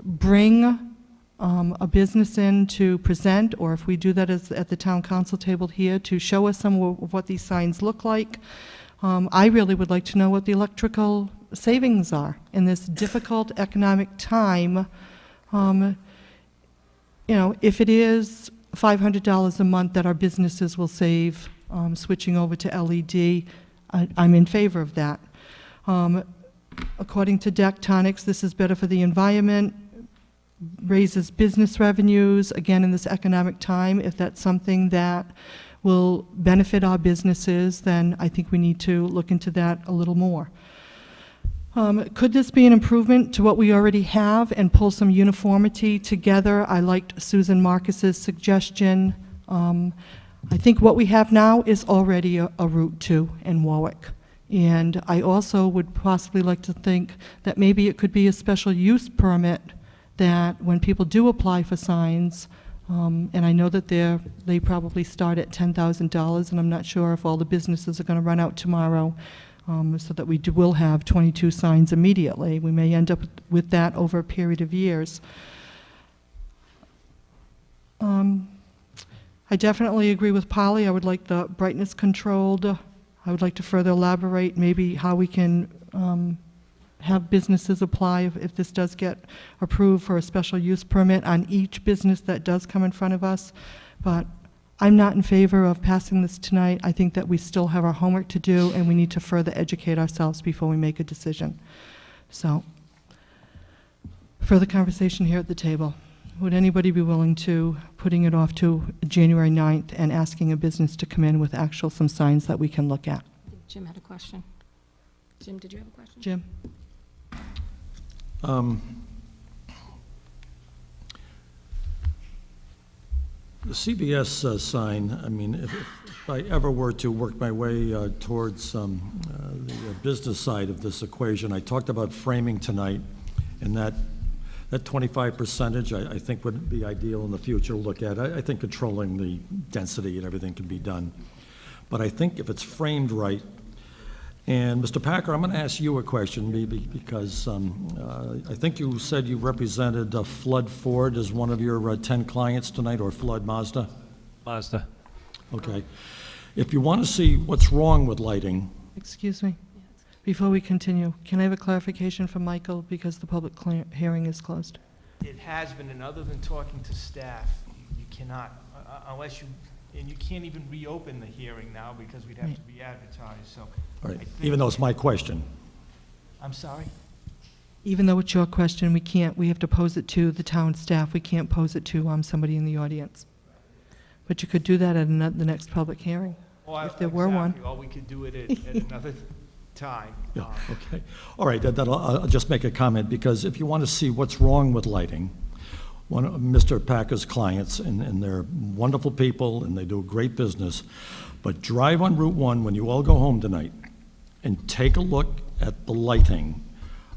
bring a business in to present, or if we do that at the town council table here, to show us some of what these signs look like, I really would like to know what the electrical savings are in this difficult economic time. If it is $500 a month that our businesses will save switching over to LED, I'm in favor of that. According to Dectonics, this is better for the environment, raises business revenues, again, in this economic time. If that's something that will benefit our businesses, then I think we need to look into that a little more. Could this be an improvement to what we already have and pull some uniformity together? I liked Susan Marcus's suggestion. I think what we have now is already a Route 2 in Warwick. And I also would possibly like to think that maybe it could be a special use permit that when people do apply for signs, and I know that they probably start at $10,000, and I'm not sure if all the businesses are going to run out tomorrow, so that we will have 22 signs immediately. We may end up with that over a period of years. I definitely agree with Polly. I would like the brightness controlled. I would like to further elaborate maybe how we can have businesses apply if this does get approved for a special use permit on each business that does come in front of us. But I'm not in favor of passing this tonight. I think that we still have our homework to do, and we need to further educate ourselves before we make a decision. So, further conversation here at the table. Would anybody be willing to putting it off to January 9th and asking a business to come in with some signs that we can look at? Jim had a question. Jim, did you have a question? Jim? The CVS sign, I mean, if I ever were to work my way towards the business side of this equation, I talked about framing tonight, and that 25%, I think would be ideal in the future to look at. I think controlling the density and everything can be done. But I think if it's framed right, and Mr. Packer, I'm going to ask you a question, maybe, because I think you said you represented Flood Ford as one of your 10 clients tonight, or Flood Mazda? Mazda. Okay. If you want to see what's wrong with lighting. Excuse me. Before we continue, can I have a clarification from Michael, because the public hearing is closed? It has been, and other than talking to staff, you cannot, unless you, and you can't even reopen the hearing now because we'd have to be advertised, so. All right, even though it's my question. I'm sorry? Even though it's your question, we have to pose it to the town staff. We can't pose it to somebody in the audience. But you could do that at the next public hearing, if there were one. Or we could do it at another time. Yeah, okay. All right, I'll just make a comment, because if you want to see what's wrong with lighting, one of Mr. Packer's clients, and they're wonderful people, and they do a great business, but drive on Route 1 when you all go home tonight and take a look at the lighting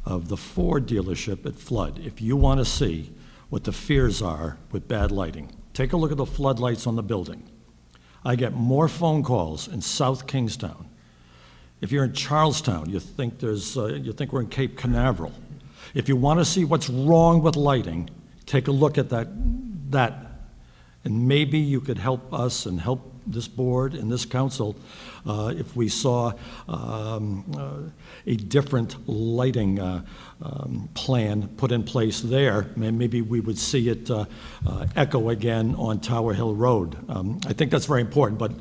of the Ford dealership at Flood. If you want to see what the fears are with bad lighting, take a look at the floodlights on the building. I get more phone calls in South Kingstown. If you're in Charlestown, you think we're in Cape Canaveral. If you want to see what's wrong with lighting, take a look at that, and maybe you could help us and help this board and this council if we saw a different lighting plan put in place there. Maybe we would see it echo again on Tower Hill Road. I think that's very important, but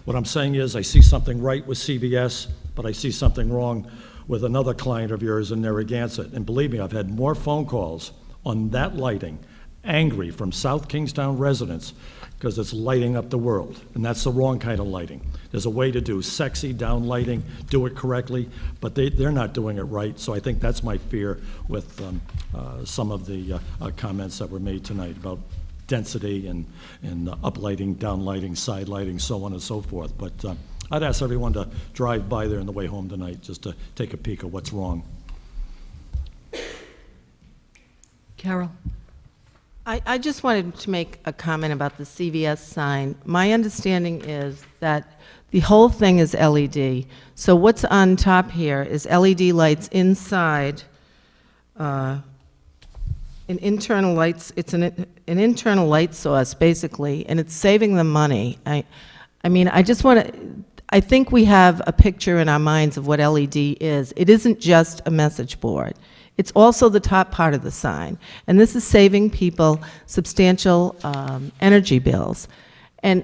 what I'm saying is I see something right with CVS, but I see something wrong with another client of yours in Narragansett. And believe me, I've had more phone calls on that lighting, angry from South Kingstown residents, because it's lighting up the world, and that's the wrong kind of lighting. There's a way to do sexy down lighting, do it correctly, but they're not doing it right, so I think that's my fear with some of the comments that were made tonight about density and uplighting, downlighting, side lighting, so on and so forth. But I'd ask everyone to drive by there on the way home tonight, just to take a peek at what's wrong. Carol? I just wanted to make a comment about the CVS sign. My understanding is that the whole thing is LED. So what's on top here is LED lights inside, an internal lights, it's an internal light source, basically, and it's saving them money. I mean, I just want to, I think we have a picture in our minds of what LED is. It isn't just a message board. It's also the top part of the sign. And this is saving people substantial energy bills. And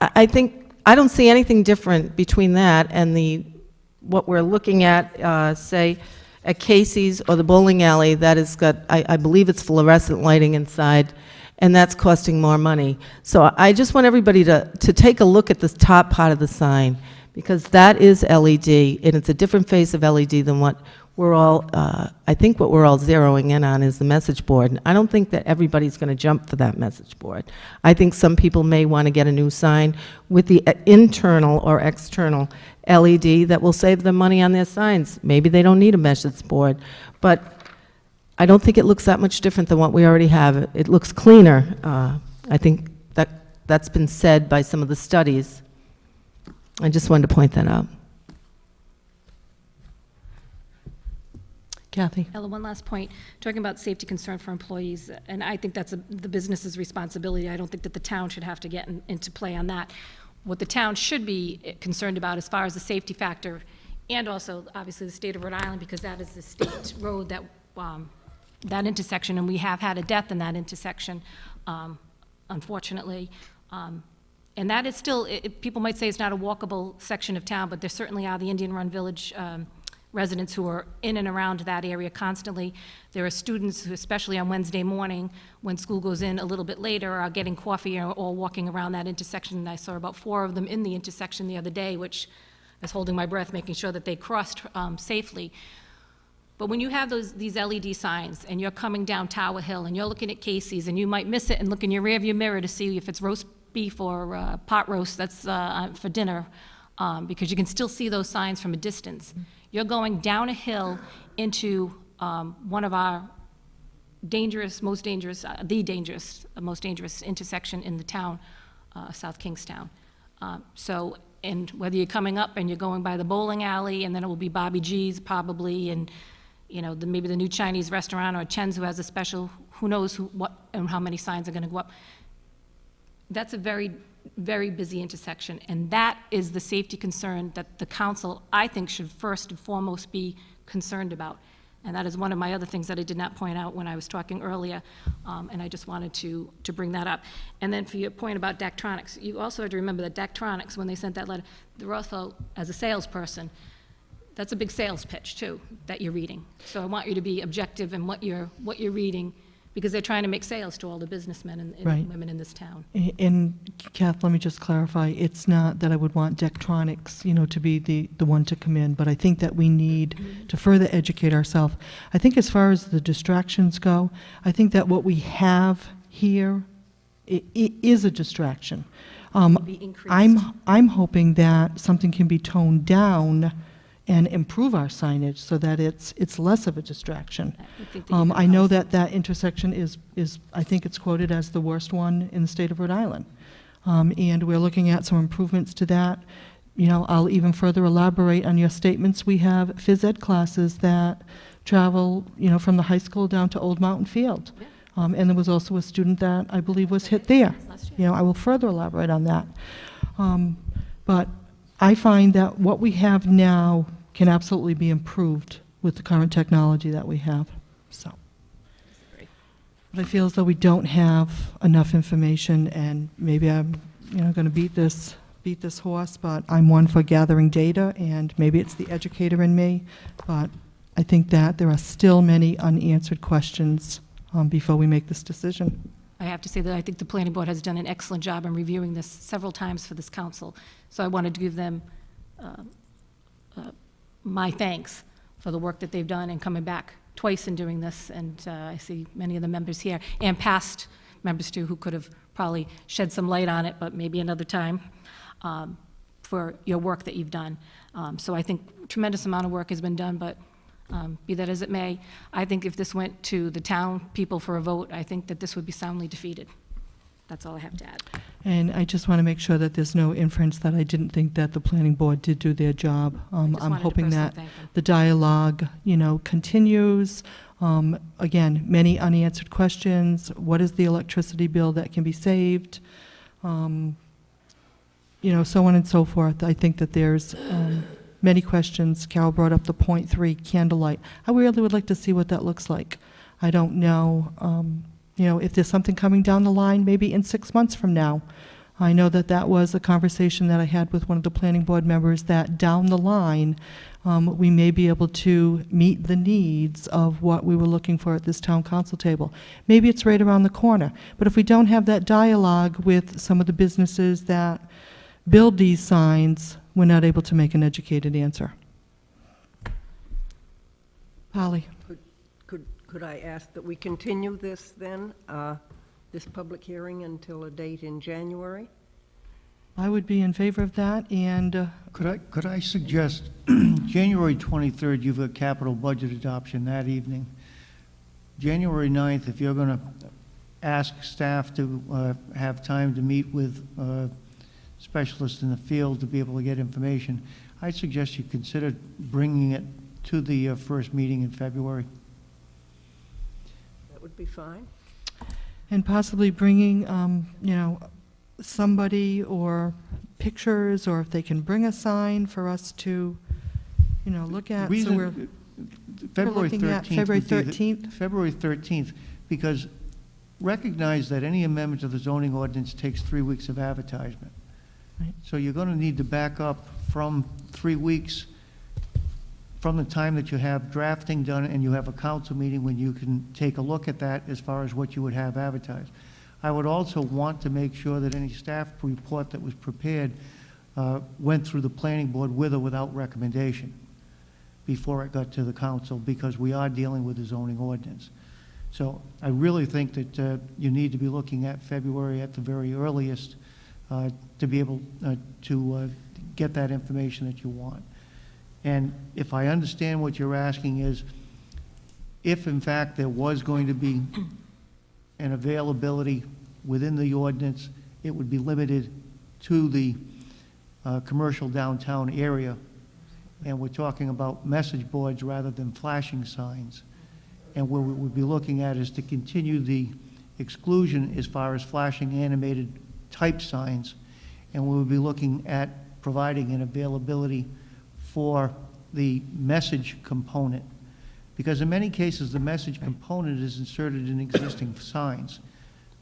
I think, I don't see anything different between that and what we're looking at, say, at Casey's or the bowling alley that has got, I believe it's fluorescent lighting inside, and that's costing more money. So I just want everybody to take a look at the top part of the sign, because that is LED, and it's a different face of LED than what we're all, I think what we're all zeroing in on is the message board. And I don't think that everybody's going to jump for that message board. I think some people may want to get a new sign with the internal or external LED that will save them money on their signs. Maybe they don't need a message board, but I don't think it looks that much different than what we already have. It looks cleaner. I think that's been said by some of the studies. I just wanted to point that out. Kathy? Ella, one last point, talking about safety concern for employees, and I think that's the business's responsibility. I don't think that the town should have to get into play on that. What the town should be concerned about as far as the safety factor, and also, obviously, the state of Rhode Island, because that is the state road that, that intersection, and we have had a death in that intersection, unfortunately. And that is still, people might say it's not a walkable section of town, but there certainly are the Indian Run Village residents who are in and around that area constantly. There are students who, especially on Wednesday morning, when school goes in a little bit later, are getting coffee or walking around that intersection. And I saw about 4 of them in the intersection the other day, which I was holding my breath, making sure that they crossed safely. But when you have these LED signs and you're coming down Tower Hill and you're looking at Casey's and you might miss it and look in your rearview mirror to see if it's roast beef or pot roast that's for dinner, because you can still see those signs from a distance. You're going down a hill into one of our most dangerous intersection in the town, South Kingstown. So, and whether you're coming up and you're going by the bowling alley, and then it will be Bobby G's probably, and you know, maybe the new Chinese restaurant, or Chen's who has a special, who knows what and how many signs are going to go up. That's a very, very busy intersection, and that is the safety concern that the council, I think, should first and foremost be concerned about. And that is one of my other things that I did not point out when I was talking earlier, and I just wanted to bring that up. And then for your point about Daktronics, you also have to remember that Daktronics, when they sent that letter, they're also, as a salesperson, that's a big sales pitch too that you're reading. So I want you to be objective in what you're reading, because they're trying to make sales to all the businessmen and Right. women in this town. And Kath, let me just clarify, it's not that I would want Daktronics, to be the one to come in, but I think that we need to further educate ourselves. I think as far as the distractions go, I think that what we have here is a distraction. Be increased. I'm hoping that something can be toned down and improve our signage so that it's less of a distraction. I know that intersection is, I think it's quoted as the worst one in the state of Rhode Island. And we're looking at some improvements to that. I'll even further elaborate on your statements. We have phys ed classes that travel, from the high school down to Old Mountain Field. And there was also a student that I believe was hit there. I will further elaborate on that. But I find that what we have now can absolutely be improved with the current technology that we have. So, but I feel as though we don't have enough information, and maybe I'm, going to beat this horse, but I'm one for gathering data, and maybe it's the educator in me, but I think that there are still many unanswered questions before we make this decision. I have to say that I think the planning board has done an excellent job in reviewing this several times for this council. So I wanted to give them my thanks for the work that they've done and coming back twice in doing this. And I see many of the members here and past members too, who could have probably shed some light on it, but maybe another time, for your work that you've done. So I think tremendous amount of work has been done, but be that as it may, I think if this went to the town people for a vote, I think that this would be soundly defeated. That's all I have to add. And I just want to make sure that there's no inference that I didn't think that the planning board did do their job. I'm wanted to hoping personally that thank them. the dialogue, continues. Again, many unanswered questions. What is the electricity bill that can be saved? So on and so forth. I think that there's many questions. Carol brought up the .3 candlelight. I really would like to see what that looks like. I don't know, if there's something coming down the line, maybe in 6 months from now. I know that that was a conversation that I had with one of the planning board members, that down the line, we may be able to meet the needs of what we were looking for at this town council table. Maybe it's right around the corner. But if we don't have that dialogue with some of the businesses that build these signs, we're not able to make an educated answer. Polly? Could I ask that we continue this then, this public hearing until a date in January? I would be in favor of that, and Could I suggest January 23rd, you've got capital budget adoption that evening. January 9th, if you're going to ask staff to have time to meet with specialists in the field to be able to get information, I'd suggest you consider bringing it to the first meeting in February. That would be fine. and possibly bringing, somebody or pictures, or if they can bring a sign for us to, look at. So we're February looking at 13th. February would be the- 13th? February 13th, because recognize that any amendment to the zoning ordinance takes 3 weeks of advertisement. Right. So you're going to need to back up from 3 weeks from the time that you have drafting done and you have a council meeting when you can take a look at that as far as what you would have advertised. I would also want to make sure that any staff report that was prepared went through the planning board with or without recommendation before it got to the council, because we are dealing with the zoning ordinance. So I really think that you need to be looking at February at the very earliest to be able to get that information that you want. And if I understand what you're asking is, if in fact there was going to be an availability within the ordinance, it would be limited to the commercial downtown area. And we're talking about message boards rather than flashing signs. And what we would be looking at is to continue the exclusion as far as flashing animated type signs. And we would be looking at providing an availability for the message component. Because in many cases, the message component is inserted in existing signs.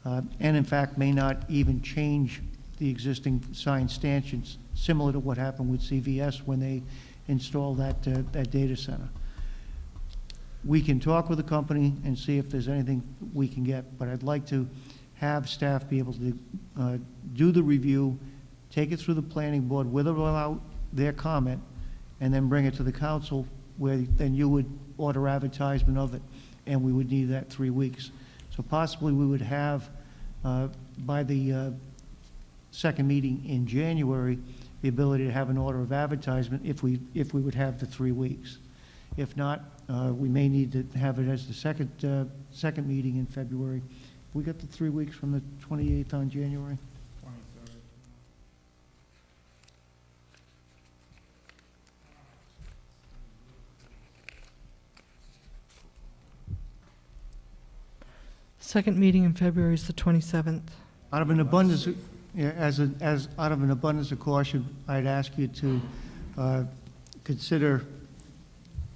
And in fact, may not even change the existing sign stanchions, similar to what happened with CVS when they installed that data center. We can talk with the company and see if there's anything we can get, but I'd like to have staff be able to do the review, take it through the planning board with or without their comment, and then bring it to the council, where then you would order advertisement of it, and we would need that 3 weeks. So possibly we would have, by the second meeting in January, the ability to have an order of advertisement if we would have the 3 weeks. If not, we may need to have it as the second meeting in February. We got the 3 weeks from the 28th on January. Second meeting in February is the 27th. Out of an abundance, as out of an abundance of caution, I'd ask you to consider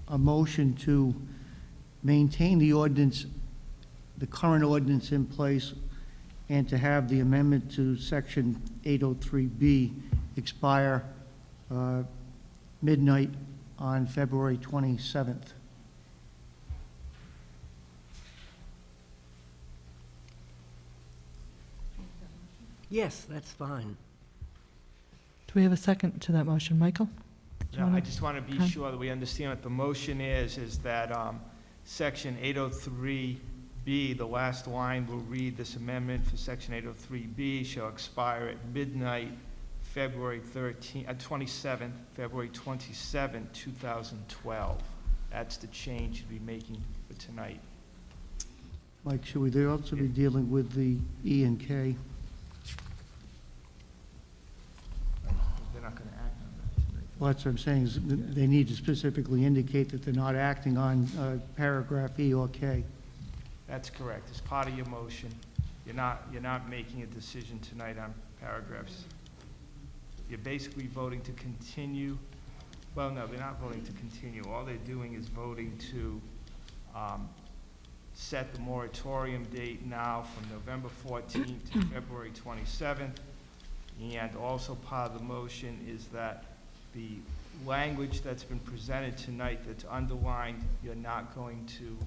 a motion to maintain the ordinance, the current ordinance in place, and to have the amendment to section 803B expire midnight on February 27th. Yes, that's fine. Do we have a second to that motion? Michael? Do you No, wanna- I just want to be sure that we understand what the motion is that section B, the last line will read, this amendment for section 803B shall expire at midnight, February 27th, February 27, 2012. That's the change you'll be making for tonight. Mike, should we also be dealing with the E and K? They're not going to act on that tonight. Well, that's what I'm saying, is they need to specifically indicate that they're not acting on paragraph E or K. That's correct. As part of your motion, you're not making a decision tonight on paragraphs. You're basically voting to continue. Well, no, they're not voting to continue. All they're doing is voting to set the moratorium date now from November 14th to February 27th. And also part of the motion is that the language that's been presented tonight that's underlined, you're not going to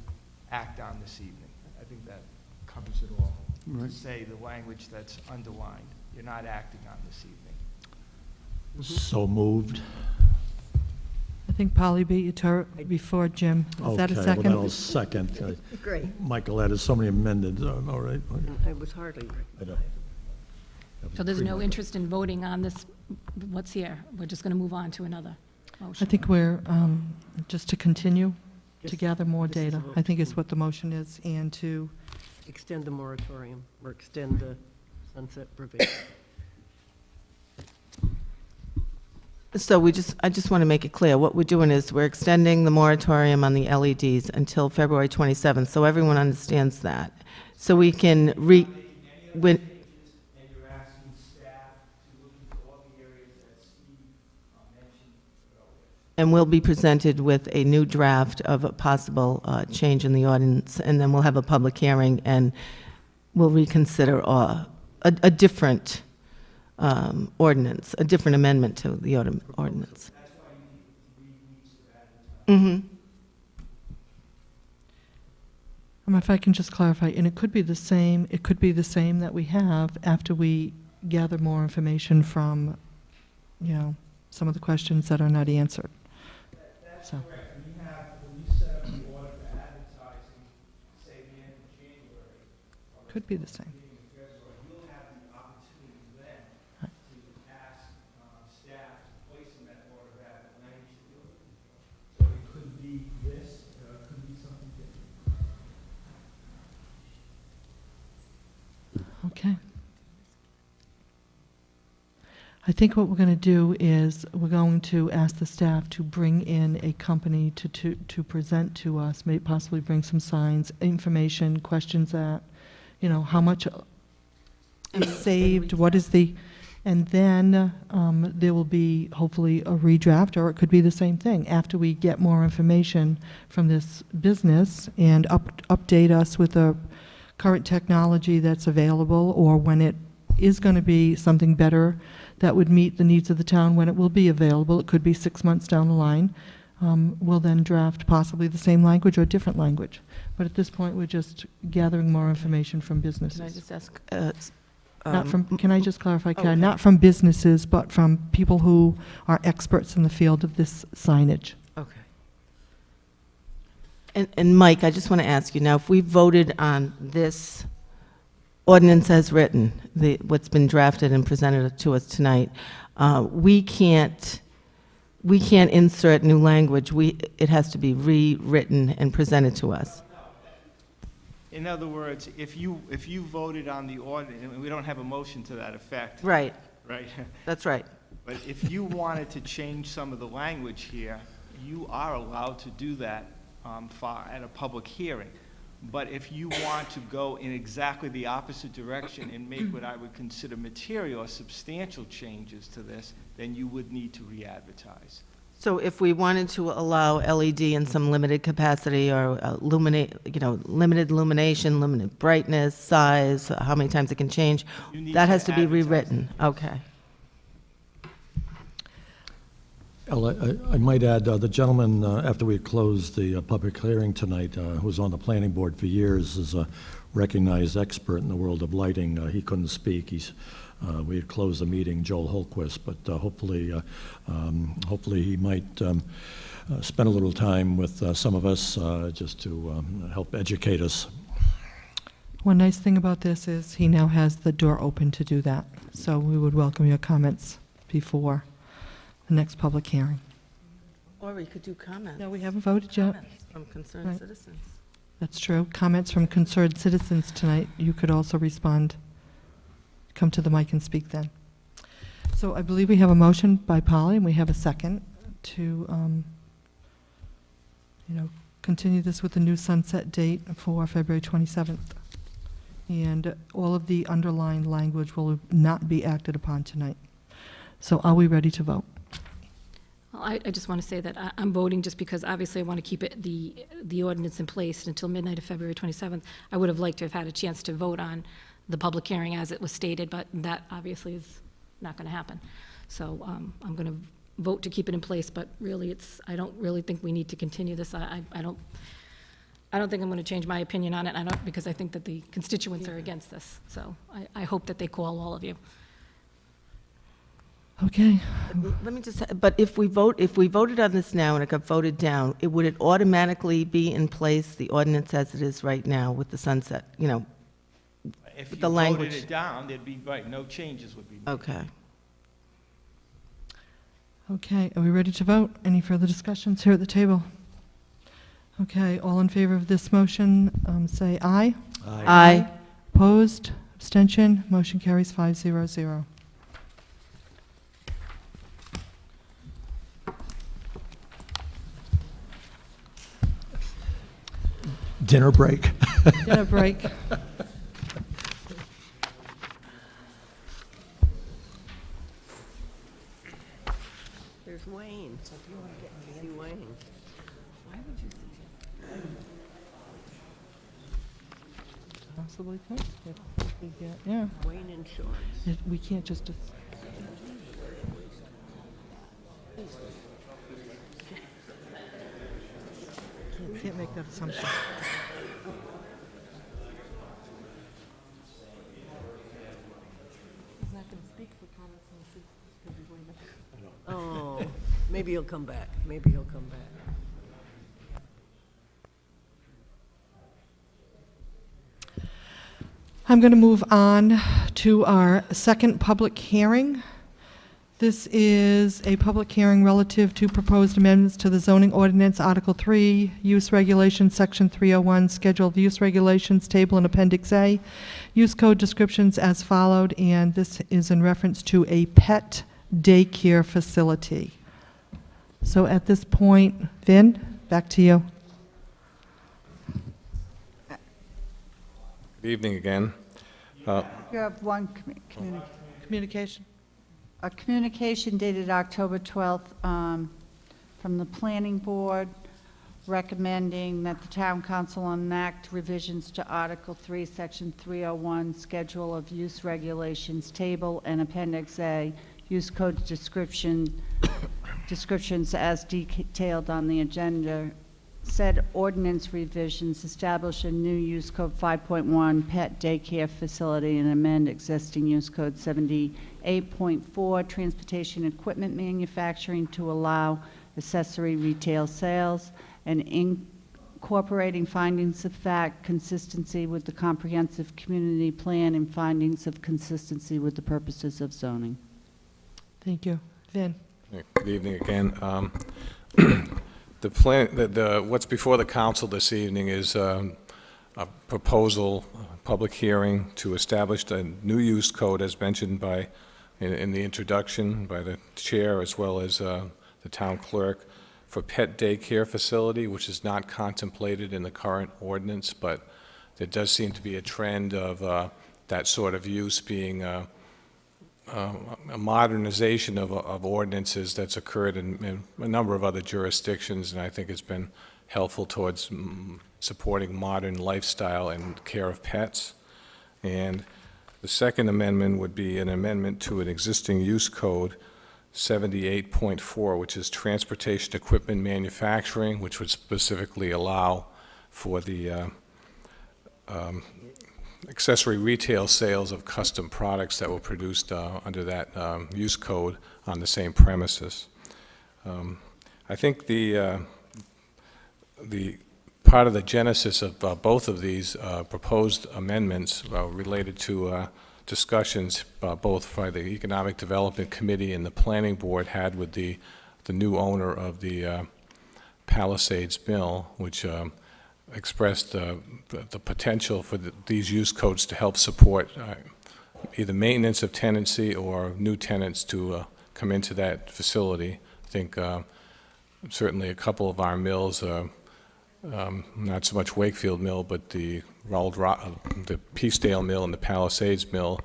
act on this evening. I think that covers it all. Right. Say the language that's underlined, you're not acting on this evening. So moved. I think Polly beat you to it before, Jim. Is that a Okay, second? well, then I'll second. Great. Michael added so many amended, all right. I was hardly I know. So there's no interest in voting on this, what's here? We're just going to move on to another I motion. think we're, just to continue, to Just- gather more this is a data, vote I think to is what the motion is, and to, extend the moratorium or extend the sunset provision. So I just want to make it clear, what we're doing is we're extending the moratorium on the LEDs until February 27th, so everyone understands that. So we can And you're asking staff to look into all the areas that Steve mentioned earlier. and we'll be presented with a new draft of a possible change in the ordinance, and then we'll have a public hearing, and we'll reconsider a different ordinance, a different amendment to the ordinance. That's why you need 3 weeks of advertising. if I can just clarify, and it could be the same that we have after we gather more information from, some of the questions that are not answered. That's So. correct. When you set up the order for advertising, say the end of January. or Could be the same. beginning of February, you'll have the opportunity then to ask staff to place in that order that language to do it. So it could be this, or it could be something different. Okay. I think what we're going to do is we're going to ask the staff to bring in a company to present to us, may possibly bring some signs, information, questions that, how much is saved, what is the, and then there will be hopefully a redraft, or it could be the same thing. After we get more information from this business and update us with the current technology that's available, or when it is going to be something better that would meet the needs of the town when it will be available. It could be 6 months down the line. We'll then draft possibly the same language or different language. But at this point, we're just gathering more information from businesses. Can I just ask? Can I just clarify, Karen? Okay. Not from businesses, but from people who are experts in the field of this signage. Okay. And Mike, I just want to ask you, now, if we voted on this ordinance as written, what's been drafted and presented to us tonight, we can't insert new language. It has to be rewritten and presented to us. In other words, if you voted on the ordinance, and we don't have a motion to that effect. Right. Right? That's right. But if you wanted to change some of the language here, you are allowed to do that at a public hearing. But if you want to go in exactly the opposite direction and make what I would consider material or substantial changes to this, then you would need to re-advertise. So if we wanted to allow LED in some limited capacity or limited illumination, limited brightness, size, how many times it can change, You need that to has to be advertise rewritten. it. Okay. Ella, I might add, the gentleman, after we closed the public hearing tonight, who was on the planning board for years, is a recognized expert in the world of lighting. He couldn't speak. We had closed the meeting, Joel Holquist, but hopefully he might spend a little time with some of us just to help educate us. One nice thing about this is he now has the door open to do that. So we would welcome your comments before the next public hearing. Or we could do comments. No, we haven't voted yet. Comments from concerned Right. citizens. That's true. Comments from concerned citizens tonight. You could also respond. Come to the mic and speak then. So I believe we have a motion by Polly, and we have a second to, continue this with the new sunset date for February 27th. And all of the underlying language will not be acted upon tonight. So are we ready to vote? Well, I just want to say that I'm voting just because obviously I want to keep it, the ordinance in place until midnight of February 27th. I would have liked to have had a chance to vote on the public hearing as it was stated, but that obviously is not going to happen. So I'm going to vote to keep it in place, but really I don't really think we need to continue this. I don't think I'm going to change my opinion on it, because I think that the constituents are against this. So I hope that they call all of you. Okay. Let me just, but if we voted on this now and it got voted down, would it automatically be in place, the ordinance as it is right now with the sunset, If with you the voted language? it down, there'd be, right, no changes would be made. Okay. Okay, are we ready to vote? Any further discussions here at the table? Okay, all in favor of this motion, say aye. Aye. Aye. Opposed, abstention, motion carries 500. Dinner break? Dinner break. There's Wayne, so if you want to get to see Wayne. Why would you Possibly could, if we get, yeah. Wayne Insurance. We can't just, can't make that assumption. He's not going to speak for comments Oh, maybe he'll come back. Maybe he'll come back. I'm going to move on to our second public hearing. This is a public hearing relative to proposed amendments to the zoning ordinance, Article 3, Use Regulations, Section 301, Schedule of Use Regulations, Table in Appendix A, Use Code descriptions as followed, and this is in reference to a pet daycare facility. So at this point, Vin, back to you. Good evening again. You have one communication. A communication dated October 12th from the Planning Board recommending that the Town Council enact revisions to Article 3, Section 301, Schedule of Use Regulations, Table and Appendix A, Use Code descriptions as detailed on the agenda. Said ordinance revisions establish a new Use Code 5.1 pet daycare facility and amend existing Use Code 78.4 transportation equipment manufacturing to allow accessory retail sales and incorporating findings of fact, consistency with the comprehensive community plan, and findings of consistency with the purposes of zoning. Thank you. Vin. Good evening again. The plan, what's before the council this evening is a proposal, public hearing to establish a new use code as mentioned in the introduction by the chair as well as the town clerk for pet daycare facility, which is not contemplated in the current ordinance, but there does seem to be a trend of that sort of use being a modernization of ordinances that's occurred in a number of other jurisdictions, and I think it's been helpful towards supporting modern lifestyle and care of pets. And the second amendment would be an amendment to an existing use code, 78.4, which is transportation equipment manufacturing, which would specifically allow for the accessory retail sales of custom products that were produced under that use code on the same premises. I think the part of the genesis of both of these proposed amendments related to discussions both by the Economic Development Committee and the Planning Board had with the new owner of the Palisades Mill, which expressed the potential for these use codes to help support either maintenance of tenancy or new tenants to come into that facility. I think certainly a couple of our mills, not so much Wakefield Mill, but the Peacedale Mill and the Palisades Mill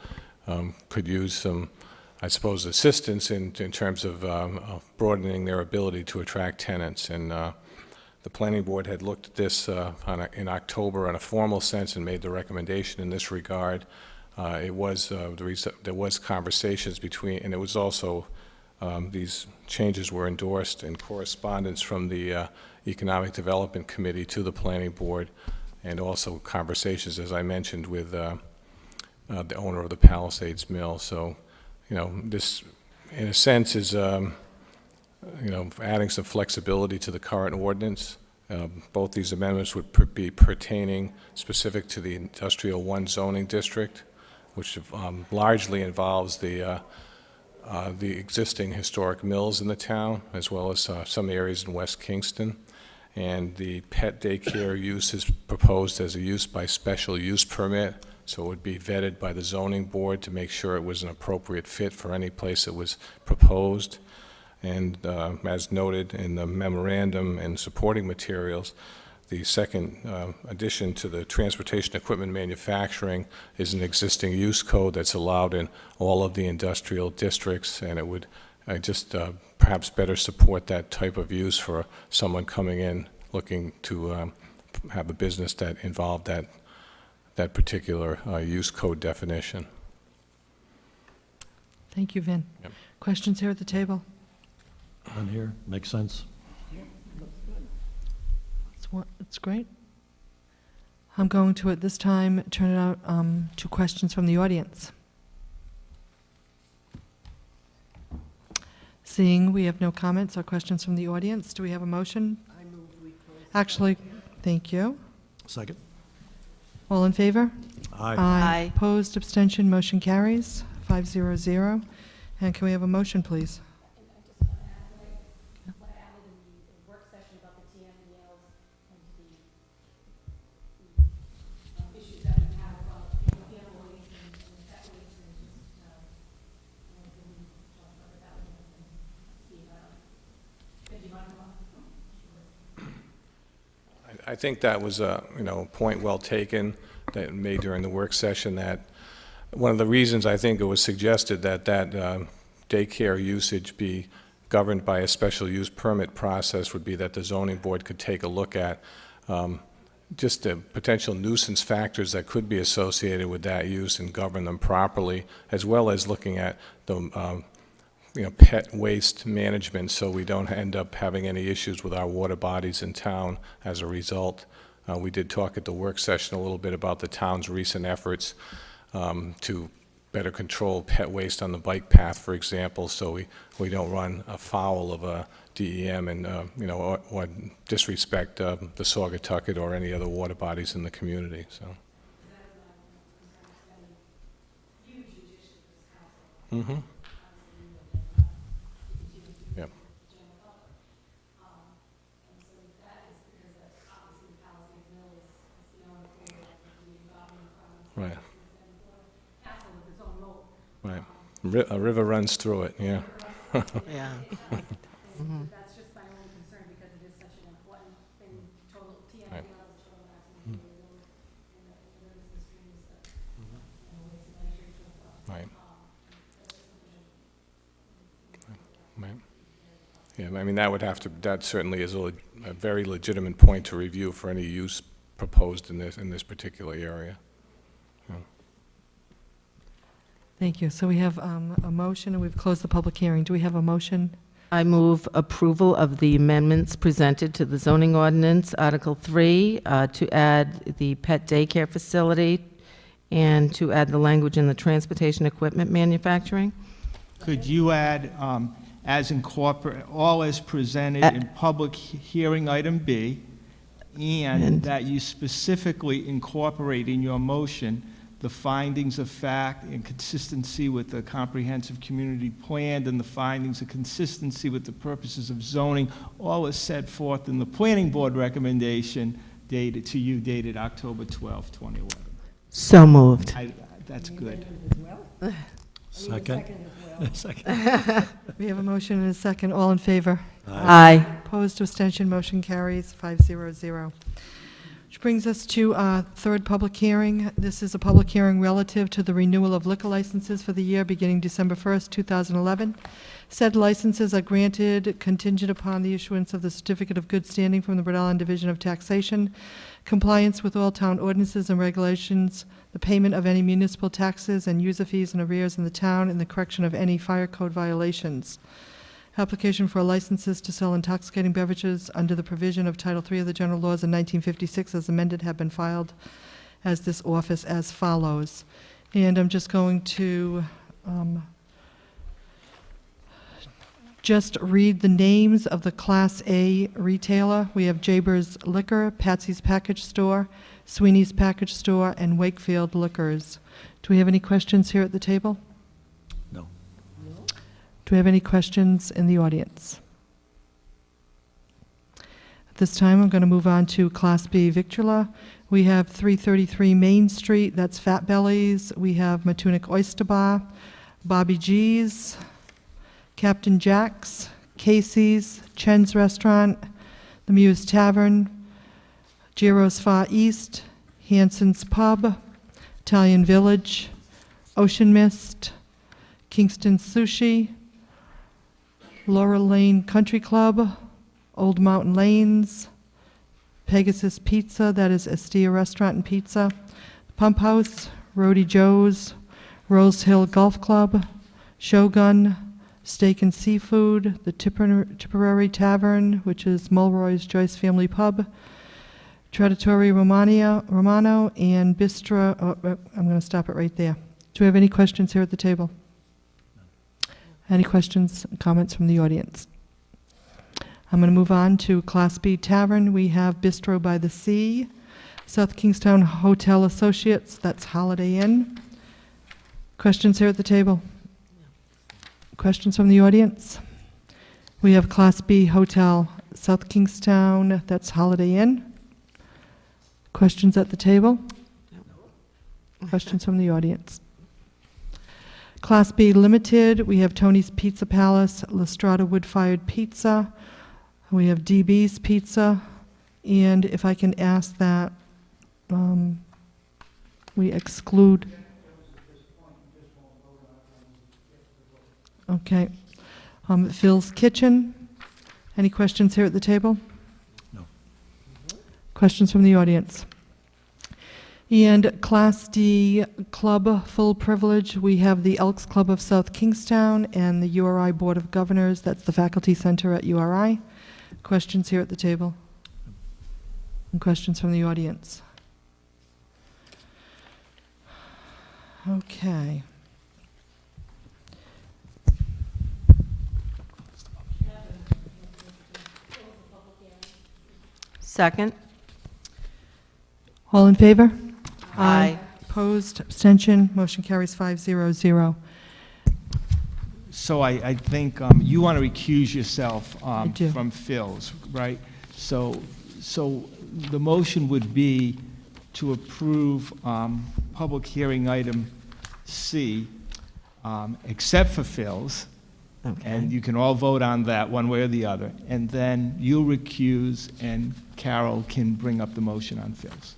could use some, I suppose, assistance in terms of broadening their ability to attract tenants. And the Planning Board had looked at this in October in a formal sense and made the recommendation in this regard. There was conversations between, and it was also, these changes were endorsed in correspondence from the Economic Development Committee to the Planning Board, and also conversations, as I mentioned, with the owner of the Palisades Mill. So, this, in a sense, is, adding some flexibility to the current ordinance. Both these amendments would be pertaining specific to the Industrial 1 zoning district, which largely involves the existing historic mills in the town, as well as some areas in West Kingston. And the pet daycare use is proposed as a use by special use permit, so it would be vetted by the zoning board to make sure it was an appropriate fit for any place it was proposed. And as noted in the memorandum and supporting materials, the second addition to the transportation equipment manufacturing is an existing use code that's allowed in all of the industrial districts, and it would just perhaps better support that type of use for someone coming in looking to have a business that involved that particular use code definition. Thank you, Vin. Yep. Questions here at the table? On here, makes sense. It's great. I'm going to, at this time, turn it out to questions from the audience. Seeing we have no comments or questions from the audience, do we have a motion? I move we close. Actually, thank you. Second. All in favor? Aye. Aye. Opposed, abstention, motion carries, 500. And can we have a motion, please? I think that was a point well taken that made during the work session. That one of the reasons I think it was suggested that daycare usage be governed by a special use permit process would be that the zoning board could take a look at just the potential nuisance factors that could be associated with that use and govern them properly, as well as looking at the pet waste management, so we don't end up having any issues with our water bodies in town as a result. We did talk at the work session a little bit about the town's recent efforts to better control pet waste on the bike path, for example, so we don't run afoul of a DEM and or disrespect the Saugatucket or any other water bodies in the community. So. Mm-hmm. Yep. Right. Right. A river runs through it, yeah. Yeah. Mhm. That's just my only concern because it is such an important thing, total TMDL Right. is total maximum available, and there is the streams that, waste and nitrate as well. Right. That's just something Right. Yeah, I mean, that certainly is a very legitimate point to review for any use proposed in this particular area. Yeah. Thank you. So we have a motion, and we've closed the public hearing. Do we have a motion? I move approval of the amendments presented to the zoning ordinance, Article 3, to add the pet daycare facility and to add the language in the transportation equipment manufacturing. Could you add, all as presented in public hearing item B, and that you specifically incorporate in your motion the findings of fact in consistency with the comprehensive community plan and the findings of consistency with the purposes of zoning, all is set forth in the planning board recommendation dated October 12, 2011. So moved. That's good. Second. Second. We have a motion and a second. All in favor? Aye. Opposed, abstention, motion carries 500. Which brings us to our third public hearing. This is a public hearing relative to the renewal of liquor licenses for the year beginning December 1st, 2011. Said licenses are granted contingent upon the issuance of the Certificate of Good Standing from the Rhode Island Division of Taxation, compliance with all town ordinances and regulations, the payment of any municipal taxes and user fees and arrears in the town, and the correction of any fire code violations. Application for licenses to sell intoxicating beverages under the provision of Title III of the General Laws in 1956 as amended have been filed as this office as follows. And I'm just going to just read the names of the Class A retailer. We have Jaber's Liquor, Patsy's Package Store, Sweeney's Package Store, and Wakefield Liquors. Do we have any questions here at the table? Do we have any questions in the audience? At this time, I'm going to move on to Class B Victula. We have 333 Main Street, that's Fat Bellies. We have Matunic Oyster Bar, Bobby G's, Captain Jack's, Casey's, Chen's Restaurant, the Muse Tavern, Giro's Far East, Hanson's Pub, Italian Village, Ocean Mist, Kingston Sushi, Laurel Lane Country Club, Old Mountain Lanes, Pegasus Pizza, that is Estia Restaurant and Pizza, Pump House, Rody Joe's, Rose Hill Golf Club, Shogun, Steak and Seafood, the Tipperary Tavern, which is Mulroy's Joyce Family Pub, Traditori Romano, and Bistro. I'm going to stop it right there. Do we have any questions here at the table? Any questions, comments from the audience? I'm going to move on to Class B Tavern. We have Bistro by the Sea, South Kingstown Hotel Associates, that's Holiday Inn. Questions here at the table? Questions from the audience? We have Class B Hotel South Kingstown, that's Holiday Inn. Questions at the table? Questions from the audience? Class B Limited, we have Tony's Pizza Palace, La Strada Wood-Fired Pizza, we have DB's Pizza, and if I can ask that we exclude... Okay. Phil's Kitchen. Any questions here at the table? No. Questions from the audience? And Class D Club Full Privilege, we have the Elks Club of South Kingstown and the URI Board of Governors, that's the Faculty Center at URI. Questions here at the table? And questions from the audience? Okay. Second. All in favor? Aye. Opposed, abstention, motion carries 500. So I think you want to recuse yourself do. from Phil's, right? So the motion would be to approve public hearing item C, except for Phil's. Okay. And you can all vote on that one way or the other. And then you'll recuse, and Carol can bring up the motion on Phil's.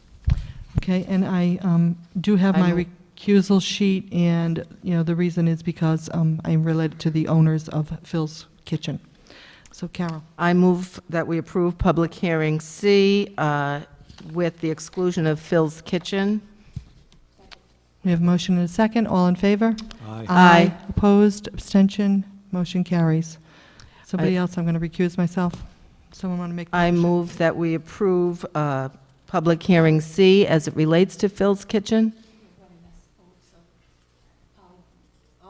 Okay, and I do have I my will- recusal sheet, and, the reason is because I'm related to the owners of Phil's Kitchen. So Carol, I move that we approve public hearing C with the exclusion of Phil's Kitchen. we have a motion and a second. All in favor? Aye. Aye. Opposed, abstention, motion carries. Somebody I- else, I'm going to recuse myself. Someone want to make the I motion? move that we approve public hearing C as it relates to Phil's Kitchen.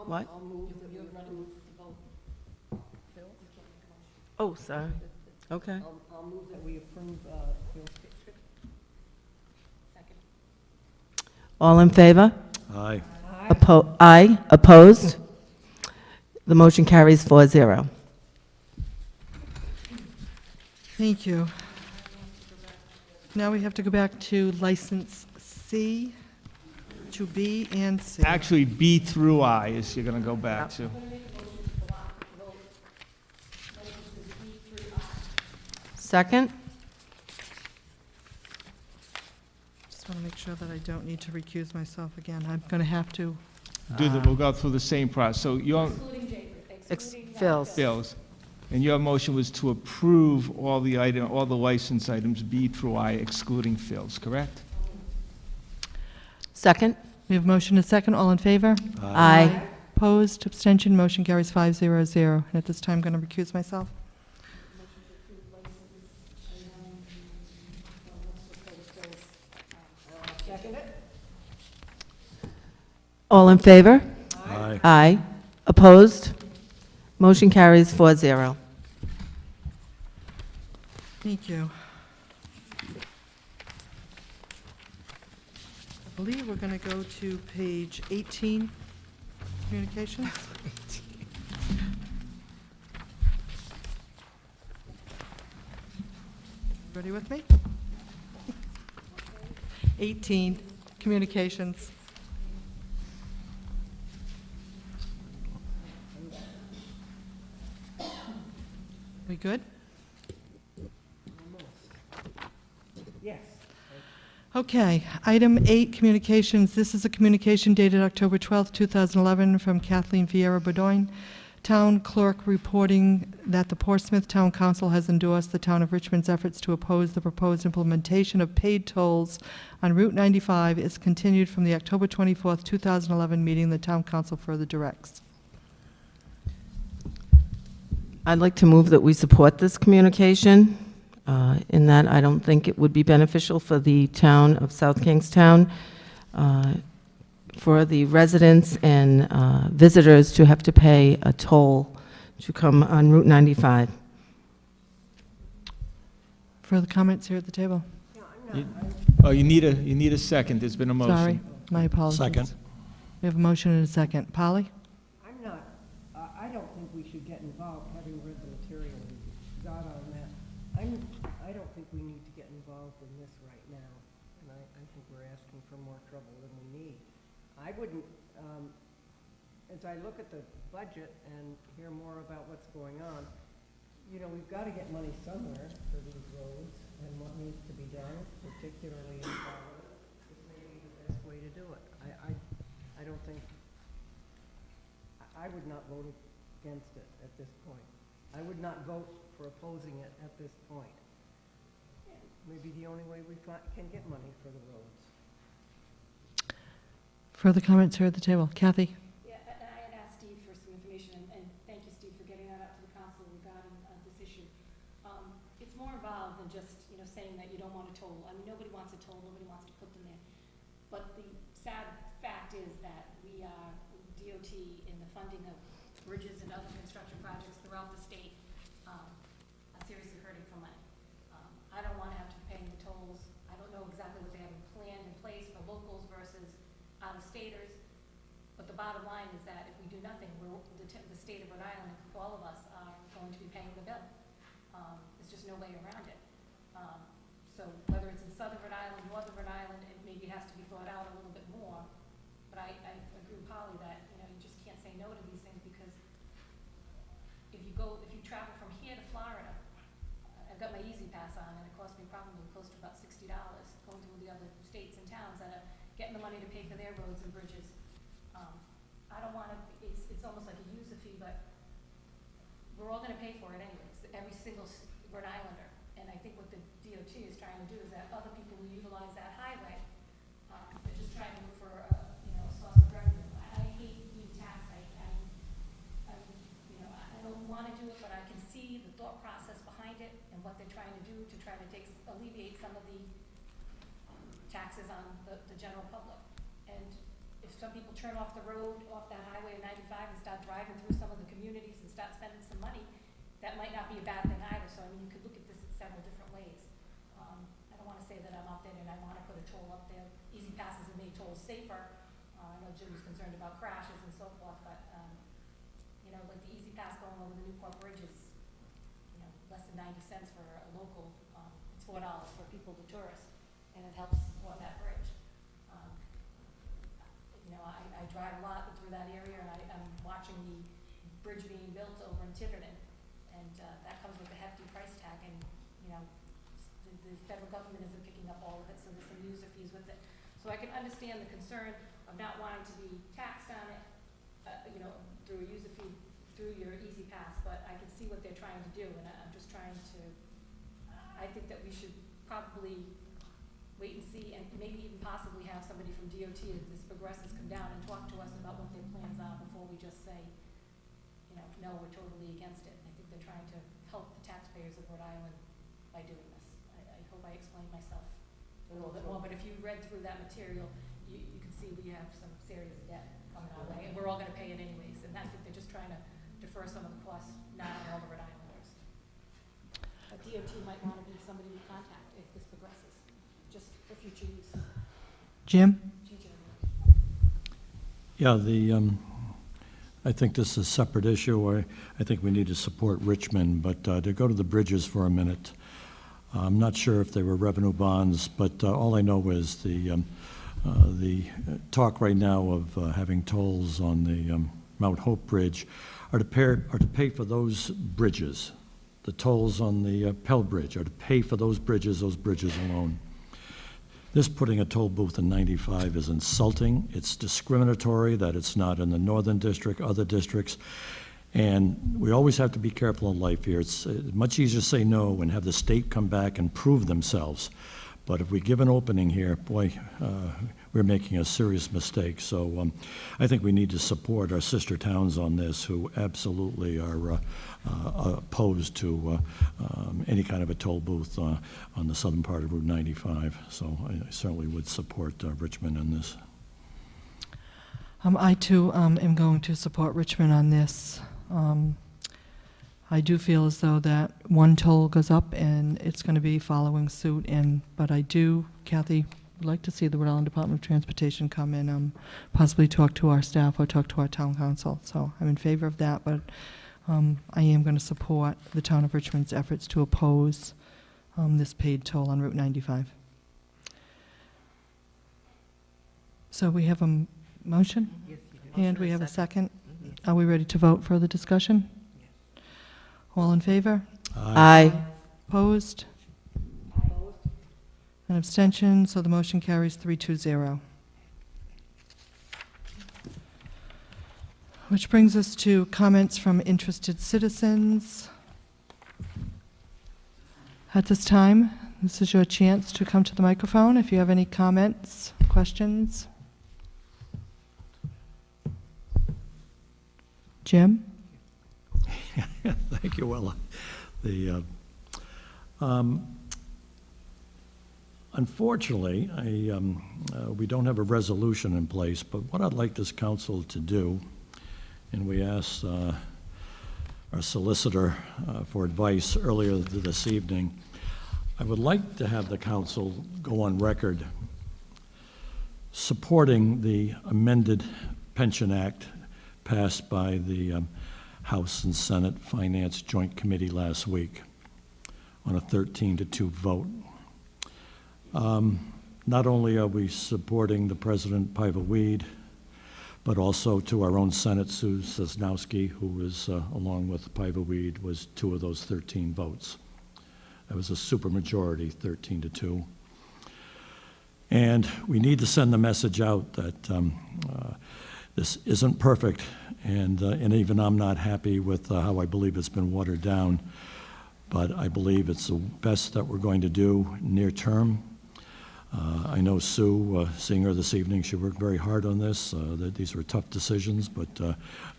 What? Oh, sorry. Okay. I'll move that we approve Phil's Kitchen. All in favor? Aye. Aye. Opposed? The motion carries 4-0. Thank you. Now we have to go back to license C, to B and C. Actually, B through I is you're going to go back to. Second? Just want to make sure that I don't need to recuse myself again. I'm going to have to. We'll go through the same process. So your Phil's. bills, and your motion was to approve all the license items B through I excluding Phil's, correct? Second? We have motion and second. All in favor? Aye. Opposed? Abstention? Motion carries 5-0-0. And at this time, I'm going to recuse myself. All in favor? Aye. Aye. Opposed? Motion carries 4-0. Thank you. I believe we're going to go to page 18, communications. Ready with me? 18, communications. We good? Yes. Okay, item 8, communications. This is a communication dated October 12th, 2011, from Kathleen Vieira Bedoin, Town Clerk, reporting that the Portsmouth Town Council has endorsed the Town of Richmond's efforts to oppose the proposed implementation of paid tolls on Route 95 is continued from the October 24th, 2011 meeting the Town Council further directs. I'd like to move that we support this communication, in that I don't think it would be beneficial for the town of South Kingstown, for the residents and visitors to have to pay a toll to come on Route 95. Further comments here at the table? You need a second. There's been a motion. Sorry, my apologies. Second. We have a motion and a second. Polly? I don't think we should get involved, having read the material we got on that. I don't think we need to get involved in this right now, and I think we're asking for more trouble than we need. I wouldn't, as I look at the budget and hear more about what's going on, we've got to get money somewhere for these roads and what needs to be done, particularly in Florida. This may be the best way to do it. I don't think, I would not vote against it at this point. I would not vote for opposing it at this point. Maybe the only way we can get money for the roads. Further comments here at the table? Kathy? Yeah, and I had asked Steve for some information, and thank you, Steve, for getting that out to the council regarding this issue. It's more involved than just, saying that you don't want a toll. I mean, nobody wants a toll, nobody wants to put them there. But the sad fact is that we are, DOT, in the funding of bridges and other construction projects throughout the state, are seriously hurting for money. I don't want to have to pay the tolls. I don't know exactly what they have planned in place for locals versus out-of-staters, but the bottom line is that if we do nothing, the state of Rhode Island, all of us, are going to be paying the bill. There's just no way around it. So whether it's in southern Rhode Island, northern Rhode Island, it maybe has to be thought out a little bit more. But I agree with Polly that, you just can't say no to these things, because if you travel from here to Florida, I've got my Easy Pass on, and it cost me probably close to about $60 going to the other states and towns that are getting the money to pay for their roads and bridges. I don't want to, it's almost like a user fee, but we're all going to pay for it anyways, every single Rhode Islander. And I think what the DOT is trying to do is that other people will utilize that highway. They're just trying to look for a source of revenue. I hate being taxed. I don't want to do it, but I can see the thought process behind it and what they're trying to do to try to alleviate some of the taxes on the general public. And if some people turn off the road, off that highway of 95 and start driving through some of the communities and start spending some money, that might not be a bad thing either. So, you could look at this in several different ways. I don't want to say that I'm out there often, and I want to put a toll up there. Easy passes have made tolls safer. I know Jim was concerned about crashes and so forth, but, you know, like the Easy Pass going over the Newport Bridge is, you know, less than 90 cents for a local. It's $4 for people, the tourists, and it helps support that bridge. You know, I drive a lot through that area, and I'm watching the bridge being built over in Tiverton, and that comes with a hefty price tag, and, you know, the federal government isn't picking up all of it, so there's some user fees with it. So I can understand the concern of not wanting to be taxed on it, you know, through a user fee, through your Easy Pass, but I can see what they're trying to do, and I'm just trying to, I think that we should probably wait and see, and maybe even possibly have somebody from DOT, if this progresses, come down and talk to us about what their plans are before we just say, you know, no, we're totally against it. I think they're trying to help the taxpayers of Rhode Island by doing this. I hope I explained myself a little bit more, but if you read through that material, you can see we have some serious debt coming our way, and we're all gonna pay it anyways, and I think they're just trying to defer some of the costs, not on all the Rhode Islanders. But DOT might wanna be somebody we contact if this progresses, just for future use. Jim? Yeah, I think this is a separate issue. I think we need to support Richmond, but to go to the bridges for a minute, I'm not sure if they were revenue bonds, but all I know is the talk right now of having tolls on the Mount Hope Bridge are to pay for those bridges. The tolls on the Pell Bridge are to pay for those bridges alone. This putting a toll booth in 95 is insulting. It's discriminatory that it's not in the Northern District, other districts. And we always have to be careful in life here. It's much easier to say no and have the state come back and prove themselves. But if we give an opening here, boy, we're making a serious mistake. So I think we need to support our sister towns on this, who absolutely are opposed to any kind of a toll booth on the southern part of Route 95. So I certainly would support Richmond in this. I too am going to support Richmond on this. I do feel as though that one toll goes up and it's going to be following suit, but I do, Kathy, would like to see the Rhode Island Department of Transportation come and possibly talk to our staff or talk to our town council. So I'm in favor of that, but I am going to support the town of Richmond's efforts to oppose this paid toll on Route 95. So we have a motion? Yes, you do. And we have a second? Are we ready to vote? Further discussion? All in favor? Aye. Opposed? An abstention, so the motion carries 3-2-0. Which brings us to comments from interested citizens. At this time, this is your chance to come to the microphone if you have any comments, questions. Jim? Thank you, Willa. Unfortunately, we don't have a resolution in place, but what I'd like this council to do, and we asked our solicitor for advice earlier this evening, I would like to have the council go on record supporting the amended Pension Act passed by the House and Senate Finance Joint Committee last week on a 13-2 vote. Not only are we supporting the President Piva Weed, but also to our own Senate, Sue Sosnowski, who was, along with Piva Weed, was 2 of those 13 votes. That was a supermajority, 13-2. And we need to send the message out that this isn't perfect, and even I'm not happy with how I believe it's been watered down, but I believe it's the best that we're going to do near term. I know Sue, seeing her this evening, she worked very hard on this. These were tough decisions, but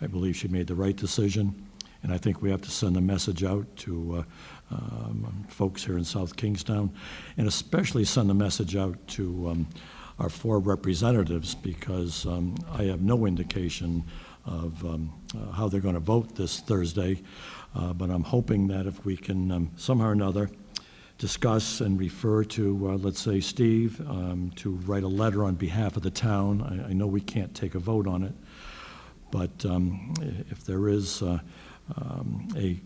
I believe she made the right decision. And I think we have to send a message out to folks here in South Kingstown, and especially send a message out to our 4 representatives, because I have no indication of how they're going to vote this Thursday. But I'm hoping that if we can somehow or another discuss and refer to, let's say, Steve, to write a letter on behalf of the town. I know we can't take a vote on it, but if there is a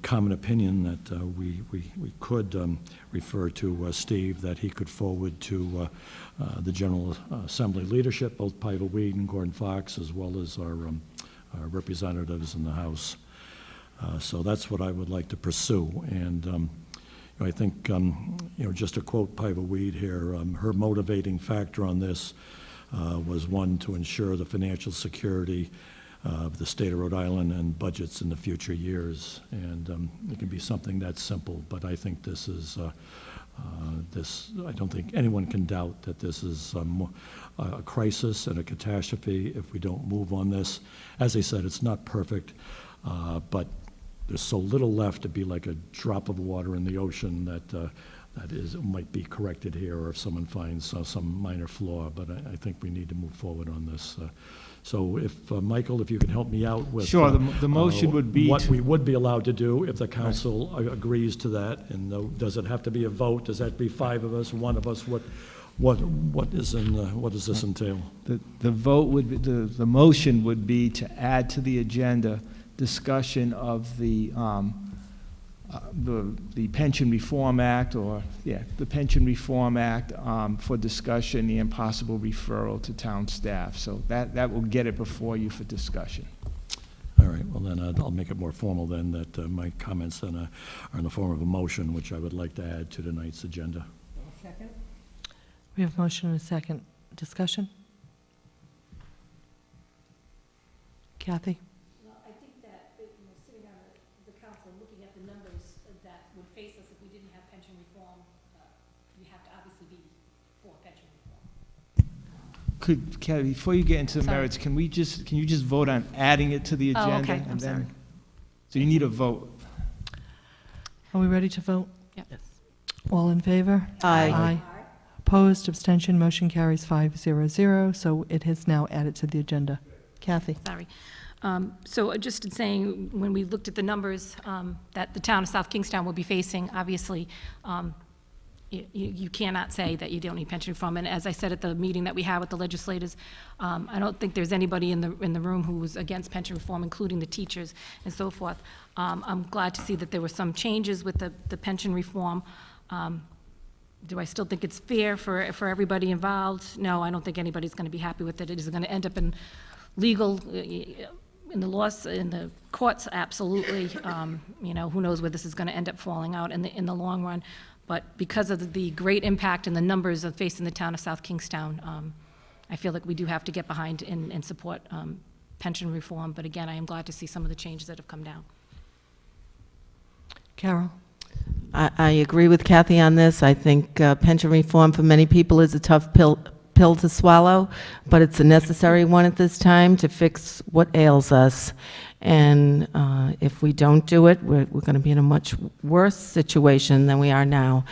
common opinion that we could refer to Steve, that he could forward to the General Assembly leadership, both Piva Weed and Gordon Fox, as well as our representatives in the House. So that's what I would like to pursue. And I think, just to quote Piva Weed here, her motivating factor on this was, one, to ensure the financial security of the state of Rhode Island and budgets in the future years. And it can be something that simple, but I think this is, I don't think anyone can doubt that this is a crisis and a catastrophe if we don't move on this. As I said, it's not perfect, but there's so little left to be like a drop of water in the ocean that might be corrected here, or if someone finds some minor flaw. But I think we need to move forward on this. So if, Michael, if you can help me out with... Sure, the motion would be what we would be allowed to do if the council agrees to that, and does it have to be a vote? Does that have to be 5 of us, 1 of us? What does this entail? The vote would be, the motion would be to add to the agenda discussion of the Pension Reform Act, the Pension Reform Act for discussion and possible referral to town staff. So that will get it before you for discussion. All right, well then I'll make it more formal then, that my comments then are in the form of a motion, which I would like to add to tonight's agenda. Second? We have a motion and a second. Discussion? Kathy? Well, I think that, sitting on the council, looking at the numbers that would face us if we didn't have pension reform, you have to obviously be for pension reform. Kathy, before you get into the Sorry. merits, can you just vote on adding it to the agenda? Oh, okay, I'm and then- sorry. So you need a vote. Are we ready to vote? Yep. All in favor? Aye. Opposed, abstention, motion carries 500, so it has now added to the agenda. Kathy? Sorry. So just in saying, when we looked at the numbers that the town of South Kingstown will be facing, obviously, you cannot say that you don't need pension reform. And as I said at the meeting that we had with the legislators, I don't think there's anybody in the room who was against pension reform, including the teachers and so forth. I'm glad to see that there were some changes with the pension reform. Do I still think it's fair for everybody involved? No, I don't think anybody's going to be happy with it. It is going to end up in legal, in the laws, in the courts, absolutely. Who knows where this is going to end up falling out in the long run. But because of the great impact and the numbers of facing the town of South Kingstown, I feel like we do have to get behind and support pension reform. But again, I am glad to see some of the changes that have come down. Carol? I agree with Kathy on this. I think pension reform for many people is a tough pill to swallow, but it's a necessary one at this time to fix what ails us. And if we don't do it, we're going to be in a much worse situation than we are now.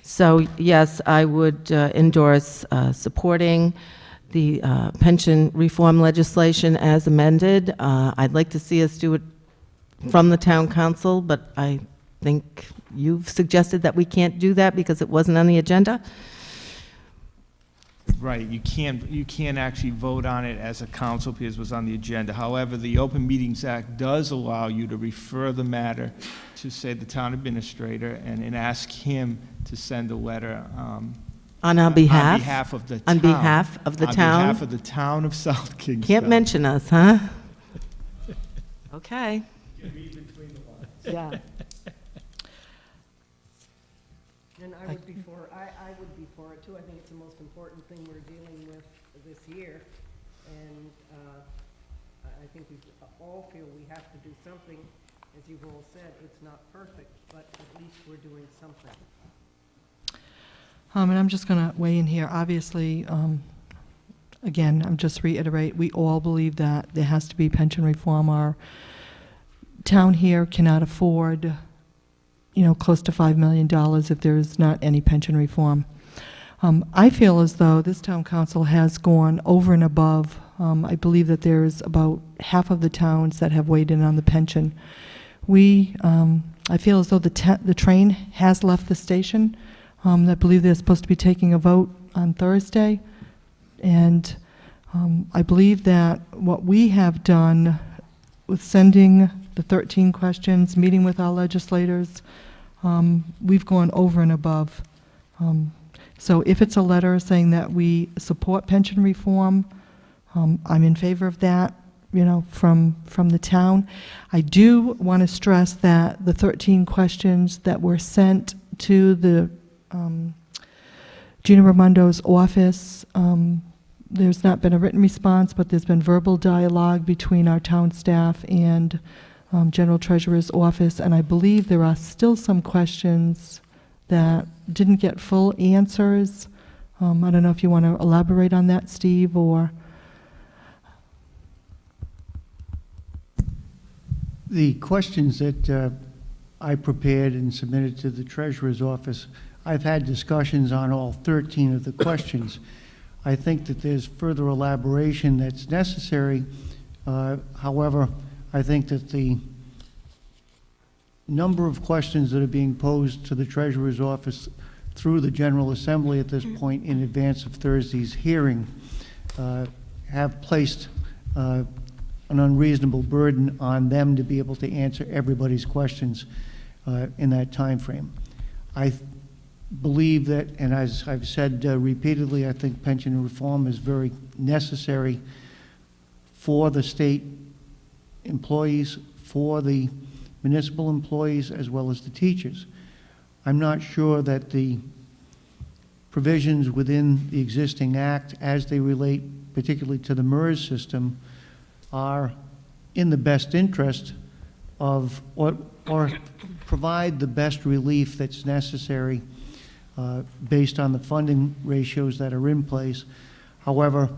So yes, I would endorse supporting the pension reform legislation as amended. I'd like to see us do it from the town council, but I think you've suggested that we can't do that because it wasn't on the agenda. Right, you can't actually vote on it as a council because it was on the agenda. However, the Open Meetings Act does allow you to refer the matter to, say, the town administrator and ask him to send a letter On our behalf? On behalf of the town. On behalf of the town? On behalf of the town of South Kingstown. Can't mention us, huh? Okay. Yeah. And I would be for it too. I think it's the most important thing we're dealing with this year. And I think we all feel we have to do something. As you've all said, it's not perfect, but at least we're doing something. And I'm just going to weigh in here. Obviously, again, I'm just reiterate, we all believe that there has to be pension reform. Our town here cannot afford, close to $5 million if there is not any pension reform. I feel as though this town council has gone over and above. I believe that there's about half of the towns that have weighed in on the pension. I feel as though the train has left the station. I believe they're supposed to be taking a vote on Thursday. And I believe that what we have done with sending the 13 questions, meeting with our legislators, we've gone over and above. So if it's a letter saying that we support pension reform, I'm in favor of that, you know, from the town. I do want to stress that the 13 questions that were sent to the Gina Raimondo's office, there's not been a written response, but there's been verbal dialogue between our town staff and General Treasurer's office, and I believe there are still some questions that didn't get full answers. I don't know if you want to elaborate on that, Steve, or... The questions that I prepared and submitted to the Treasurer's office, I've had discussions on all 13 of the questions. I think that there's further elaboration that's necessary. However, I think that the number of questions that are being posed to the Treasurer's office through the General Assembly at this point in advance of Thursday's hearing have placed an unreasonable burden on them to be able to answer everybody's questions in that time frame. I believe that, and as I've said repeatedly, I think pension reform is very necessary for the state employees, for the municipal employees, as well as the teachers. I'm not sure that the provisions within the existing act, as they relate particularly to the MERS system, are in the best interest of, or provide the best relief that's necessary based on the funding ratios that are in place. However,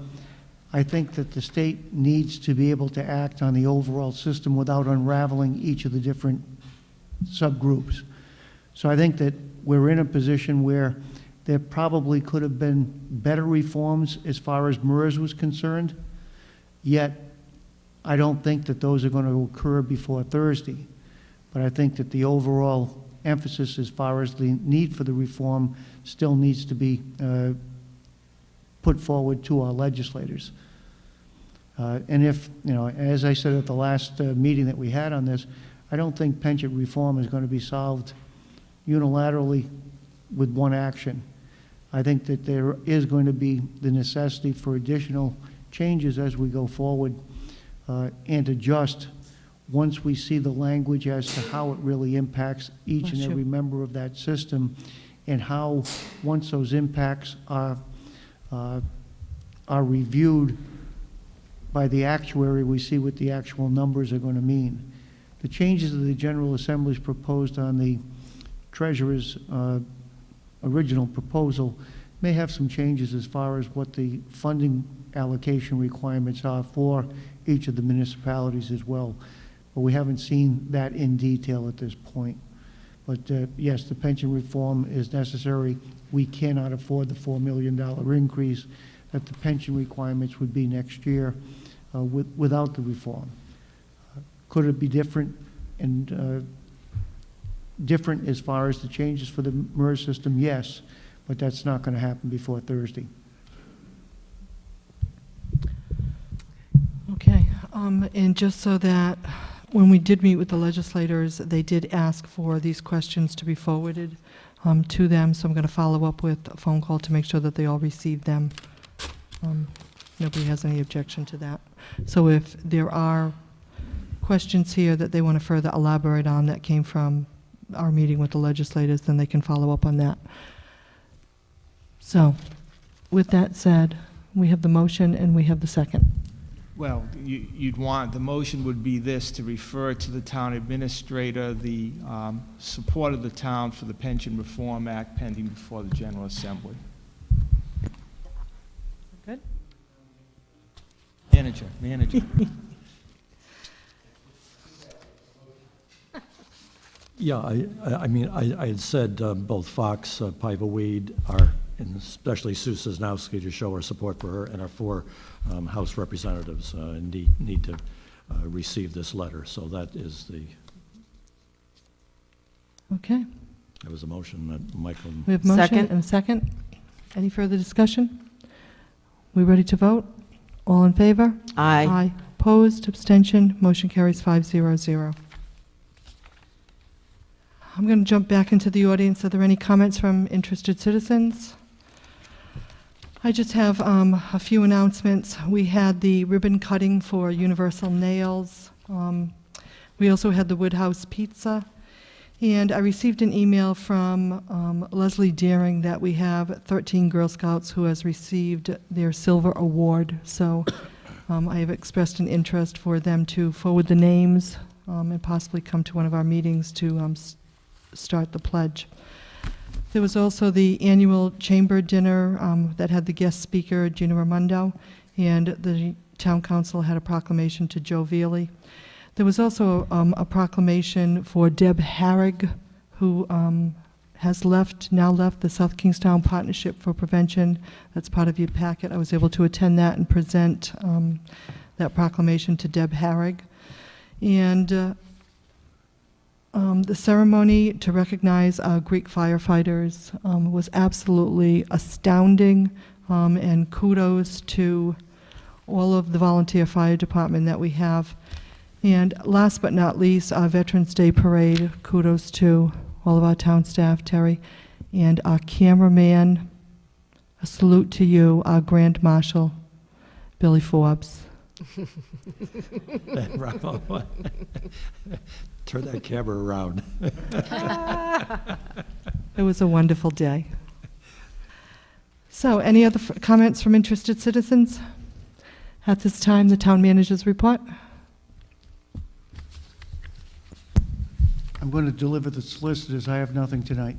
I think that the state needs to be able to act on the overall system without unraveling each of the different subgroups. So I think that we're in a position where there probably could have been better reforms as far as MERS was concerned, yet I don't think that those are going to occur before Thursday. But I think that the overall emphasis as far as the need for the reform still needs to be put forward to our legislators. And if, you know, as I said at the last meeting that we had on this, I don't think pension reform is going to be solved unilaterally with one action. I think that there is going to be the necessity for additional changes as we go forward and adjust once we see the language as to how it really impacts each and every member of that system, and how, once those impacts are reviewed by the actuary, we see what the actual numbers are going to mean. The changes that the General Assembly's proposed on the Treasurer's original proposal may have some changes as far as what the funding allocation requirements are for each of the municipalities as well. But we haven't seen that in detail at this point. But yes, the pension reform is necessary. We cannot afford the $4 million increase that the pension requirements would be next year without the reform. Could it be different and different as far as the changes for the MERS system? Yes, but that's not going to happen before Thursday. Okay, and just so that when we did meet with the legislators, they did ask for these questions to be forwarded to them, so I'm going to follow up with a phone call to make sure that they all receive them. Nobody has any objection to that. So if there are questions here that they want to further elaborate on that came from our meeting with the legislators, then they can follow up on that. So with that said, we have the motion and we have the second. Well, you'd want, the motion would be this, to refer to the town administrator the support of the town for the Pension Reform Act pending before the General Assembly. Good. Manager. Yeah, I mean, I had said both Fox, Piva Weed, are, and especially Sue Sosnowski, to show our support for her, and our four House representatives need to receive this letter. So that is the... Okay. There was a motion that Michael. We have motion Second. and a second. Any further discussion? We ready to vote? All in favor? Aye. Aye. Opposed, abstention, motion carries 500. I'm going to jump back into the audience. Are there any comments from interested citizens? I just have a few announcements. We had the ribbon cutting for Universal Nails. We also had the Woodhouse Pizza. And I received an email from Leslie Deering that we have 13 Girl Scouts who has received their silver award. So I have expressed an interest for them to forward the names and possibly come to one of our meetings to start the pledge. There was also the annual chamber dinner that had the guest speaker, Gina Raimondo, and the town council had a proclamation to Joe Veely. There was also a proclamation for Deb Harrig, who has now left the South Kingstown Partnership for Prevention. That's part of your packet. I was able to attend that and present that proclamation to Deb Harrig. And the ceremony to recognize our Greek firefighters was absolutely astounding, and kudos to all of the volunteer fire department that we have. And last but not least, our Veterans Day Parade, kudos to all of our town staff, Terry, and our cameraman, a salute to you, our Grand Marshal, Billy Forbes. Turn that camera around. It was a wonderful day. So, any other comments from interested citizens? At this time, the town manager's report. I'm going to deliver the solicitors. I have nothing tonight.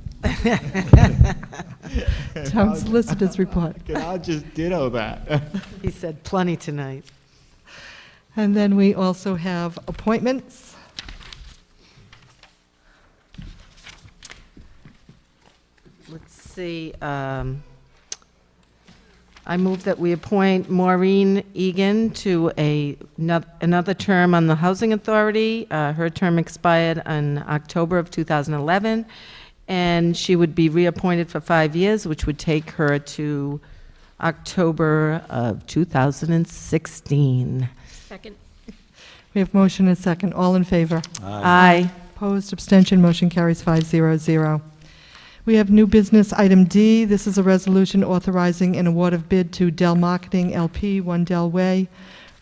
Town solicitor's report. I'll just ditto that. He said plenty tonight. And then we also have appointments. Let's see, I move that we appoint Maureen Egan to another term on the Housing Authority. Her term expired in October of 2011, and she would be reappointed for 5 years, which would take her to October of 2016. Second. We have motion and second. All in favor? Aye. Opposed, abstention, motion carries 500. We have new business, item D. This is a resolution authorizing an award of bid to Dell Marketing LP, 1 Dell Way,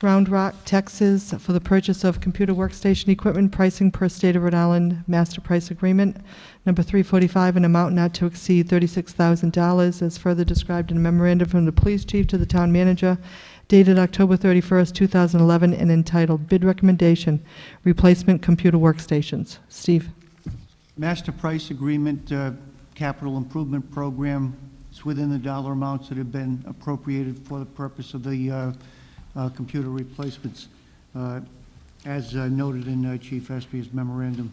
Round Rock, Texas, for the purchase of computer workstation equipment, pricing per State of Rhode Island Master Price Agreement, number 345, an amount not to exceed $36,000, as further described in a memorandum from the police chief to the town manager, dated October 31st, 2011, and entitled Bid Recommendation, Replacement Computer Workstations. Steve. Master Price Agreement, Capital Improvement Program. It's within the dollar amounts that have been appropriated for the purpose of the computer replacements, as noted in Chief Espy's memorandum.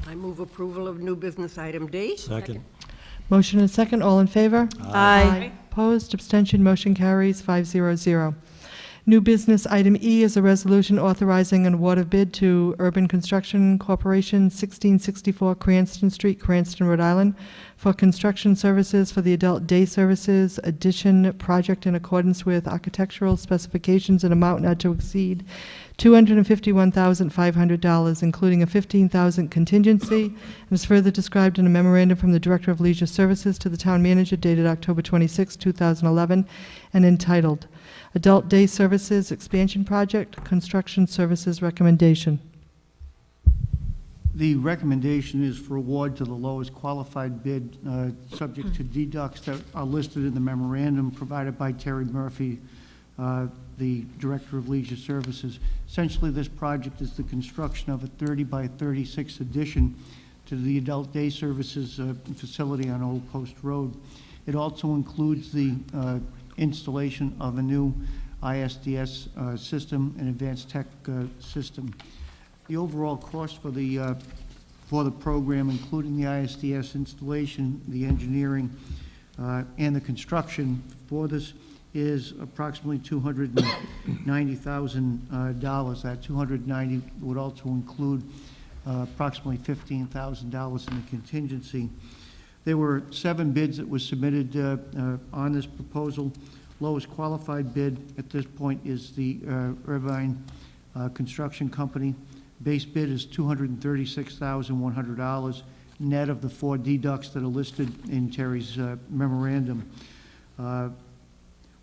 I move approval of new business item D. Second. Motion and second. All in favor? Aye. Opposed, abstention, motion carries 500. New business item E is a resolution authorizing an award of bid to Urban Construction Corporation, 1664 Cranston Street, Cranston, Rhode Island, for construction services for the Adult Day Services addition project in accordance with architectural specifications in amount not to exceed $251,500, including a $15,000 contingency, and is further described in a memorandum from the Director of Leisure Services to the Town Manager dated October 26, 2011, and entitled Adult Day Services Expansion Project, Construction Services Recommendation. The recommendation is for award to the lowest qualified bid, subject to deducts that are listed in the memorandum provided by Terry Murphy, the Director of Leisure Services. Essentially, this project is the construction of a 30 by 36 addition to the Adult Day Services facility on Old Post Road. It also includes the installation of a new ISDS system, an advanced tech system. The overall cost for the program, including the ISDS installation, the engineering, and the construction for this, is approximately $290,000. That $290,000 would also include approximately $15,000 in the contingency. There were 7 bids that were submitted on this proposal. Lowest qualified bid at this point is the Irvine Construction Company. Base bid is $236,100, net of the 4 deducts that are listed in Terry's memorandum.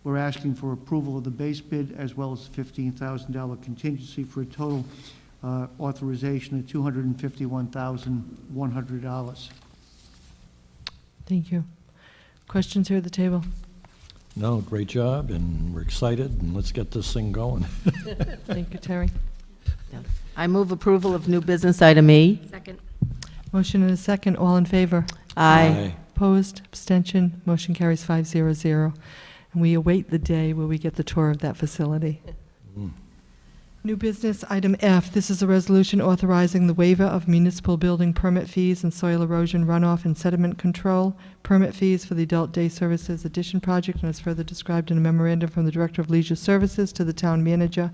We're asking for approval of the base bid as well as the $15,000 contingency for a total authorization of $251,100. Thank you. Questions here at the table? No, great job, and we're excited, and let's get this thing going. Thank you, Terry. I move approval of new business item E. Second. Motion and a second. All in favor? Aye. Opposed? Abstention? Motion carries 500. And we await the day where we get the tour of that facility. New business, item F. This is a resolution authorizing the waiver of municipal building permit fees and soil erosion runoff and sediment control permit fees for the Adult Day Services Addition Project, and is further described in a memorandum from the Director of Leisure Services to the Town Manager,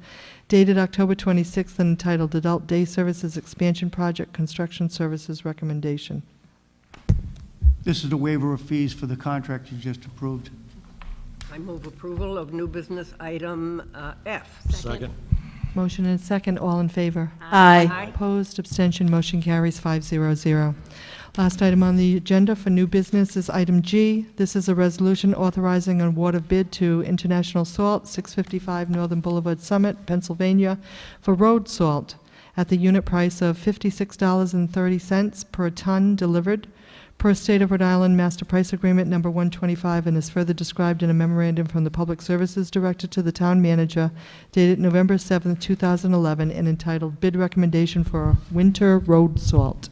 dated October 26th, and entitled Adult Day Services Expansion Project Construction Services Recommendation. This is the waiver of fees for the contract you just approved. I move approval of new business item F. Second. Motion and second. All in favor? Aye. Opposed? Abstention? Motion carries 500. Last item on the agenda for new business is item G. This is a resolution authorizing an award of bid to International Salt, 655 Northern Boulevard Summit, Pennsylvania, for road salt at the unit price of $56.30 per ton delivered, per State of Rhode Island Master Price Agreement number 125, and is further described in a memorandum from the Public Services Director to the Town Manager, dated November 7, 2011, and entitled Bid Recommendation for Winter Road Salt.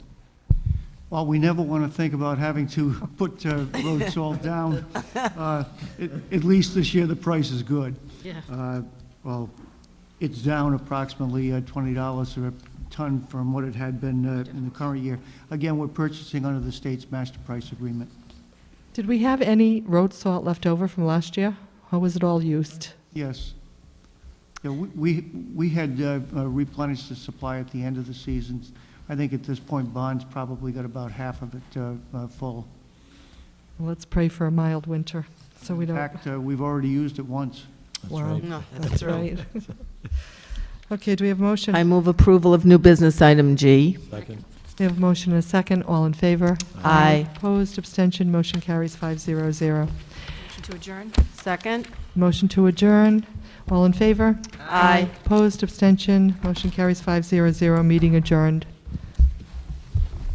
While we never want to think about having to put road salt down, at least this year the price is good. Yeah. Well, it's down approximately $20 a ton from what it had been in the current year. Again, we're purchasing under the state's master price agreement. Did we have any road salt left over from last year, or was it all used? Yes. Yeah, we had replenished the supply at the end of the season. I think at this point, Bond's probably got about half of it full. Well, let's pray for a mild winter, so we don't... In fact, we've already used it once. Wow, No, that's right. Okay, do we have a motion? I move approval of new business item G. Second. We have a motion and a second. All in favor? Aye. Opposed? Abstention? Motion carries 500. Motion to adjourn? Second. Motion to adjourn. All in favor? Aye. Opposed? Abstention? Motion carries 500. Meeting adjourned.